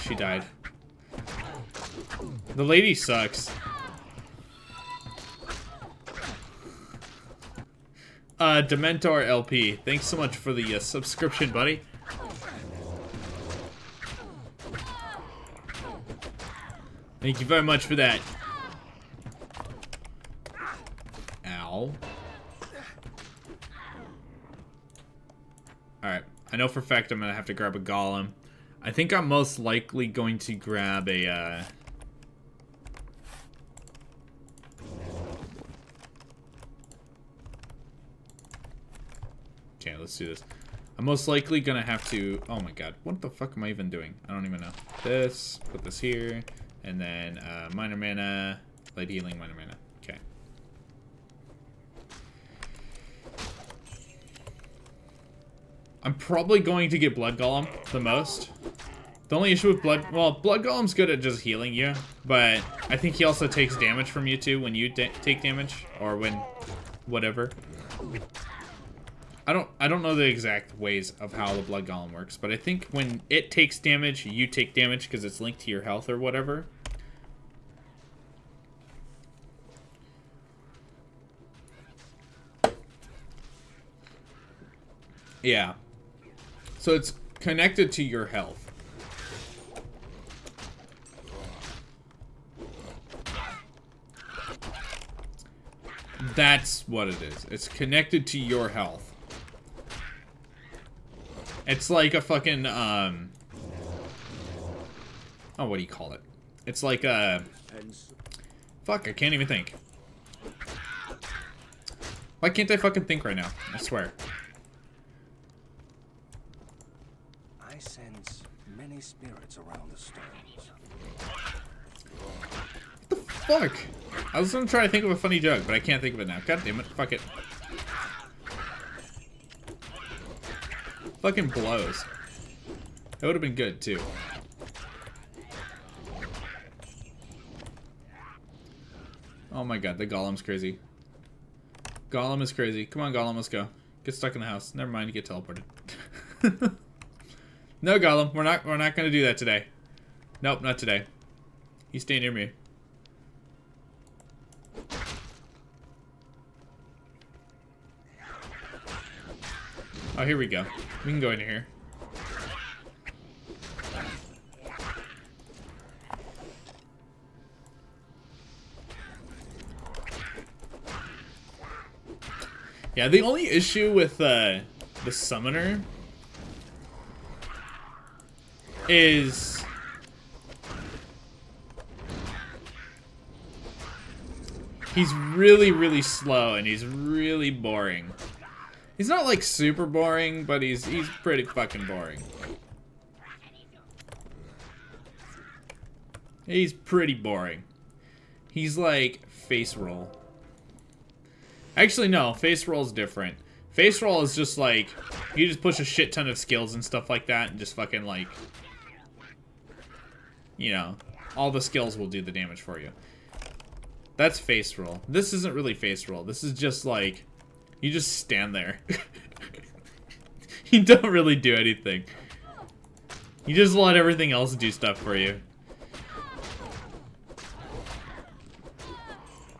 She died. The lady sucks. Dementor LP, thanks so much for the subscription, buddy. Thank you very much for that. hell? Alright. I know for a fact I'm gonna have to grab a golem. I think I'm most likely going to grab a, Okay, let's do this. I'm most likely gonna have to... Oh my god, what the fuck am I even doing? I don't even know. This, put this here, and then minor mana, light healing, minor mana. Okay. I'm probably going to get Blood Golem the most. The only issue with Blood... Well, Blood Golem's good at just healing you, but I think he also takes damage from you too when you take damage, or when... whatever. I don't know the exact ways of how the Blood Golem works, but I think when it takes damage, you take damage because it's linked to your health or whatever. Yeah. So it's connected to your health. That's what it is. It's connected to your health. It's like a fucking, oh, what do you call it? It's like a... Fuck, I can't even think. Why can't I fucking think right now? I swear. I sense many spirits around the stones. What the fuck? I was gonna try to think of a funny joke, but I can't think of it now. God damn it. Fuck it. Fucking blows. That would have been good, too. Oh my god, the Golem's crazy. Golem is crazy. Come on, Golem, let's go. Get stuck in the house. Never mind, you get teleported. No, Golem, we're not gonna do that today. Nope, not today. You stay near me. Oh, here we go. We can go into here. Yeah, the only issue with the summoner is he's really, really slow and he's really boring. He's not like super boring, but he's pretty fucking boring. He's pretty boring. He's like face roll. Actually, no, face roll's different. Face roll is just like you just push a shit ton of skills and stuff like that, and just fucking like, you know, all the skills will do the damage for you. That's face roll. This isn't really face roll. This is just like you just stand there. You don't really do anything. You just let everything else do stuff for you.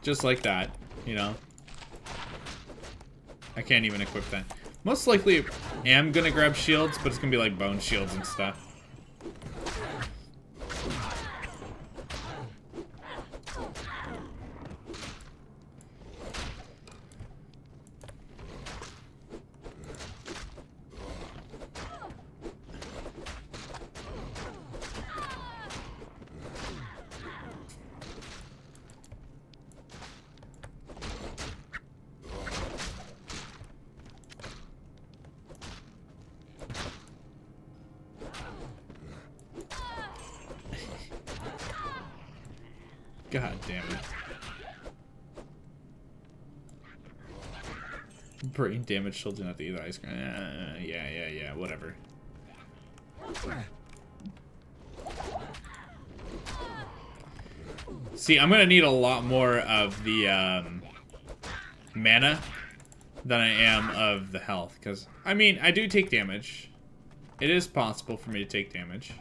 Just like that, you know. I can't even equip that. Most likely am gonna grab shields, but it's gonna be like bone shields and stuff. God damn it. Brain damage children at the either ice cream. Yeah, whatever. See, I'm gonna need a lot more of the mana than I am of the health, because, I mean, I do take damage. It is possible for me to take damage.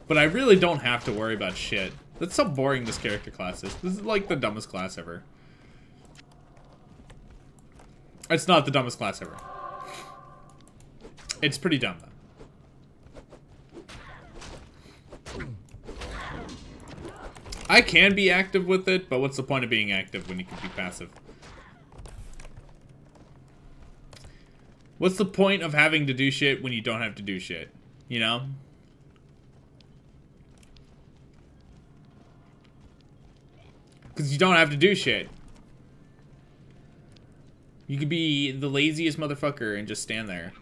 But I really don't have to worry about shit. That's how boring this character class is. This is like the dumbest class ever. It's not the dumbest class ever. It's pretty dumb, though. I can be active with it, but what's the point of being active when you can be passive? What's the point of having to do shit when you don't have to do shit? You know? Because you don't have to do shit. You could be the laziest motherfucker and just stand there.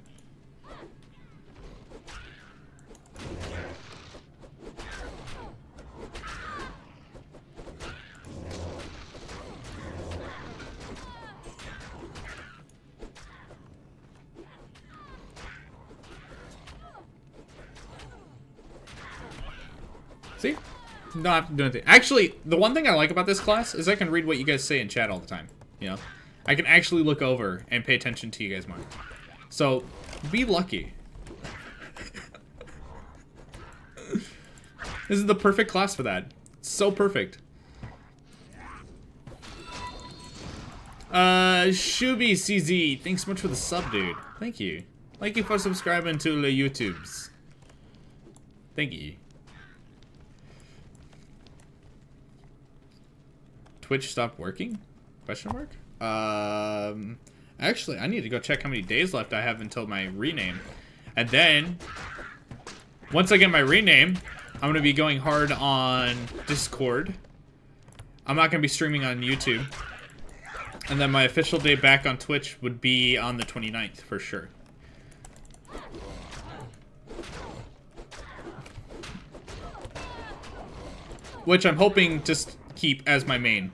See? Don't have to do anything. Actually, the one thing I like about this class is I can read what you guys say in chat all the time. You know? I can actually look over and pay attention to you guys more. So, be lucky. This is the perfect class for that. So perfect. Shubi CZ, thanks so much for the sub, dude. Thank you. Thank you for subscribing to the YouTubes. Thank you. Twitch stopped working? Question mark? Actually, I need to go check how many days left I have until my rename. And then, once I get my rename, I'm going to be going hard on Discord. I'm not going to be streaming on YouTube. And then my official day back on Twitch would be on the 29th, for sure. Which I'm hoping to keep as my main.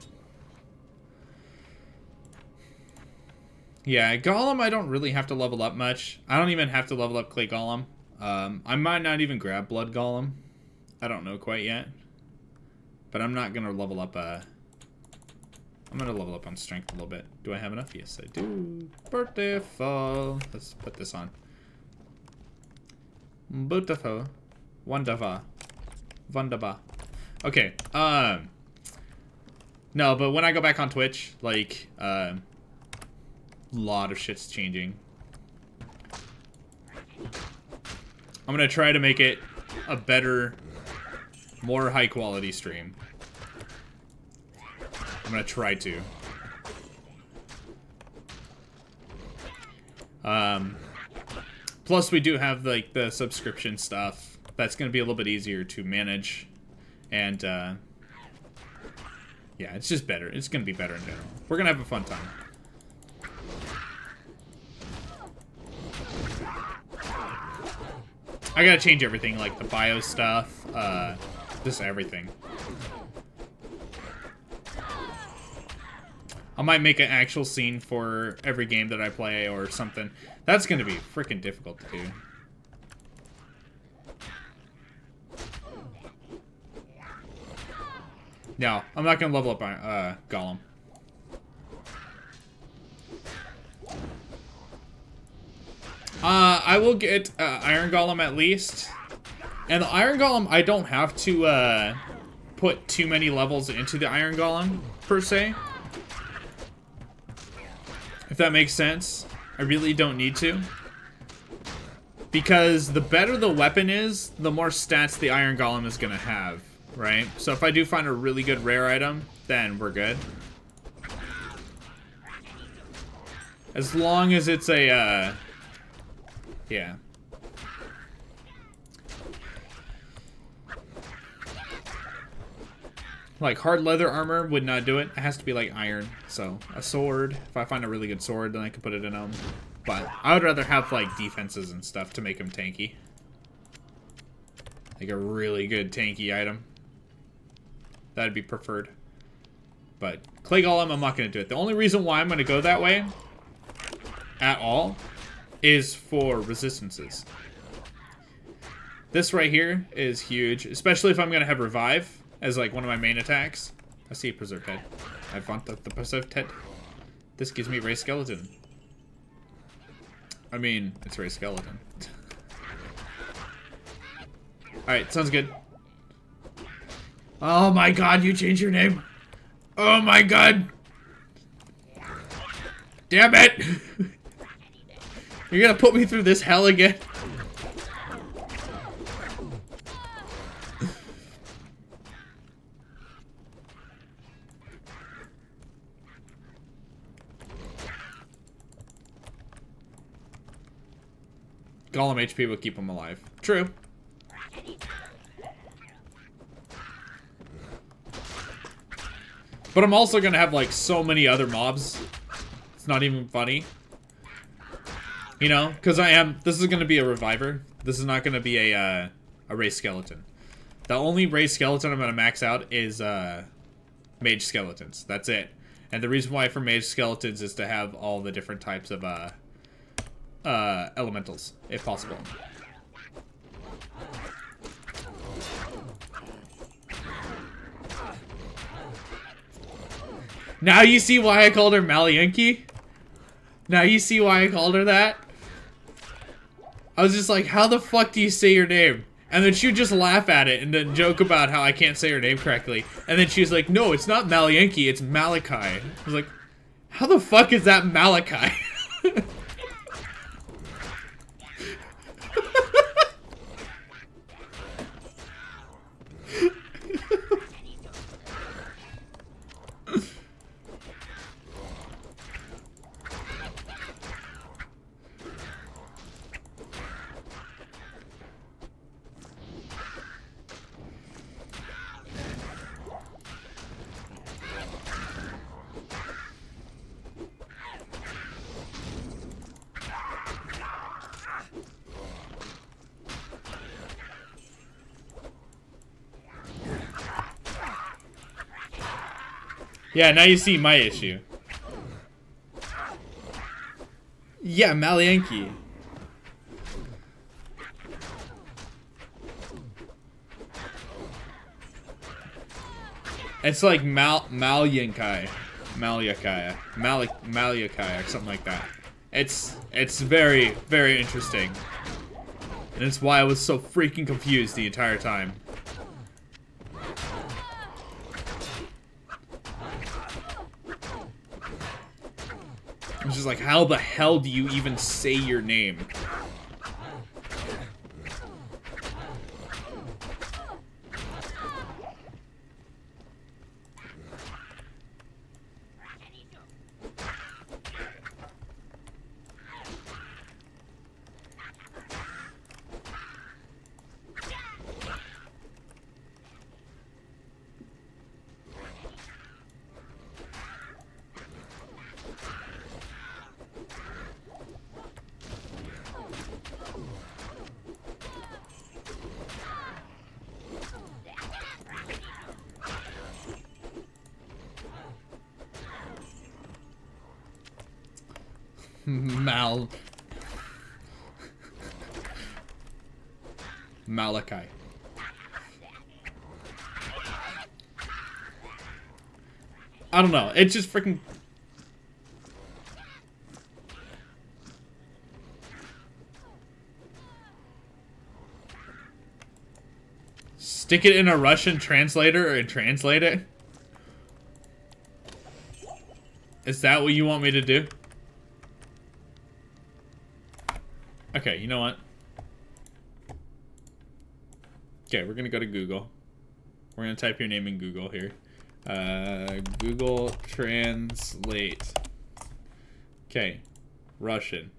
Yeah, Golem I don't really have to level up much. I don't even have to level up Clay Golem. I might not even grab Blood Golem. I don't know quite yet. But I'm not gonna level up I'm gonna level up on strength a little bit. Do I have enough? Yes, I do. Beautiful. Let's put this on. Beautiful. Wonderful. Wunderbar. Okay, no, but when I go back on Twitch, like, lot of shit's changing. I'm gonna try to make it a better, more high quality stream. I'm gonna try to. Plus we do have like the subscription stuff. That's gonna be a little bit easier to manage. And yeah, it's just better. It's gonna be better in general. We're gonna have a fun time. I gotta change everything, like the bio stuff, just everything. I might make an actual scene for every game that I play or something. That's gonna be freaking difficult to do. No, I'm not gonna level up Golem. I will get Iron Golem at least. And the Iron Golem, I don't have to put too many levels into the Iron Golem, per se. If that makes sense. I really don't need to. Because the better the weapon is, the more stats the Iron Golem is gonna have, right? So if I do find a really good rare item, then we're good. As long as it's a, yeah. Like, hard leather armor would not do it. It has to be, like, iron. So, a sword. If I find a really good sword, then I can put it in them. But I would rather have, like, defenses and stuff to make them tanky. Like, a really good tanky item. That'd be preferred. But, Clay Golem, I'm not going to do it. The only reason why I'm going to go that way, at all, is for resistances. This right here is huge. Especially if I'm going to have Revive as like one of my main attacks. I see a preserved head. I want the preserved head. This gives me Ray Skeleton. I mean, it's Ray Skeleton. Alright, sounds good. Oh my god, you changed your name. Oh my god. Damn it! You're gonna put me through this hell again? Golem HP will keep him alive. True. But I'm also gonna have like so many other mobs. It's not even funny. You know, because this is gonna be a reviver. This is not gonna be a race skeleton. The only race skeleton I'm gonna max out is mage skeletons. That's it. And the reason why for mage skeletons is to have all the different types of elementals, if possible. Now you see why I called her Malienki? Now you see why I called her that? I was just like, how the fuck do you say your name? And then she would just laugh at it and then joke about how I can't say her name correctly. And then she was like, no, it's not Malienki, it's Malachi. I was like, how the fuck is that Malachi? Yeah, now you see my issue. Yeah, Malienki. It's like Malyankai, or something like that. It's very, very interesting. And it's why I was so freaking confused the entire time. I'm just like, how the hell do you even say your name? Malachi. I don't know. It's just freaking. Stick it in a Russian translator and translate it? Is that what you want me to do? Okay, you know what? Okay, we're gonna go to Google. We're gonna type your name in Google here. Google Translate. Okay, Russian.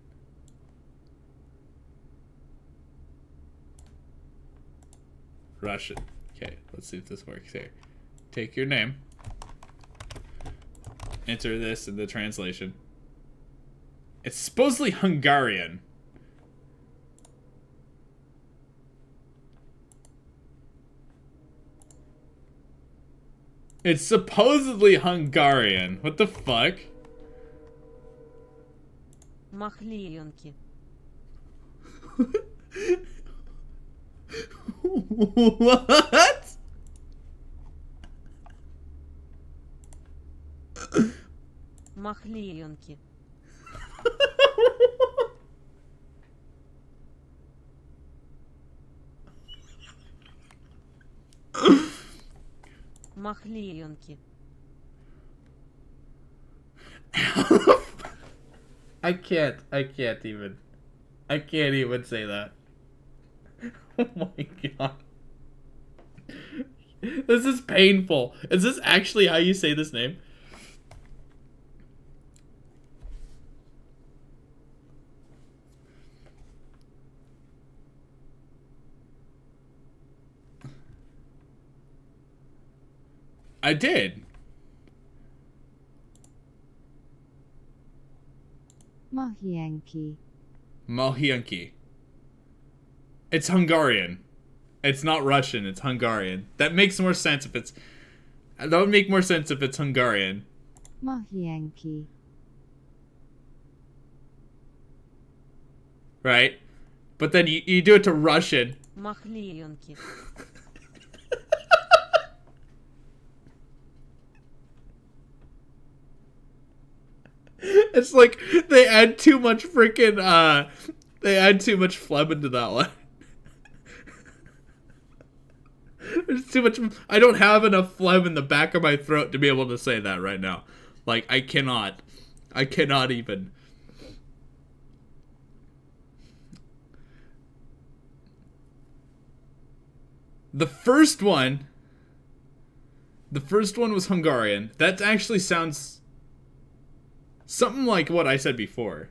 Russian. Okay, let's see if this works here. Take your name. Enter this in the translation. It's supposedly Hungarian. It's supposedly Hungarian. What the fuck? Махлеенки. What? Махлеенки. Махлеенки. I can't even. I can't even say that. Oh my god. This is painful. Is this actually how you say this name? I did. Mahyanki. Mahyanki. It's Hungarian. It's not Russian, it's Hungarian. That makes more sense if it's... That would make more sense if it's Hungarian. Mahyanki. Right? But then you do it to Russian. Mahlyonki. It's like they add too much freaking they add too much phlegm into that one. There's too much. I don't have enough phlegm in the back of my throat to be able to say that right now. Like I cannot even. The first one was Hungarian. That actually sounds something like what I said before.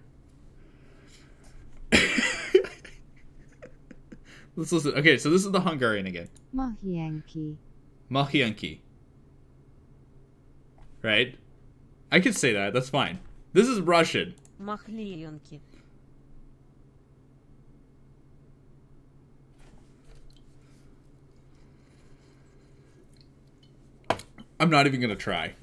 Let's listen. Okay, so this is the Hungarian again. Mahyanki. Mahyanki. Right? I can say that. That's fine. This is Russian. Mahlyonki. I'm not even gonna try.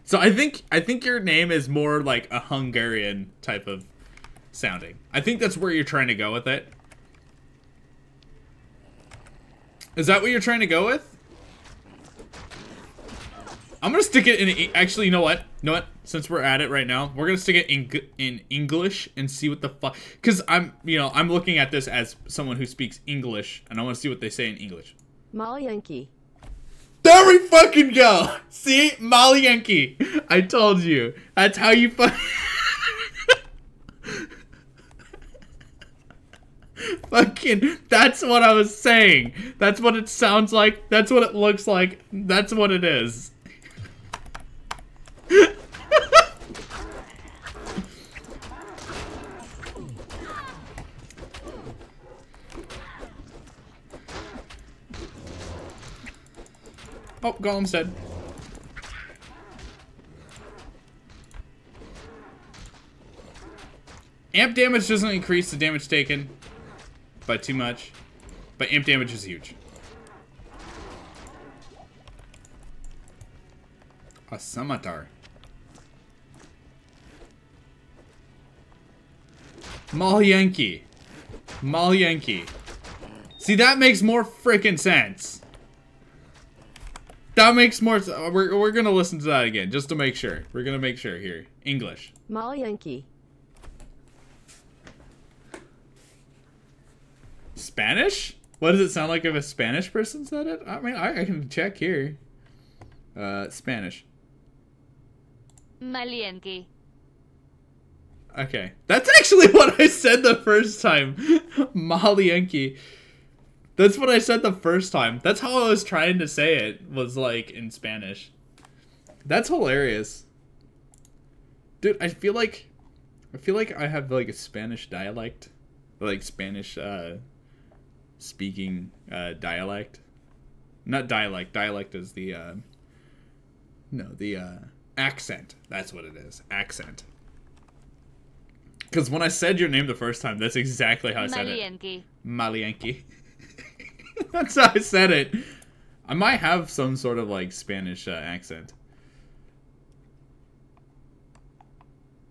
So I think your name is more like a Hungarian type of sounding. I think that's where you're trying to go with it. Is that what you're trying to go with? I'm gonna stick it in. Actually, you know what? Since we're at it right now, we're gonna stick it in English and see what the fuck. Cause I'm looking at this as someone who speaks English, and I want to see what they say in English. Mahyanki. There we fucking go. See, Mahyanki. I told you. That's how you Fucking, that's what I was saying. That's what it sounds like. That's what it looks like. That's what it is. Oh, Golem's dead. Amp damage doesn't increase the damage taken by too much, but amp damage is huge. A scimitar. Mahyanki. Mahyanki. See, that makes more freaking sense. That makes more sense. We're gonna listen to that again, just to make sure. We're gonna make sure here. English. Mahyanki. Spanish? What does it sound like if a Spanish person said it? I mean, I can check here. Spanish. Malienki. Okay. That's actually what I said the first time. Mahyanki. That's what I said the first time. That's how I was trying to say it, was like in Spanish. That's hilarious. Dude, I feel like I have like a Spanish dialect. Like Spanish speaking dialect. Not dialect. Dialect is the accent. That's what it is. Accent. Because when I said your name the first time, that's exactly how I said it. Mahyanki. That's how I said it. I might have some sort of like Spanish accent.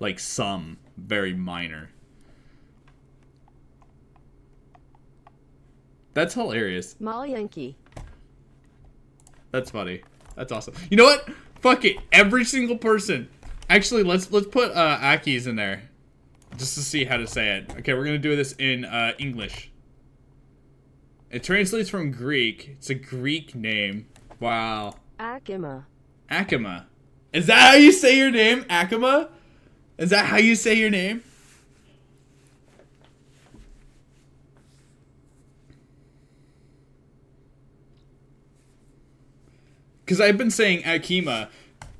Like some. Very minor. That's hilarious. Mahyanki. That's funny. That's awesome. You know what? Fuck it. Every single person. Actually, let's put Aki's in there. Just to see how to say it. Okay, we're gonna do this in English. It translates from Greek. It's a Greek name. Wow. Akima. Akima. Is that how you say your name? Akima? Is that how you say your name? Because I've been saying Akima.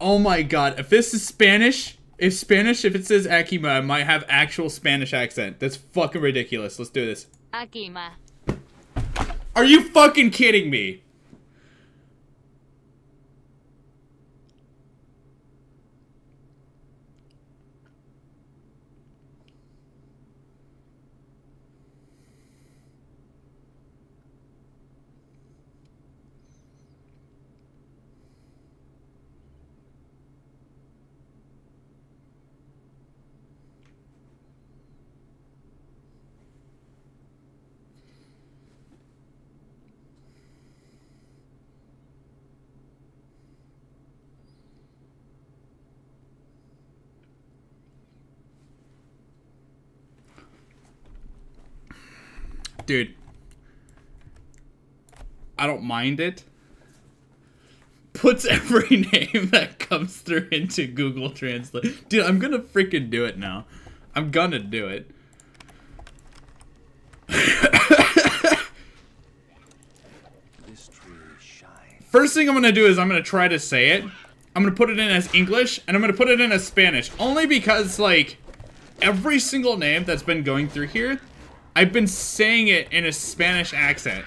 Oh my god. If this is Spanish, if it says Akima, I might have actual Spanish accent. That's fucking ridiculous. Let's do this. Akima. Are you fucking kidding me? Dude, I don't mind it. Puts every name that comes through into Google Translate. Dude, I'm gonna freaking do it now. I'm gonna do it. This tree shines. First thing I'm gonna do is I'm gonna try to say it. I'm gonna put it in as English, and I'm gonna put it in as Spanish. Only because, like, every single name that's been going through here, I've been saying it in a Spanish accent.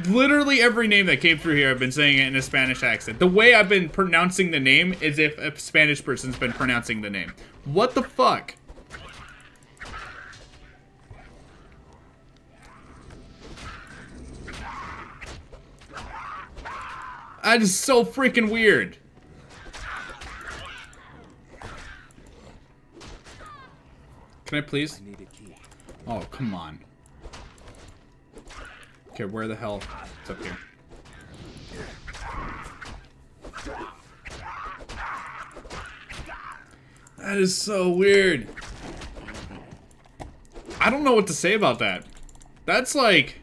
Literally every name that came through here, I've been saying it in a Spanish accent. The way I've been pronouncing the name is if a Spanish person's been pronouncing the name. What the fuck? That is so freaking weird. Can I please? I need a key. Oh, come on. Okay, where the hell? It's up here. That is so weird. I don't know what to say about that. That's like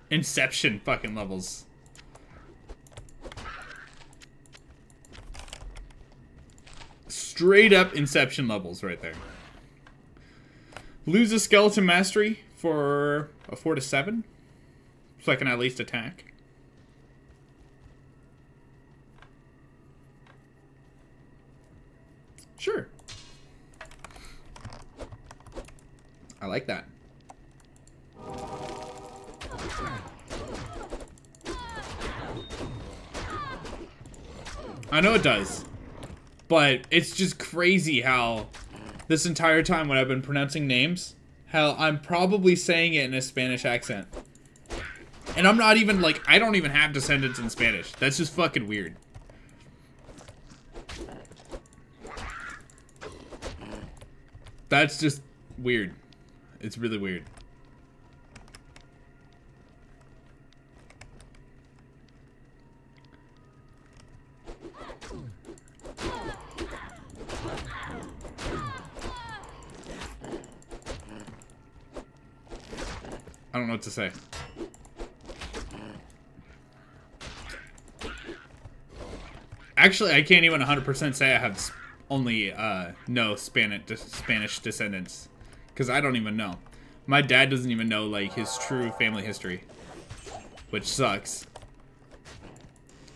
Inception fucking levels. Straight up Inception levels right there. Lose a skeleton mastery for a 4 to 7. So I can at least attack. Sure. I like that. I know it does. But it's just crazy how this entire time when I've been pronouncing names, how I'm probably saying it in a Spanish accent. And I'm not even, like, I don't even have descendants in Spanish. That's just fucking weird. That's just weird. It's really weird. I don't know what to say. Actually, I can't even 100% say I have only no Spanish descendants, because I don't even know. My dad doesn't even know, like, his true family history, which sucks.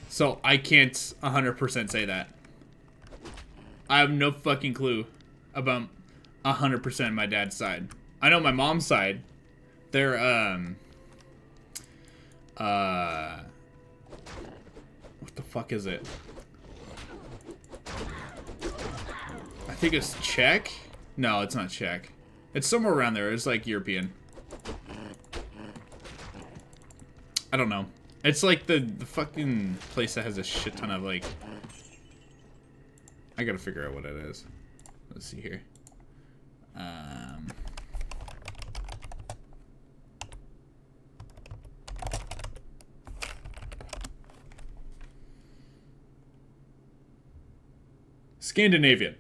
So I can't 100% say that. I have no fucking clue about 100% my dad's side. I know my mom's side. They're what the fuck is it? I think it's Czech? No, it's not Czech. It's somewhere around there. It's like European. I don't know. It's like the fucking place that has a shit ton of, like... I gotta figure out what it is. Let's see here. Scandinavian.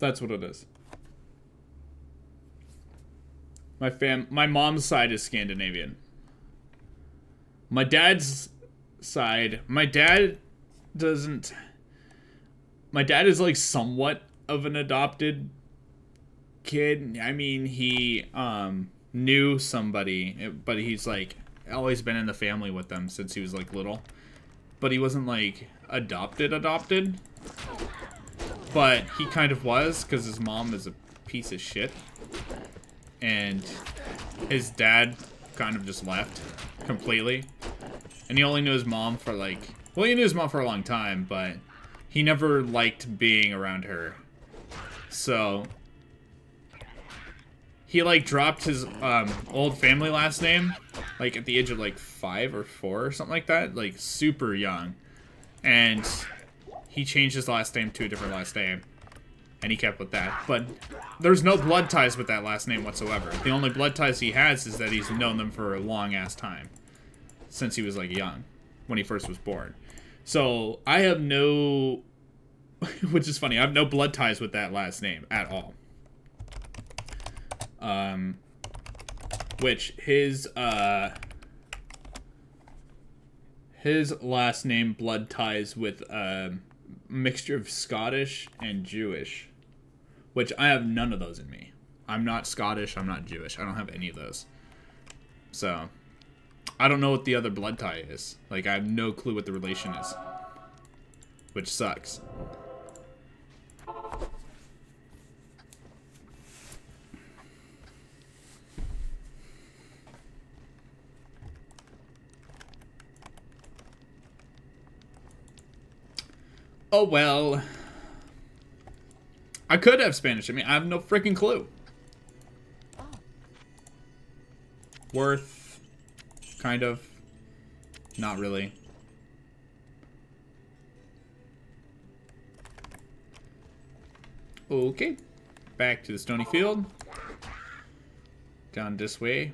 That's what it is. My mom's side is Scandinavian. My dad's side, my dad doesn't... My dad is, like, somewhat of an adopted kid. I mean, he knew somebody, but he's, like, always been in the family with them since he was, like, little. But he wasn't, like, adopted. But he kind of was, because his mom is a piece of shit. And his dad kind of just left completely. And he only knew his mom for, like... Well, he knew his mom for a long time, but he never liked being around her. So he, like, dropped his old family last name, like, at the age of, like, 5 or 4 or something like that. Like, super young. And he changed his last name to a different last name. And he kept with that. But there's no blood ties with that last name whatsoever. The only blood ties he has is that he's known them for a long-ass time. Since he was, like, young. When he first was born. So, I have no... Which is funny. I have no blood ties with that last name at all. Which his last name blood ties with a mixture of Scottish and Jewish, which I have none of those in me. I'm not Scottish. I'm not Jewish. I don't have any of those. So, I don't know what the other blood tie is. Like, I have no clue what the relation is, which sucks. Oh, well. I could have Spanish. I mean, I have no freaking clue. Worth. Kind of. Not really. Okay. Back to the stony field. Down this way.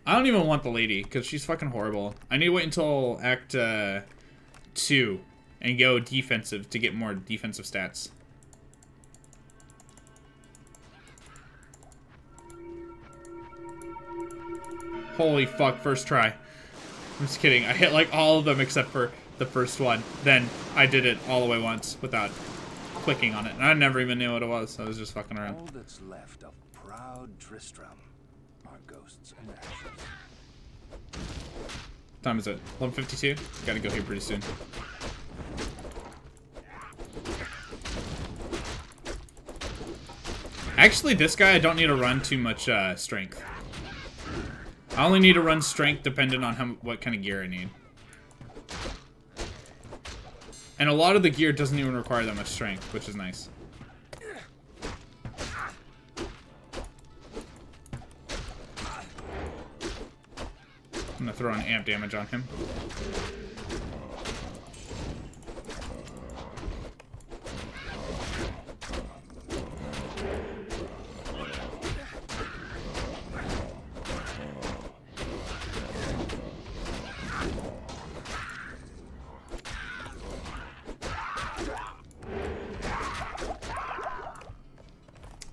I don't even want the lady, because she's fucking horrible. I need to wait until Act 2 and go defensive to get more defensive stats. Holy fuck, first try. I'm just kidding. I hit like all of them except for the first one. Then I did it all the way once without clicking on it. And I never even knew what it was. I was just fucking around. All that's left of proud Tristram are ghosts and ashes. What time is it? 11:52? Gotta go here pretty soon. Actually, this guy, I don't need to run too much strength. I only need to run strength dependent on what kind of gear I need. And a lot of the gear doesn't even require that much strength, which is nice. I'm gonna throw an amp damage on him.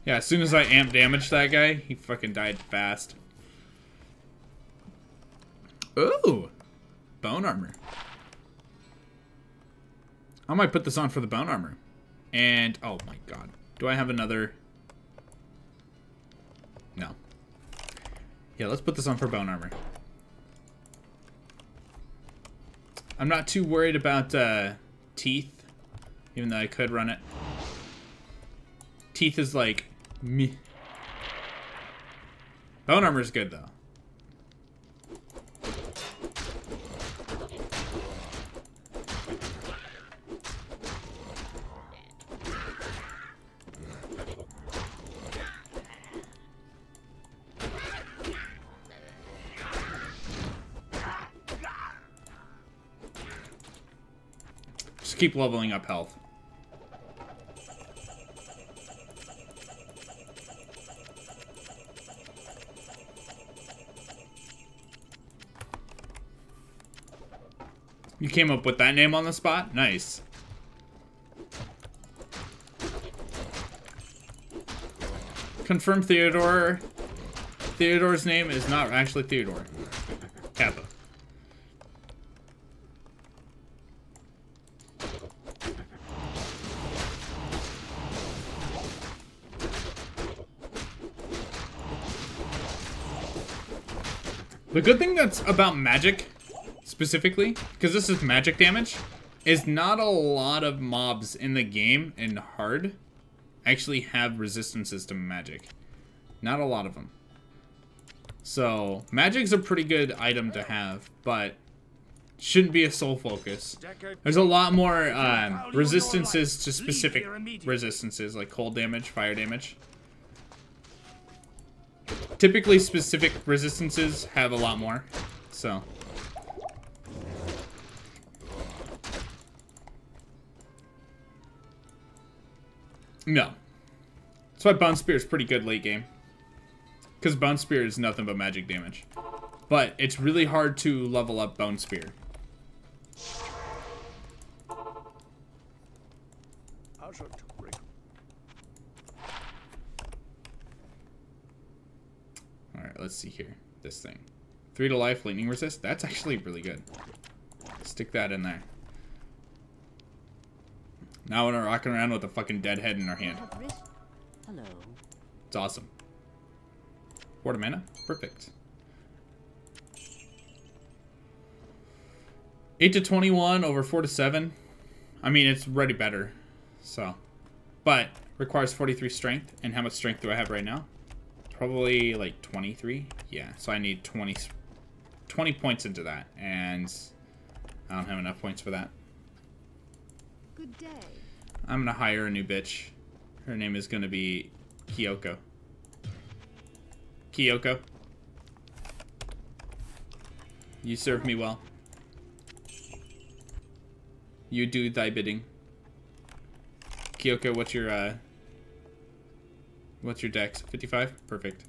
Yeah, as soon as I amp damaged that guy, he fucking died fast. Ooh! Bone armor. I might put this on for the bone armor. And, oh my god. Do I have another? No. Yeah, let's put this on for bone armor. I'm not too worried about teeth, even though I could run it. Teeth is like, meh. Bone armor is good, though. Just keep leveling up health. You came up with that name on the spot? Nice. Confirm Theodore. Theodore's name is not actually Theodore. Kappa. The good thing that's about magic, specifically, because this is magic damage, is not a lot of mobs in the game in hard actually have resistances to magic. Not a lot of them. So, magic's a pretty good item to have, but shouldn't be a sole focus. There's a lot more resistances to specific resistances, like cold damage, fire damage. Typically, specific resistances have a lot more, so. No. That's why Bone Spear is pretty good late game. Because Bone Spear is nothing but magic damage. But it's really hard to level up Bone Spear. Alright, let's see here. This thing. 3 to life, lightning resist. That's actually really good. Stick that in there. Now we're rocking around with a fucking dead head in our hand. Hello. It's awesome. 4 mana? Perfect. 8 to 21 over 4 to 7. I mean, it's already better. So. But, requires 43 strength. And how much strength do I have right now? Probably like 23. Yeah, so I need 20 points into that. And I don't have enough points for that. Good day. I'm gonna hire a new bitch. Her name is gonna be Kyoko. Kyoko. You serve me well. You do thy bidding. Kyoko, what's your dex? 55? Perfect.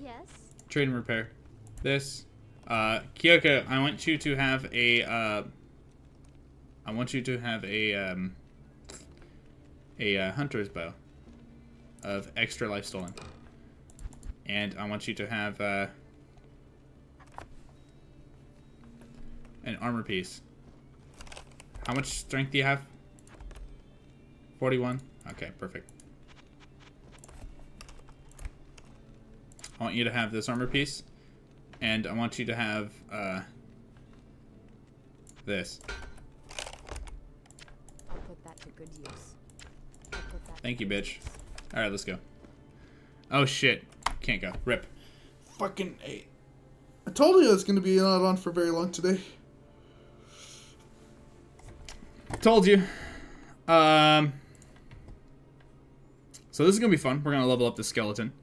Yes. Trade and repair. This. Kyoko, I want you to have a hunter's bow of extra life stolen. And I want you to have an armor piece. How much strength do you have? 41? Okay, perfect. I want you to have this armor piece. And I want you to have this. I'll put that to good use. Thank you, bitch. Alright, let's go. Oh, shit. Can't go. Rip. Fucking A. I told you it's going to be not on for very long today. Told you. So this is going to be fun. We're going to level up the skeleton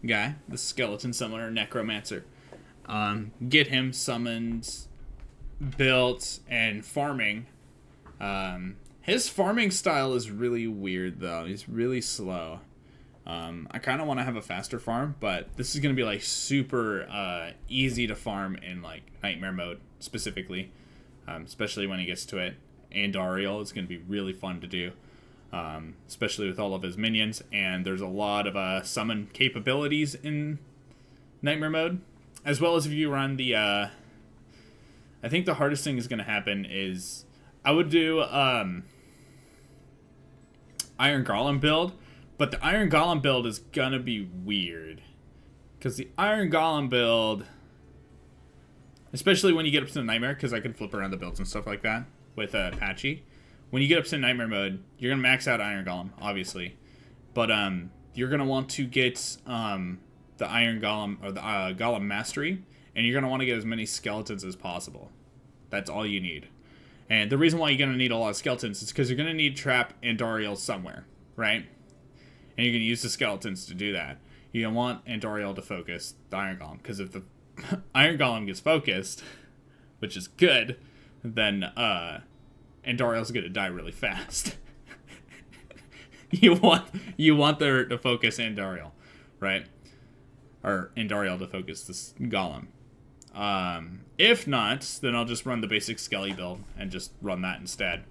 guy. The skeleton summoner, necromancer. Get him summoned, built, and farming. His farming style is really weird, though. He's really slow. I kind of want to have a faster farm, but this is going to be, like, super easy to farm in, like, Nightmare mode, specifically. Especially when he gets to it. And Ariel is going to be really fun to do. Especially with all of his minions. And there's a lot of summon capabilities in Nightmare mode. As well as if you run the... I think the hardest thing is going to happen is... I would do Iron Golem build. But the Iron Golem build is going to be weird. Because the Iron Golem build... Especially when you get up to Nightmare, because I can flip around the builds and stuff like that with Patchy. When you get up to Nightmare mode, you're going to max out Iron Golem, obviously. But you're going to want to get the Iron Golem, or the Golem Mastery, and you're going to want to get as many skeletons as possible. That's all you need. And the reason why you're going to need a lot of skeletons is because you're going to need Trap and Dariel somewhere, right? And you're going to use the skeletons to do that. You're going to want Andariel to focus the Iron Golem, because if the Iron Golem gets focused, which is good, then Andariel's going to die really fast. you want there to focus Andariel, right? Or Andariel to focus this Golem. If not, then I'll just run the basic Skelly build and just run that instead,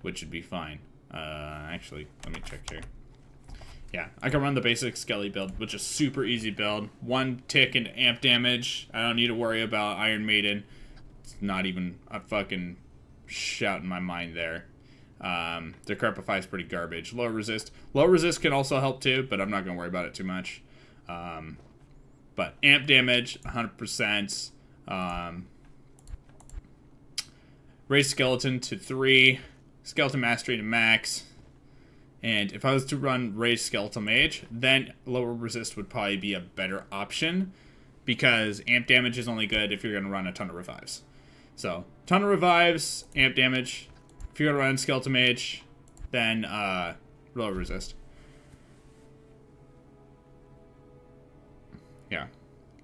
which would be fine. Actually, let me check here. Yeah, I can run the basic Skelly build, which is super easy build. 1 tick into amp damage. I don't need to worry about Iron Maiden. It's not even a fucking shout in my mind there. The Crepify is pretty garbage. Low resist. Low resist can also help too, but I'm not going to worry about it too much. But amp damage, 100%. Raise Skeleton to 3. Skeleton Mastery to max. And if I was to run Raise Skeletal Mage, then lower resist would probably be a better option, because amp damage is only good if you're going to run a ton of revives. So, ton of revives, amp damage. If you're going to run Skeletal Mage, then lower resist. Yeah.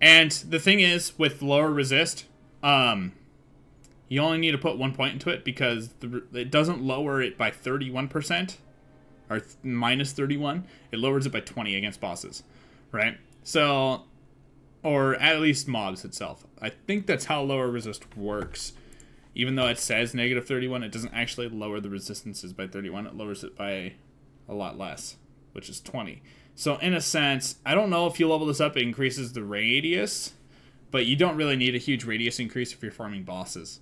And the thing is, with lower resist, you only need to put 1 point into it, because it doesn't lower it by 31%. Or minus 31, it lowers it by 20 against bosses, right? So, or at least mobs itself. I think that's how lower resist works. Even though it says negative 31, it doesn't actually lower the resistances by 31. It lowers it by a lot less, which is 20. So in a sense, I don't know if you level this up, it increases the radius, but you don't really need a huge radius increase if you're farming bosses.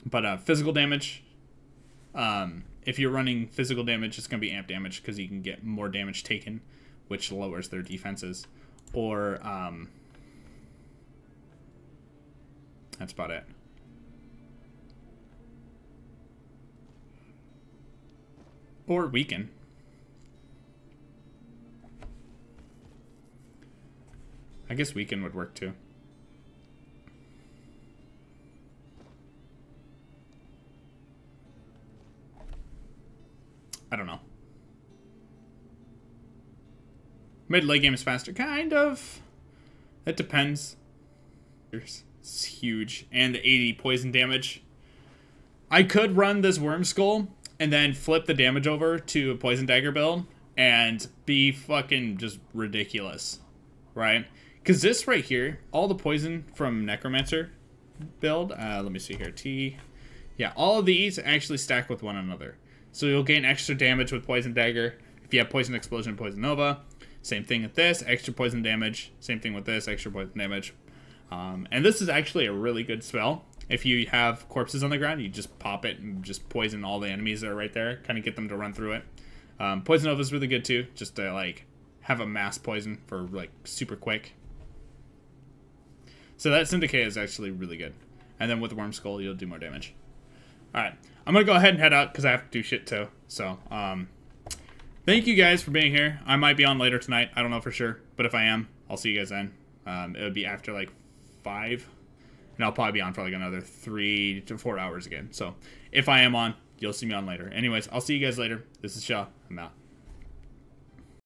But physical damage, if you're running physical damage, it's going to be amp damage, because you can get more damage taken, which lowers their defenses. Or, that's about it. Or weaken. I guess weaken would work too. I don't know. Mid-late game is faster. Kind of. It depends. It's huge. And the 80 poison damage. I could run this Worm Skull and then flip the damage over to a Poison Dagger build and be fucking just ridiculous. Right? Because this right here, all the poison from Necromancer build, let me see here. Yeah, all of these actually stack with one another. So you'll gain extra damage with Poison Dagger if you have Poison Explosion, Poison Nova. Same thing with this, extra poison damage. Same thing with this, extra poison damage. And this is actually a really good spell. If you have corpses on the ground, you just pop it and just poison all the enemies that are right there. Kind of get them to run through it. Poison Nova is really good too, just to like have a mass poison for like super quick. So that Syndicate is actually really good. And then with Worm Skull, you'll do more damage. Alright, I'm going to go ahead and head out because I have to do shit too. So, thank you guys for being here. I might be on later tonight. I don't know for sure. But if I am, I'll see you guys then. It would be after like 5. And I'll probably be on for like another 3 to 4 hours again. So, if I am on, you'll see me on later. Anyways, I'll see you guys later. This is Shaw. I'm out.